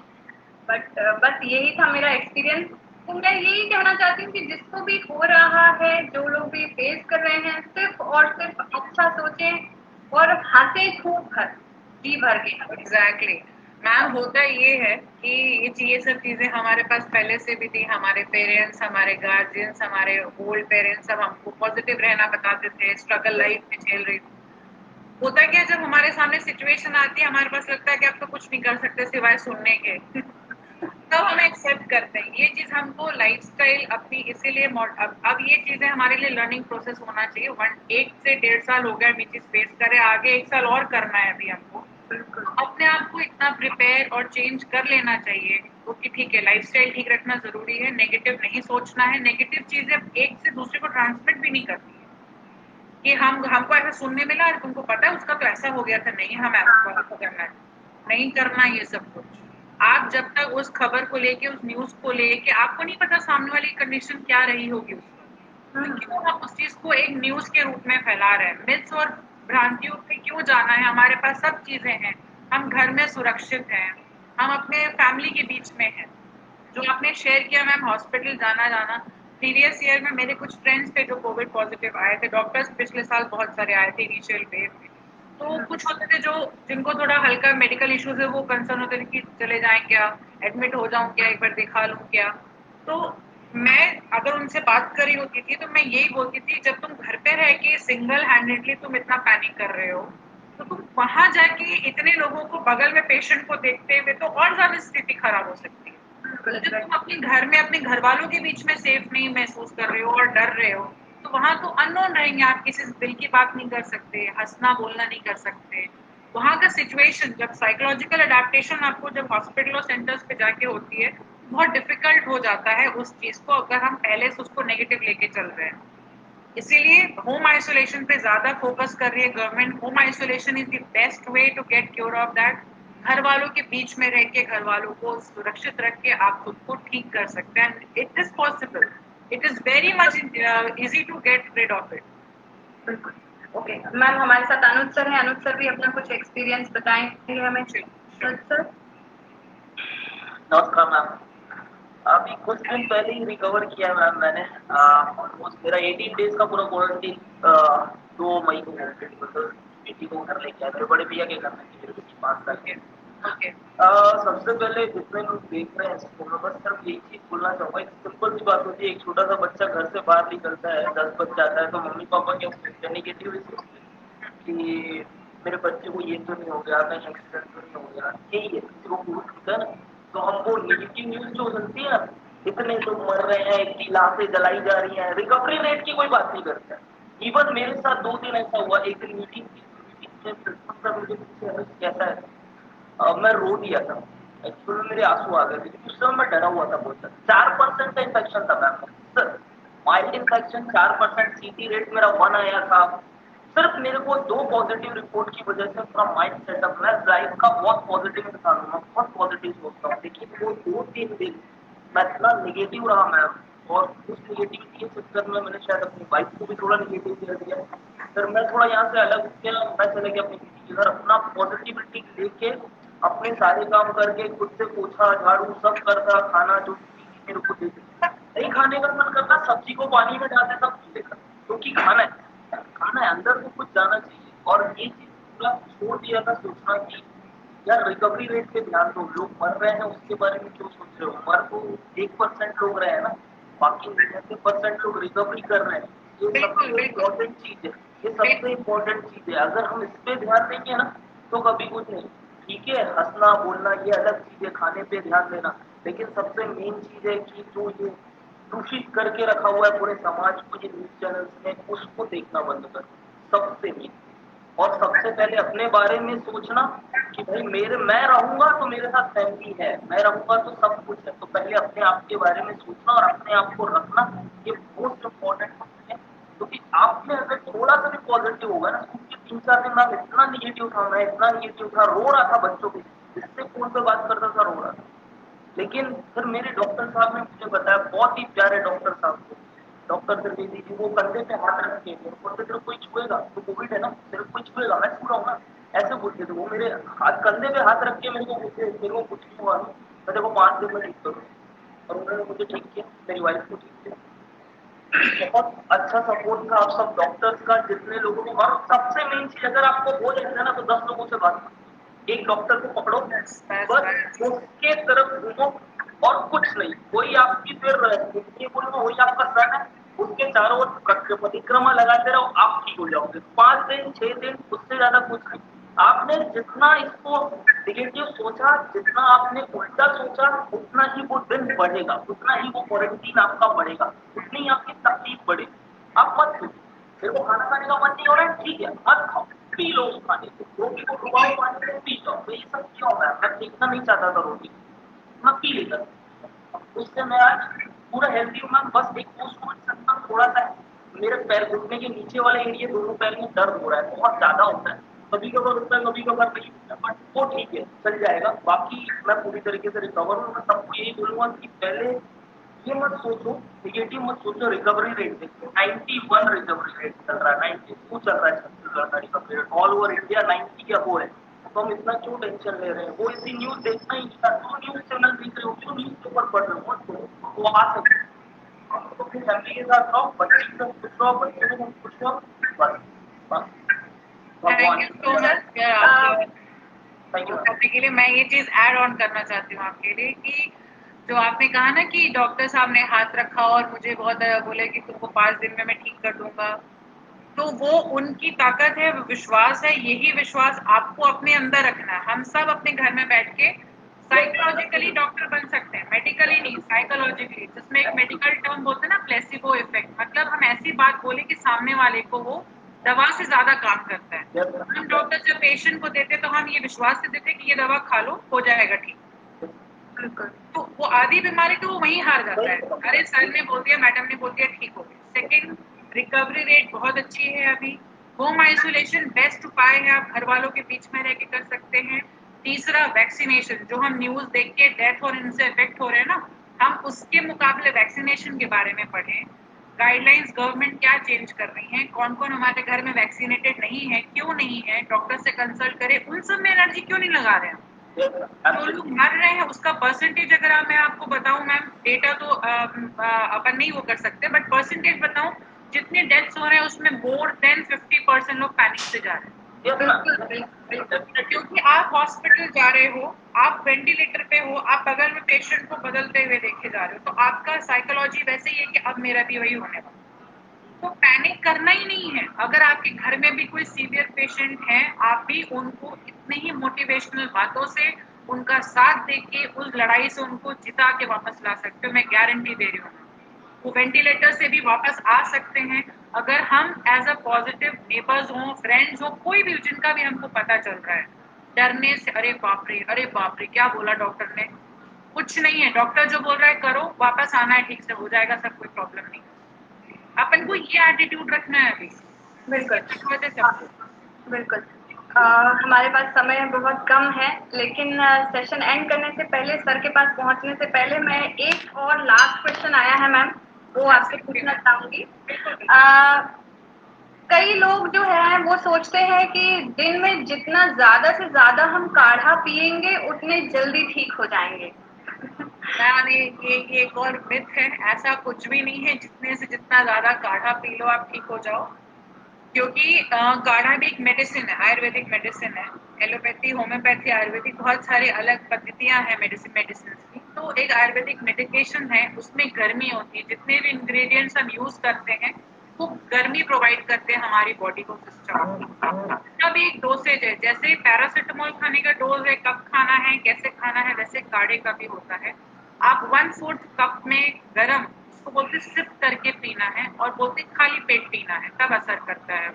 बट बस यही था मेरा एक्सपीरियंस। तो मैं यही कहना चाहती हूँ कि जिसको भी हो रहा है, जो लोग भी फेस कर रहे हैं, सिर्फ और सिर्फ अच्छा सोचें और हंसे खूब जी भर के। एग्जैक्टली मैम होता ये है कि ये सब चीजें हमारे पास पहले से भी थी। हमारे पेरेंट्स, हमारे गार्जियंस, हमारे ओल्ड पेरेंट्स सब हमको पॉजिटिव रहना बताते थे, स्ट्रगल लाइफ में झेल रही थी। होता क्या, जब हमारे सामने सिचुएशन आती है हमारे पास लगता है कि अब तो कुछ नहीं कर सकते सिवाय सुनने के तब हम एक्सेप्ट करते हैं। ये चीज हमको लाइफस्टाइल अपनी इसीलिए अब ये चीजें हमारे लिए लर्निंग प्रोसेस होना चाहिए। 1 से 1.5 साल हो गया हम ये चीज फेस करे, आगे 1 साल और करना है अभी हमको। अपने आप को इतना प्रिपेयर और चेंज कर लेना चाहिए क्योंकि ठीक है लाइफस्टाइल ठीक रखना जरूरी है, नेगेटिव नहीं सोचना है। नेगेटिव चीजें एक से दूसरे को ट्रांसमिट भी नहीं करती है कि हमको ऐसा सुनने मिला और तुमको पता है उसका तो ऐसा हो गया था, नहीं हम ऐसा करना है, नहीं करना ये सब कुछ। आप जब तक उस खबर को लेके, उस न्यूज को लेके, आपको नहीं पता सामने वाली कंडीशन क्या रही होगी उसकी, तो क्यों आप उस चीज को एक न्यूज के रूप में फैला रहे हैं? मिथ्स और भ्रांतियों पे क्यों जाना है? हमारे पास सब चीजें हैं, हम घर में सुरक्षित हैं, हम अपने फैमिली के बीच में हैं। जो आपने शेयर किया मैम हॉस्पिटल जाना प्रीवियस ईयर में मेरे कुछ फ्रेंड्स थे जो कोविड पॉजिटिव आए थे। डॉक्टर्स पिछले साल बहुत सारे आए थे इनिशियल वेव में, तो कुछ होते थे जो जिनको थोड़ा हल्का मेडिकल इश्यूज है वो कंसर्न होते थे कि चले जाएं क्या, एडमिट हो जाऊं क्या, एक बार दिखा लूं क्या। तो मैं अगर उनसे बात करी होती थी तो मैं यही बोलती थी, जब तुम घर पे रह के सिंगल हैंडेडली तुम इतना पैनिक कर रहे हो तो तुम वहां जाके इतने लोगों को बगल में पेशेंट को देखते हुए तो और ज्यादा स्थिति खराब हो सकती है। जब तुम अपने घर में अपने घर वालों के बीच में सेफ नहीं महसूस कर रहे हो और डर रहे हो तो वहां तो अननोन रहेंगे, आप किसी से दिल की बात नहीं कर सकते, हंसना बोलना नहीं कर सकते। वहां का सिचुएशन जब साइकोलॉजिकल अडेप्टेशन आपको जब हॉस्पिटल और सेंटर्स पे जाके होती है बहुत डिफिकल्ट हो जाता है उस चीज को, अगर हम पहले से उसको नेगेटिव लेके चल रहे हैं। इसीलिए होम आइसोलेशन पे ज्यादा फोकस कर रही है government. Home isolation is the best way to get cure of that. घर वालों के बीच में रह के घर वालों को सुरक्षित रख के आप खुद को ठीक कर सकते हैं। It is possible, it is very much easy to get rid of it. बिल्कुल। ओके मैम, हमारे साथ अनुज सर हैं। अनुज सर भी अपना कुछ एक्सपीरियंस बताएंगे हमें। अनुज सर। नमस्कार मैम। अभी कुछ दिन पहले ही रिकवर किया मैम मैंने। ऑलमोस्ट मेरा 18 डेज का पूरा क्वारंटीन 2 मई को बेटी को घर लेके आया, मेरे बड़े भैया के घर में थी मेरी बेटी 5 साल की। सबसे पहले जितने लोग देख रहे हैं इसको मैं बस सिर्फ एक चीज बोलना चाहूंगा। एक सिंपल सी बात होती है, एक छोटा सा बच्चा घर से बाहर निकलता है, 10 बज जाता है तो मम्मी पापा क्या सोचते हैं, नेगेटिव सोचते हैं कि मेरे बच्चे को ये तो नहीं हो गया, कहीं एक्सीडेंट तो नहीं हो गया, यही है किसी को कुछ होता है ना। तो हमको नेगेटिव न्यूज जो सुनती है ना, इतने लोग मर रहे हैं, इतनी लाशें जलाई जा रही हैं, रिकवरी रेट की कोई बात नहीं करता। इवन मेरे साथ 2 दिन ऐसा हुआ। एक दिन मीटिंग थी, मीटिंग में मुझे कहता है मैं रो दिया था, एक्चुअली मेरे आंसू आ गए थे उस समय। मैं डरा हुआ था बहुत ज्यादा। 4% का इन्फेक्शन था मैम सर, माइल्ड इन्फेक्शन 4%, सीटी रेट मेरा 1 आया था। सिर्फ मेरे को 2 पॉजिटिव रिपोर्ट की वजह से पूरा माइंड सेटअप। मैं लाइफ का बहुत पॉजिटिव इंसान हूँ, मैं बहुत पॉजिटिव सोचता हूँ, लेकिन वो 2-3 दिन मैं इतना निगेटिव रहा मैम। और उस निगेटिविटी के चक्कर में मैंने शायद अपनी वाइफ को भी थोड़ा निगेटिव कर दिया। फिर मैं थोड़ा यहाँ से अलग हो गया, मैं चले गया अपनी दीदी के घर, अपना पॉजिटिविटी लेके अपने सारे काम करके खुद से पोछा झाड़ू सब करता, खाना जो मेरे को देती नहीं खाने का मन करता, सब्जी को पानी में डाल देता पी लेता, क्योंकि खाना है अंदर को कुछ जाना चाहिए। और ये चीज पूरा छोड़ दिया था सोचना कि यार रिकवरी रेट पे ध्यान दो, लोग मर रहे हैं उसके बारे में क्यों सोच रहे हो? मर तो 1% लोग रहे हैं ना, बाकी 90% लोग रिकवरी कर रहे हैं। ये सबसे इम्पोर्टेंट चीज है, ये सबसे इम्पोर्टेंट चीज है। अगर हम इस पे ध्यान देंगे ना तो कभी कुछ नहीं। ठीक है हंसना बोलना ये अलग चीज है, खाने पे ध्यान देना, लेकिन सबसे मेन चीज है कि जो ये दूषित करके रखा हुआ है पूरे समाज को ये न्यूज चैनल्स ने, उसको देखना बंद कर सबसे मेन। और सबसे पहले अपने बारे में सोचना कि भाई मैं रहूंगा तो मेरे साथ फैमिली है, मैं रहूंगा तो सब कुछ है। तो पहले अपने आप के बारे में सोचना और अपने आप को रखना, ये मोस्ट इम्पोर्टेंट है। क्योंकि आप में अगर थोड़ा सा भी पॉजिटिव होगा ना, क्योंकि 3-4 दिन बाद इतना निगेटिव था, मैं इतना निगेटिव था, रो रहा था बच्चों के जिससे फोन पे बात करता था रो रहा था। लेकिन फिर मेरे डॉक्टर साहब ने मुझे बताया, बहुत ही प्यारे डॉक्टर साहब थे, डॉक्टर त्रिवेदी जी, वो कंधे पे हाथ रख के बोलते थे कोई छुएगा तो कोविड है ना, सिर्फ कोई छुएगा मैं छू रहा हूँ ना, ऐसे बोलते थे वो। मेरे हाथ कंधे पे हाथ रख के मेरे को बोलते, मेरे को कुछ नहीं हुआ, मैं देखो 5 दिन में ठीक करूँ। और उन्होंने मुझे ठीक किया, मेरी वाइफ को ठीक किया। बहुत अच्छा सपोर्ट था आप सब डॉक्टर्स का, जितने लोगों को। और सबसे मेन चीज, अगर आपको हो जाएगा ना तो 10 लोगों से बात करो, एक डॉक्टर को पकड़ो, बस बस उसके तरफ घूमो और कुछ नहीं। कोई आपकी फिर ये बोलो वही आपका सन है, उसके चारों ओर परिक्रमा लगाते रहो, आप ठीक हो जाओगे। 5 दिन 6 दिन, उससे ज्यादा कुछ नहीं। आपने जितना इसको निगेटिव सोचा, जितना आपने उल्टा सोचा, उतना ही वो दिन बढ़ेगा, उतना ही वो क्वारंटीन आपका बढ़ेगा, उतनी ही आपकी तकलीफ बढ़ेगी। आप मत सोचो मेरे को खाना खाने का मन नहीं हो रहा है, ठीक है मत खाओ, पी लो उस पानी को, रोटी को डुबाओ पानी में पी जाओ। तो ये सब क्यों हो रहा है? मैं देखना नहीं चाहता था रोटी, मैं पी लेता था। उससे मैं आज पूरा हेल्दी हूँ। मैं बस एक पोस्ट समझ सकता हूँ, थोड़ा सा मेरे पैर घुटने के नीचे वाले एरिया, दोनों पैर में दर्द हो रहा है, बहुत ज्यादा होता है, कभी कभार होता है कभी कभार नहीं होता, बट वो ठीक है, चल जाएगा। बाकी मैं पूरी तरीके से रिकवर हूँ। मैं सबको यही बोलूंगा कि पहले ये मत सोचो, निगेटिव मत सोचो, रिकवरी रेट देखो 91 रिकवरी रेट चल रहा है, 92 चल रहा है छत्तीसगढ़ का recovery rate, all over India 90 का वो है। तो हम इतना क्यों टेंशन ले रहे हैं? वो इसी न्यूज देखना ही था, जो न्यूज चैनल देख रहे हो, जो न्यूज पेपर पढ़ रहे हो, मत करो, वो आ सकते हैं। तो अपनी फैमिली के साथ रहो, बच्चे के साथ खुश रहो, बच्चे के साथ खुश रहो, बस बस थैंक यू सो मच यार आपके थैंक यू। टॉपिक के लिए। मैं ये चीज ऐड ऑन करना चाहती हूँ आपके लिए कि जो आपने कहा ना कि डॉक्टर साहब ने हाथ रखा और मुझे बहुत बोले कि तुमको 5 दिन में मैं ठीक कर दूंगा, तो वो उनकी ताकत है, विश्वास है। यही विश्वास आपको अपने अंदर रखना है। हम सब अपने घर में बैठ के साइकोलॉजिकली डॉक्टर बन सकते हैं, मेडिकली नहीं, साइकोलॉजिकली, जिसमें एक मेडिकल टर्म बोलते हैं ना प्लेसिबो इफेक्ट। मतलब हम ऐसी बात बोले कि सामने वाले को वो दवा से ज्यादा काम करता है। हम डॉक्टर जब पेशेंट को देते तो हम ये विश्वास से देते कि ये दवा खा लो, हो जाएगा ठीक। तो वो आधी बीमारी तो वो वहीं हार जाता है। अरे सर ने बोल दिया, मैडम ने बोल दिया, ठीक हो गया। सेकेंड, रिकवरी रेट बहुत अच्छी है अभी। होम आइसोलेशन बेस्ट उपाय है, आप घर वालों के बीच में रह के कर सकते हैं। तीसरा, वैक्सीनेशन, जो हम न्यूज देख के डेथ और इनसे इफेक्ट हो रहे हैं ना, हम उसके मुकाबले वैक्सीनेशन के बारे में पढ़ें। गाइडलाइंस गवर्नमेंट क्या चेंज कर रही है, कौन कौन हमारे घर में वैक्सीनेटेड नहीं है, क्यों नहीं है, डॉक्टर से कंसल्ट करें। उन सब में एनर्जी क्यों नहीं लगा रहे हैं? जो लोग मर रहे हैं उसका परसेंटेज अगर मैं आपको बताऊं मैम, डेटा तो अपन नहीं वो कर सकते, बट परसेंटेज बताऊं, जितने डेथ्स हो रहे हैं उसमें मोर देन 50% लोग पैनिक से जा रहे हैं। क्योंकि आप हॉस्पिटल जा रहे हो, आप वेंटिलेटर पे हो, आप बगल में पेशेंट को बदलते हुए देखे जा रहे हो, तो आपका साइकोलॉजी वैसे ही है कि अब मेरा भी वही होने वाला। तो पैनिक करना ही नहीं है। अगर आपके घर में भी कोई सीवियर पेशेंट है, आप भी उनको इतने ही मोटिवेशनल बातों से उनका साथ देके उस लड़ाई से उनको जिता के वापस ला सकते हो, मैं गारंटी दे रही हूँ। वो वेंटिलेटर से भी वापस आ सकते हैं अगर हम एज अ पॉजिटिव नेबर्स हों, फ्रेंड्स हों, कोई भी जिनका भी हमको पता चल रहा है। डरने से, अरे बाप रे क्या बोला डॉक्टर ने, कुछ नहीं है, डॉक्टर जो बोल रहा है करो, वापस आना है, ठीक से हो जाएगा सब, कोई प्रॉब्लम नहीं। अपन को ये एटीट्यूड रखना है अभी। बिल्कुल बिल्कुल। हमारे पास समय बहुत कम है, लेकिन सेशन एंड करने से पहले, सर के पास पहुंचने से पहले, मैं एक और लास्ट क्वेश्चन आया है मैम, वो आपसे पूछना चाहूंगी। कई लोग जो है वो सोचते हैं कि दिन में जितना ज्यादा से ज्यादा हम काढ़ा पिएंगे उतने जल्दी ठीक हो जाएंगे। ये एक और मिथ है, ऐसा कुछ भी नहीं है। जितने से जितना ज्यादा काढ़ा पी लो आप ठीक हो जाओ, क्योंकि काढ़ा भी एक मेडिसिन है, आयुर्वेदिक मेडिसिन है। एलोपैथी, होम्योपैथी, आयुर्वेदिक, बहुत सारी अलग पद्धतियां हैं मेडिसिन की। तो एक आयुर्वेदिक मेडिकेशन है, उसमें गर्मी होती है। जितने भी इंग्रेडिएंट्स हम यूज करते हैं वो गर्मी प्रोवाइड करते हैं हमारी बॉडी को, सिस्टम। तब एक डोसेज है, जैसे पैरासिटामोल खाने का डोज है, कब खाना है, कैसे खाना है, वैसे काढ़े का भी होता है। आप 1/4 कप में गरम, उसको बोलते सिप करके पीना है, और बोलते खाली पेट पीना है, तब असर करता है।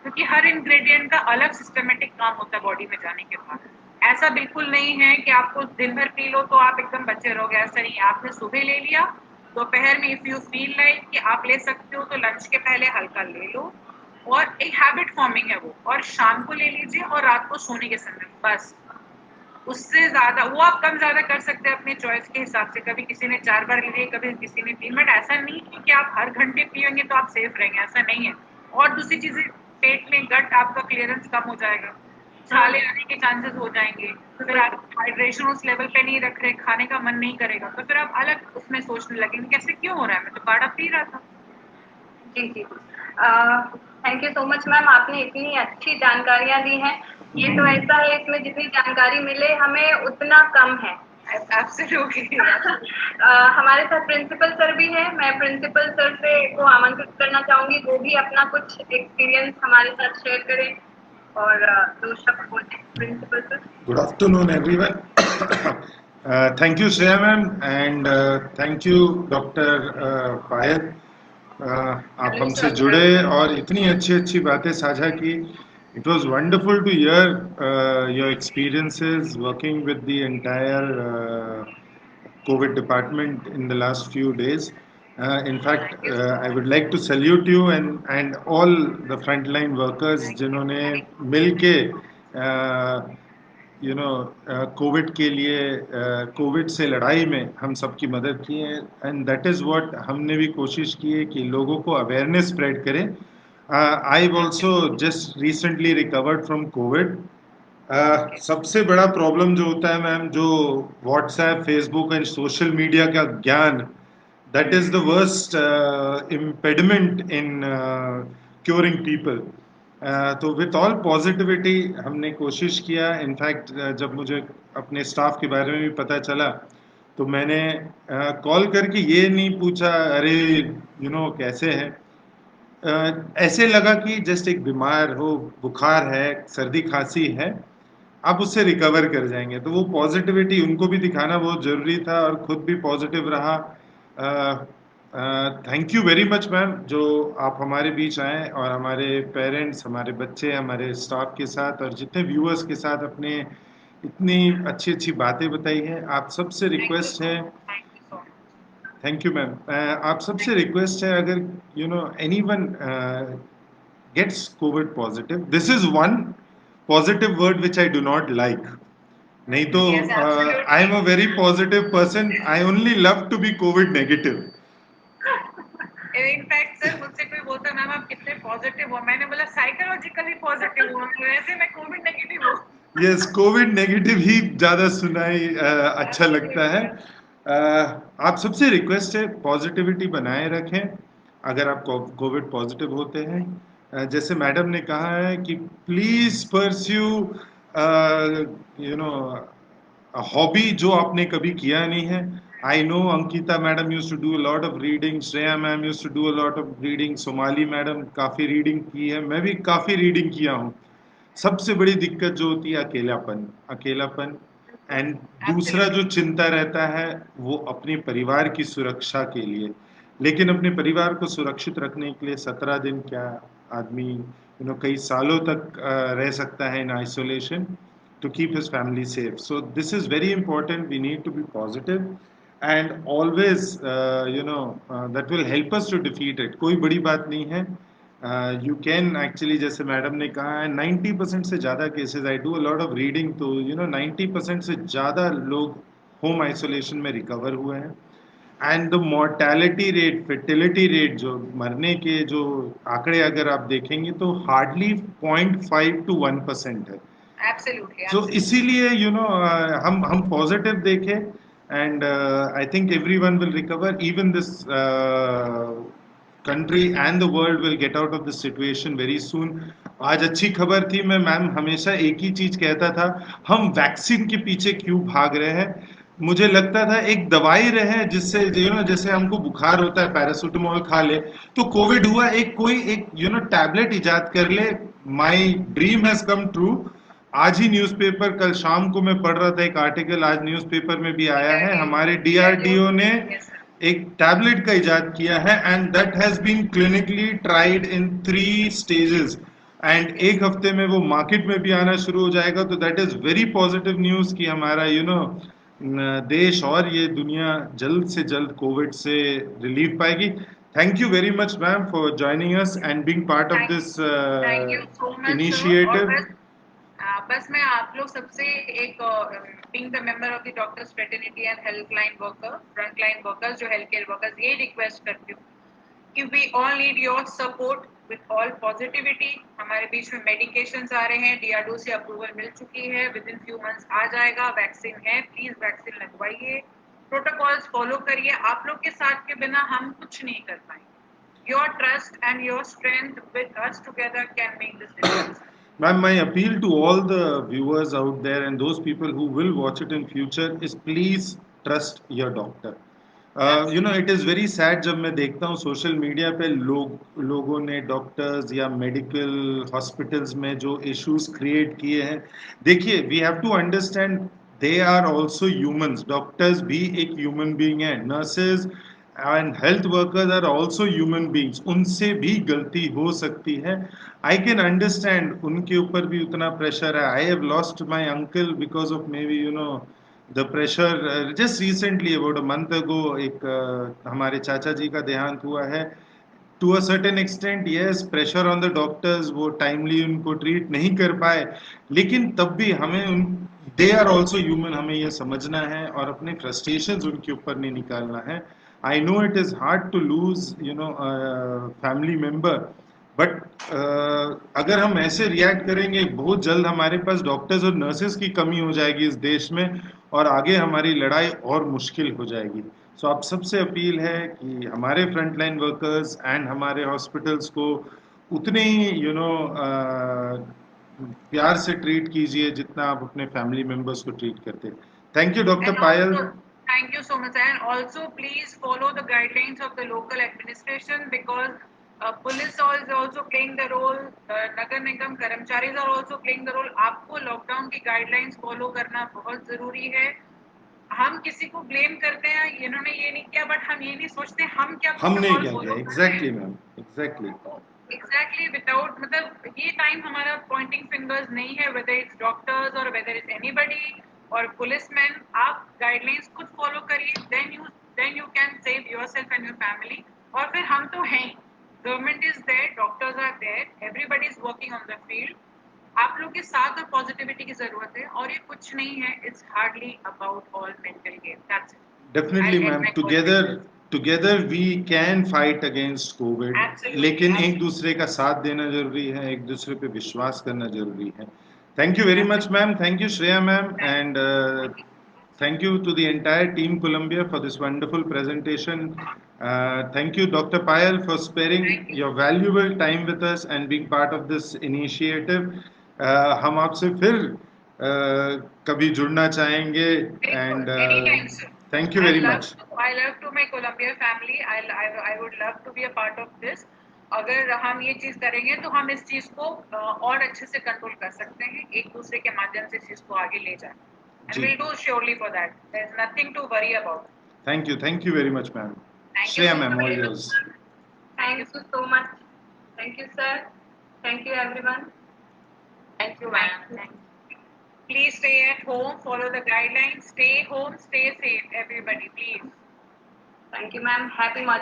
क्योंकि हर इंग्रेडिएंट का अलग सिस्टमेटिक काम होता है बॉडी में जाने के बाद। ऐसा बिल्कुल नहीं है कि आपको दिन भर पी लो तो आप एकदम बचे रहोगे, ऐसा नहीं है। आपने सुबह ले लिया, दोपहर में इफ यू फील लाइक कि आप ले सकते हो तो लंच के पहले हल्का ले लो, और एक हैबिट फॉर्मिंग है वो, और शाम को ले लीजिए और रात को सोने के समय, बस। उससे ज्यादा वो आप कम ज्यादा कर सकते हैं अपनी चॉइस के हिसाब से। कभी किसी ने 4 बार लिए, कभी किसी ने 3, बट ऐसा नहीं है कि आप हर घंटे पिएंगे तो आप सेफ रहेंगे, ऐसा नहीं है। और दूसरी चीजें, पेट में गट आपका क्लियरेंस कम हो जाएगा, छाले आने के चांसेस हो जाएंगे, फिर आप हाइड्रेशन उस लेवल पे नहीं रख रहे, खाने का मन नहीं करेगा, तो फिर आप अलग उसमें सोचने लगेंगे कैसे क्यों हो रहा है, मैं तो काढ़ा पी रहा था। जी। Thank you so much ma'am, आपने इतनी अच्छी जानकारियां दी हैं। ये तो ऐसा है, इसमें जितनी जानकारी मिले हमें उतना कम है। एब्सोल्युटली। हमारे साथ प्रिंसिपल सर भी हैं। मैं प्रिंसिपल सर से को आमंत्रित करना चाहूंगी, वो भी अपना कुछ एक्सपीरियंस हमारे साथ शेयर करें और दो शब्द बोलें। Principal sir. Good afternoon, everyone. Thank you, Shreya ma'am, and thank you, Dr. Payal. आप Hello, हमसे sir. जुड़े और इतनी अच्छी अच्छी बातें साझा की. It was wonderful to hear your experiences working with the entire COVID department in the last few days. In fact, I would like to salute you and all the frontline workers जिन्होंने मिलके Covid के लिए Covid से लड़ाई में हम सबकी मदद की है, एंड दैट इज़ व्हाट हमने भी कोशिश की है कि लोगों को अवेयरनेस स्प्रेड करें. I also just recently recovered from Covid. सबसे बड़ा प्रॉब्लम जो होता है मैम, जो WhatsApp, Facebook and social media का ज्ञान, that is the worst impediment in curing people. तो विथ ऑल पॉजिटिविटी हमने कोशिश किया. इनफैक्ट जब मुझे अपने स्टाफ के बारे में भी पता चला तो मैंने कॉल करके ये नहीं पूछा अरे कैसे हैं. ऐसे लगा कि जस्ट एक बीमार हो, बुखार है, सर्दी खांसी है, आप उससे रिकवर कर जाएंगे. तो वो पॉजिटिविटी उनको भी दिखाना बहुत ज़रूरी था और खुद भी पॉजिटिव रहा. Thank you very much ma'am, जो आप हमारे बीच आए और हमारे पेरेंट्स, हमारे बच्चे, हमारे स्टाफ के साथ और जितने व्यूअर्स के साथ अपने इतनी अच्छी अच्छी बातें बताई हैं. आप सबसे रिक्वेस्ट है, थैंक यू मैम, आप सबसे रिक्वेस्ट है, अगर anyone gets covid positive, this is one positive word which I do not like. नहीं तो I am a very positive person. I only love to be covid negative. In fact sir मुझसे कोई बोलता ma'am आप कितने positive हो, मैंने बोला साइकोलॉजिकली पॉजिटिव हूँ, वैसे मैं कोविड नेगेटिव हूँ. यस, कोविड नेगेटिव ही ज्यादा सुनाई अच्छा लगता है. आप सबसे रिक्वेस्ट है पॉजिटिविटी बनाए रखें. अगर आप कोविड पॉजिटिव होते हैं, जैसे मैडम ने कहा है कि प्लीज परस्यू हॉबी जो आपने कभी किया नहीं है. I know Ankita madam used to do a lot of reading, Shreya ma'am used to do a lot of reading, Somali madam काफ़ी रीडिंग की है, मैं भी काफ़ी रीडिंग किया हूँ. सबसे बड़ी दिक्कत जो होती है अकेलापन. एंड दूसरा जो चिंता रहता है वो अपने परिवार की सुरक्षा के लिए. लेकिन अपने परिवार को सुरक्षित रखने के लिए 17 दिन क्या, आदमी कई सालों तक रह सकता है in isolation to keep his family safe. So this is very important. We need to be positive and always that will help us to defeat it. कोई बड़ी बात नहीं है. You can actually, जैसे मैडम ने कहा है, 90% से ज़्यादा cases, I do a lot of reading, तो 90% से ज़्यादा लोग होम आइसोलेशन में रिकवर हुए हैं. And the mortality rate, fertility rate, जो मरने के जो आंकड़े अगर आप देखेंगे तो हार्डली 0.5 to 1% है. Absolutely. So इसीलिए हम पॉजिटिव देखें, and I think everyone will recover. Even this country and the world will get out of this situation very soon. आज अच्छी खबर थी. मैं मैम हमेशा एक ही चीज कहता था, हम वैक्सीन के पीछे क्यों भाग रहे हैं. मुझे लगता था एक दवाई रहे जिससे जैसे हमको बुखार होता है पैरासीटामोल खा ले, तो कोविड हुआ कोई एक टैबलेट इजाद कर ले. My dream has come true. आज ही न्यूज़पेपर, कल शाम को मैं पढ़ रहा था एक आर्टिकल, आज न्यूज़पेपर में भी आया है, हमारे DRDO ने एक टैबलेट का इजाद किया है, and that has been clinically tried in 3 stages, and एक हफ्ते में वो मार्केट में भी आना शुरू हो जाएगा. तो that is very positive news कि हमारा देश और ये दुनिया जल्द से जल्द कोविड से रिलीफ पाएगी. Thank you very much ma'am for joining us and being part of this initiative. बस मैं आप लोग सबसे एक being the member of the doctors fraternity and helpline worker, frontline workers, जो हेल्थ केयर वर्कर्स, ये रिक्वेस्ट करती हूँ कि we all need your support with all positivity. हमारे बीच में मेडिकेशंस आ रहे हैं, DRDO से अप्रूवल मिल चुकी है, विद इन फ्यू मंथ्स आ जाएगा. वैक्सीन है, प्लीज वैक्सीन लगवाइए, प्रोटोकॉल्स फॉलो करिए. आप लोग के साथ के बिना हम कुछ नहीं कर पाएंगे. Your trust and your strength with us together can make this difference. Ma'am, my appeal to all the viewers out there and those people who will watch it in future is please trust your doctor. It is very sad जब मैं देखता हूँ social media पे लोगों ने doctors या medical hospitals में जो इश्यूज क्रिएट किए हैं. देखिए, we have to understand they are also humans. Doctors भी एक ह्यूमन बीइंग है, nurses and health workers are also human beings. उनसे भी गलती हो सकती है. आई कैन अंडरस्टैंड, उनके ऊपर भी उतना प्रेशर है. I have lost my uncle because of may be the pressure. Just recently about a month ago एक हमारे चाचा जी का देहांत हुआ है. To a certain extent yes, pressure on the doctors, वो टाइमली उनको ट्रीट नहीं कर पाए, लेकिन तब भी हमें उन दे आर ऑल्सो ह्यूमन, हमें यह समझना है और अपने फ्रस्ट्रेशन उनके ऊपर नहीं निकालना है. I know it is hard to lose family member, but अगर हम ऐसे रिएक्ट करेंगे बहुत जल्द हमारे पास डॉक्टर्स और नर्सेज की कमी हो जाएगी इस देश में और आगे हमारी लड़ाई और मुश्किल हो जाएगी. सो आप सबसे अपील है कि हमारे फ्रंटलाइन वर्कर्स एंड हमारे हॉस्पिटल्स को उतने ही प्यार से ट्रीट कीजिए जितना आप अपने फैमिली मेंबर्स को ट्रीट करते हैं. Thank you doctor And Payal. also, thank you so much. And also, please follow the guidelines of the local administration because police is also playing the role. Nagar Nigam कर्मचारीज are also playing the role. आपको lockdown की guidelines follow करना बहुत जरूरी है. हम किसी को blame करते हैं, इन्होंने ये नहीं किया, बट हम ये नहीं सोचते हम क्या हमने प्रोटोकॉल क्या किया? Follow exactly ma'am, exactly. Exactly without, मतलब ये टाइम हमारा पॉइंटिंग फिंगर्स नहीं है, वेदर इट्स डॉक्टर्स और वेदर इट्स एनीबडी और पुलिसमैन. आप गाइडलाइंस खुद फॉलो करिए, then you can save yourself and your family. और फिर हम तो हैं, government is there, doctors are there, everybody is working on the field. आप लोग के साथ और पॉजिटिविटी की जरूरत है और ये कुछ नहीं है. It's hardly about all mental game. That's it. Definitely ma'am, together we can fight against covid. लेकिन एक दूसरे का साथ देना जरूरी है, एक दूसरे पे विश्वास करना जरूरी है. Thank you very much ma'am. Thank you Shreya ma'am, and thank you to the entire team Columbia for this wonderful presentation. Thank you Dr. Payal for sparing your valuable time with us and being part of this initiative. हम आपसे फिर कभी जुड़ना चाहेंगे, and thank you very much. I love to my Columbia family. I would love to be a part of this. अगर हम ये चीज करेंगे तो हम इस चीज को और अच्छे से कंट्रोल कर सकते हैं, एक दूसरे के माध्यम से इस चीज को आगे ले जाए. And we'll do surely for that. There's nothing to worry about. Thank you very much, ma'am. Shreya ma'am, all yours. Thank you so much. Thank you, sir. Thank you, everyone. Thank you, ma'am. Please stay at home, follow the guidelines, stay home, stay safe, everybody, please. Thank you, ma'am. Happy